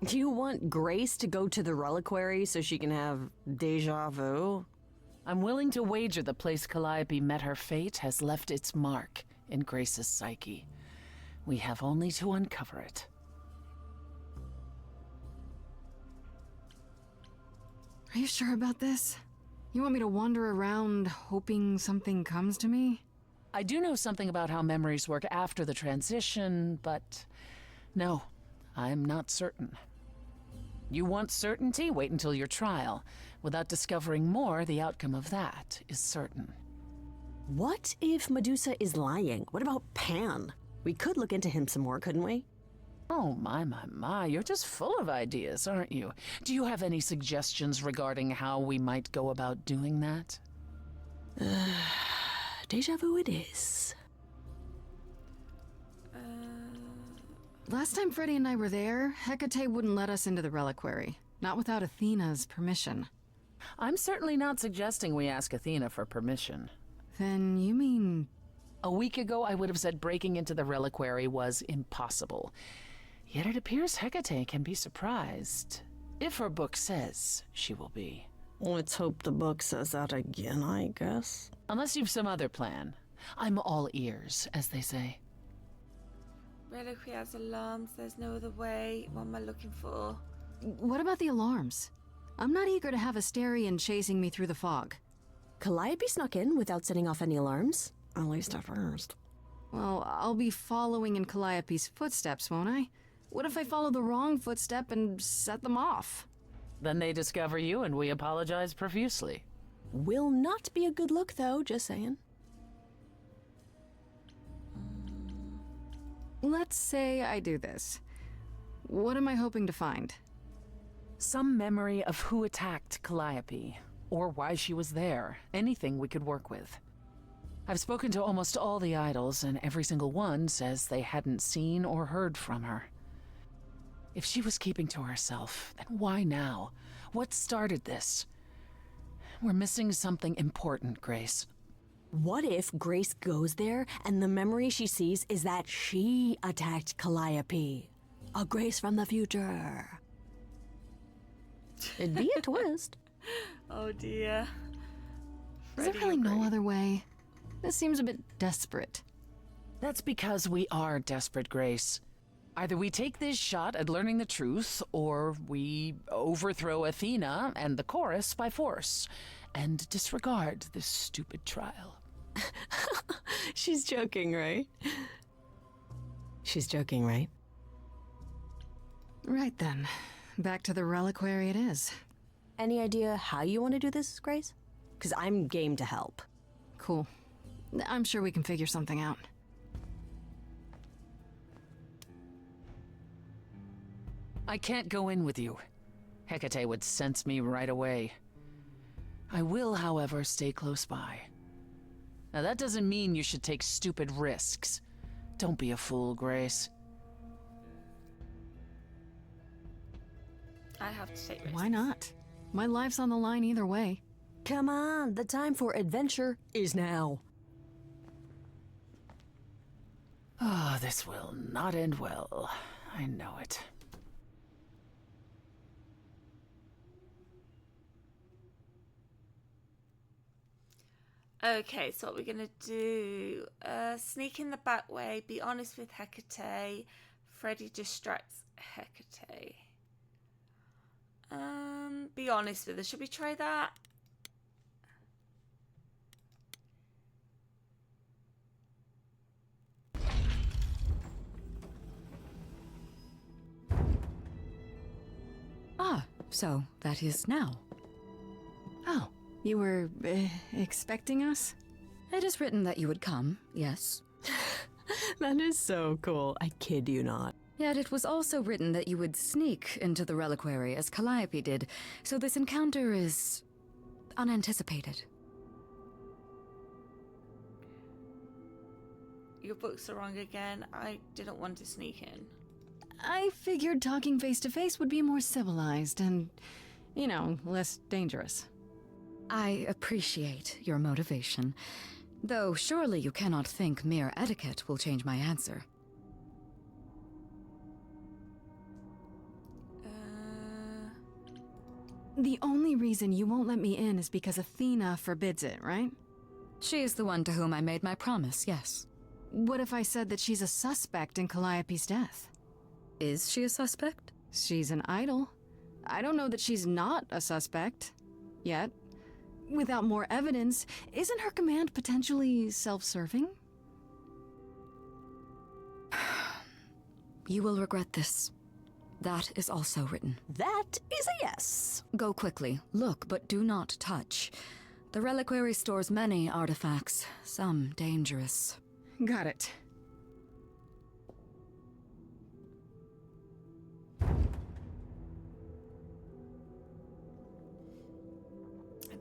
Do you want Grace to go to the reliquary so she can have déjà vu? I'm willing to wager the place Calliope met her fate has left its mark in Grace's psyche. We have only to uncover it. Are you sure about this? You want me to wander around hoping something comes to me? I do know something about how memories work after the transition, but no, I'm not certain. You want certainty? Wait until your trial. Without discovering more, the outcome of that is certain. What if Medusa is lying? What about Pan? We could look into him some more, couldn't we? Oh, my, you're just full of ideas, aren't you? Do you have any suggestions regarding how we might go about doing that? Déjà vu it is. Last time Freddie and I were there, Hecate wouldn't let us into the reliquary. Not without Athena's permission. I'm certainly not suggesting we ask Athena for permission. Then you mean... A week ago, I would have said breaking into the reliquary was impossible. Yet it appears Hecate can be surprised. If her book says she will be. Let's hope the book says that again, I guess. Unless you've some other plan. I'm all ears, as they say. Reliquary has alarms. There's no other way. What am I looking for? What about the alarms? I'm not eager to have Asterion chasing me through the fog. Calliope snuck in without setting off any alarms. At least at first. Well, I'll be following in Calliope's footsteps, won't I? What if I follow the wrong footstep and set them off? Then they discover you and we apologize profusely. Will not be a good look, though, just saying. Let's say I do this. What am I hoping to find? Some memory of who attacked Calliope, or why she was there. Anything we could work with. I've spoken to almost all the idols, and every single one says they hadn't seen or heard from her. If she was keeping to herself, then why now? What started this? We're missing something important, Grace. What if Grace goes there and the memory she sees is that she attacked Calliope? A Grace from the future. It'd be a twist. Oh dear. Is there really no other way? This seems a bit desperate. That's because we are desperate, Grace. Either we take this shot at learning the truth, or we overthrow Athena and the chorus by force, and disregard this stupid trial. She's joking, right? She's joking, right? Right then. Back to the reliquary it is. Any idea how you want to do this, Grace? Because I'm game to help. Cool. I'm sure we can figure something out. I can't go in with you. Hecate would sense me right away. I will, however, stay close by. Now that doesn't mean you should take stupid risks. Don't be a fool, Grace. I have to take risks. Why not? My life's on the line either way. Come on, the time for adventure is now. Oh, this will not end well. I know it. Okay, so what we're gonna do, sneak in the back way, be honest with Hecate, Freddie distracts Hecate. Be honest with her, should we try that? Ah, so that is now. Oh, you were expecting us? It is written that you would come, yes. That is so cool. I kid you not. Yet it was also written that you would sneak into the reliquary as Calliope did, so this encounter is unanticipated. Your books are wrong again. I didn't want to sneak in. I figured talking face to face would be more civilized and, you know, less dangerous. I appreciate your motivation, though surely you cannot think mere etiquette will change my answer. The only reason you won't let me in is because Athena forbids it, right? She is the one to whom I made my promise, yes. What if I said that she's a suspect in Calliope's death? Is she a suspect? She's an idol. I don't know that she's not a suspect. Yet. Without more evidence, isn't her command potentially self-serving? You will regret this. That is also written. That is a yes. Go quickly. Look, but do not touch. The reliquary stores many artifacts, some dangerous. Got it.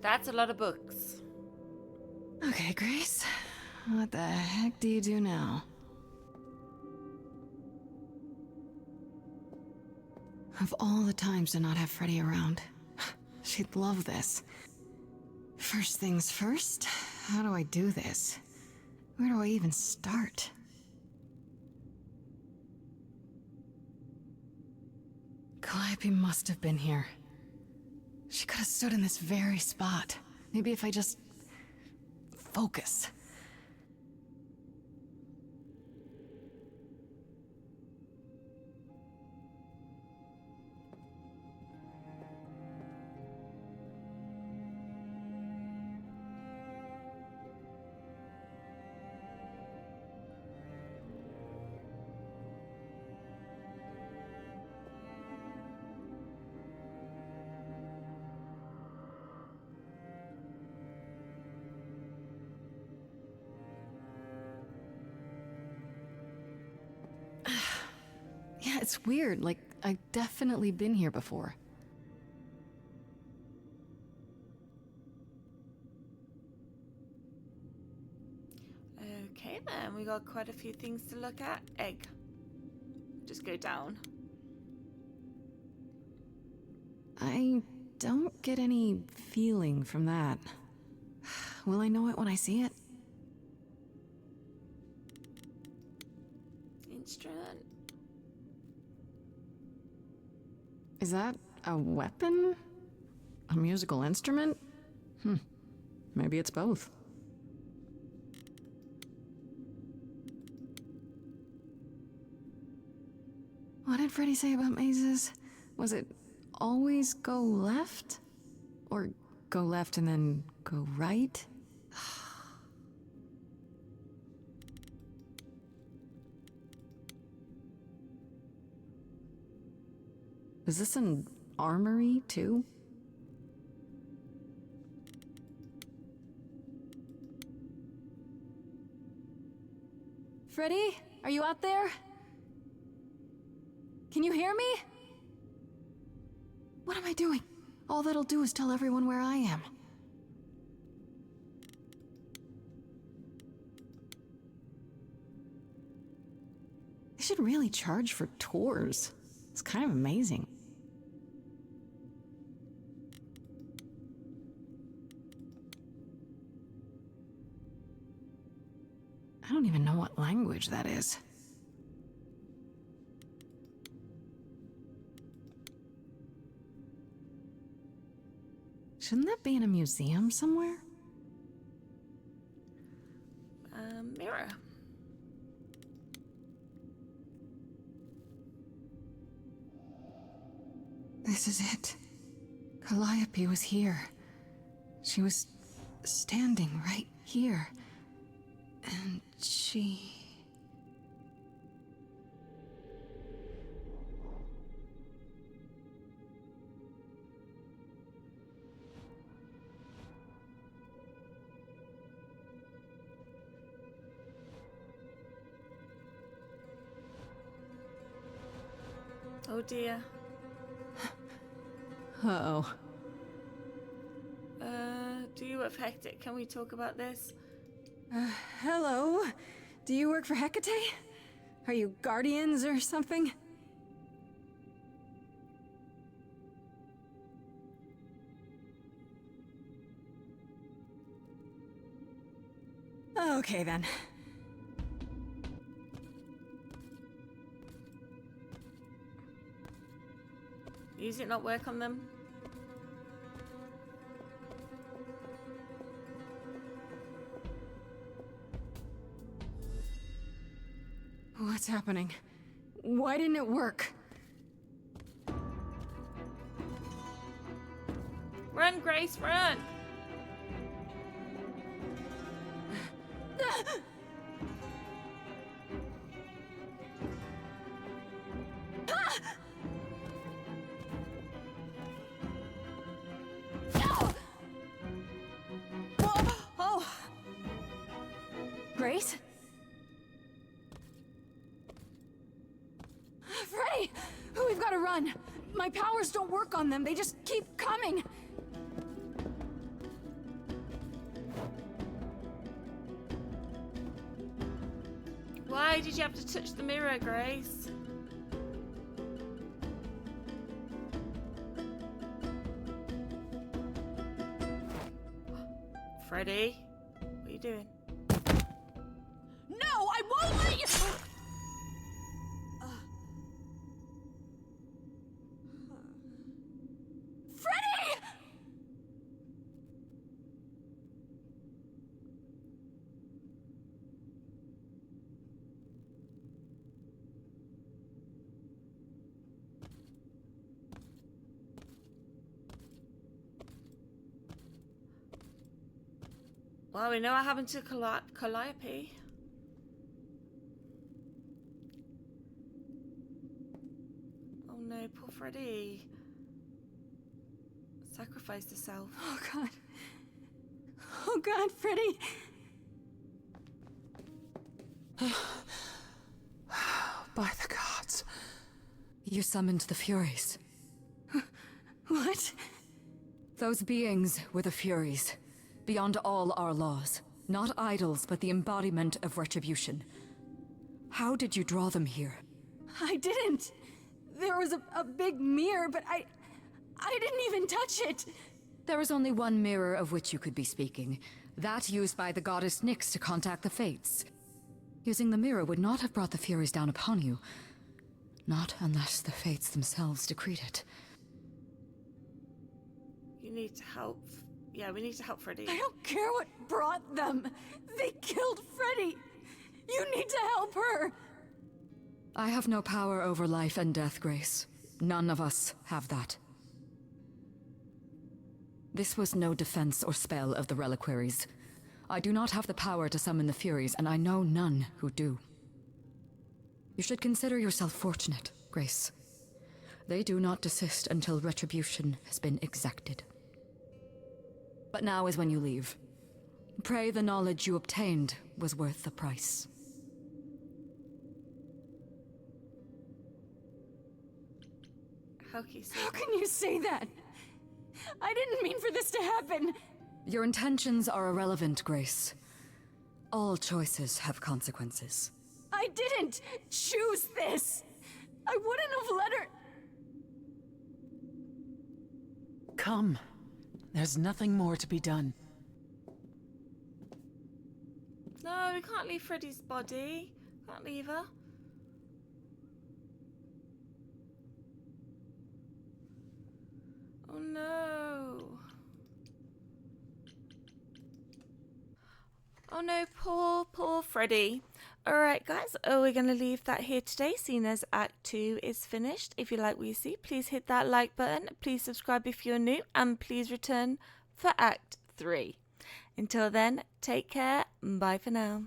That's a lot of books. Okay, Grace. What the heck do you do now? Of all the times to not have Freddie around, she'd love this. First things first, how do I do this? Where do I even start? Calliope must have been here. She could have stood in this very spot. Maybe if I just focus. It's weird, like, I've definitely been here before. Okay then, we got quite a few things to look at. Egg. Just go down. I don't get any feeling from that. Will I know it when I see it? Instrument. Is that a weapon? A musical instrument? Maybe it's both. What did Freddie say about mazes? Was it always go left? Or go left and then go right? Is this an armory, too? Freddie, are you out there? Can you hear me? What am I doing? All that'll do is tell everyone where I am. They should really charge for tours. It's kind of amazing. I don't even know what language that is. Shouldn't that be in a museum somewhere? Mirror. This is it. Calliope was here. She was standing right here. And she... Oh dear. Uh-oh. Do you have Hectic? Can we talk about this? Hello? Do you work for Hecate? Are you guardians or something? Okay then. Use it not work on them? What's happening? Why didn't it work? Run, Grace, run! Grace? Freddie! We've got to run! My powers don't work on them, they just keep coming! Why did you have to touch the mirror, Grace? Freddie? What are you doing? No, I won't let you! Freddie! Well, we know what happened to Calliope. Oh no, poor Freddie. Sacrificed herself. Oh god. Oh god, Freddie! By the gods. You summoned the Furies. What? Those beings were the Furies, beyond all our laws. Not idols, but the embodiment of retribution. How did you draw them here? I didn't. There was a big mirror, but I didn't even touch it. There is only one mirror of which you could be speaking. That used by the goddess Nyx to contact the Fates. Using the mirror would not have brought the Furies down upon you. Not unless the Fates themselves decreed it. You need to help. Yeah, we need to help Freddie. I don't care what brought them. They killed Freddie. You need to help her. I have no power over life and death, Grace. None of us have that. This was no defense or spell of the reliquaries. I do not have the power to summon the Furies, and I know none who do. You should consider yourself fortunate, Grace. They do not desist until retribution has been exacted. But now is when you leave. Pray the knowledge you obtained was worth the price. How can you say that? I didn't mean for this to happen. Your intentions are irrelevant, Grace. All choices have consequences. I didn't choose this. I wouldn't have let her. Come. There's nothing more to be done. No, we can't leave Freddie's body. Can't leave her. Oh no. Oh no, poor Freddie. Alright guys, we're going to leave that here today, seeing as Act 2 is finished. If you like what you see, please hit that like button, please subscribe if you're new, and please return for Act 3. Until then, take care, bye for now.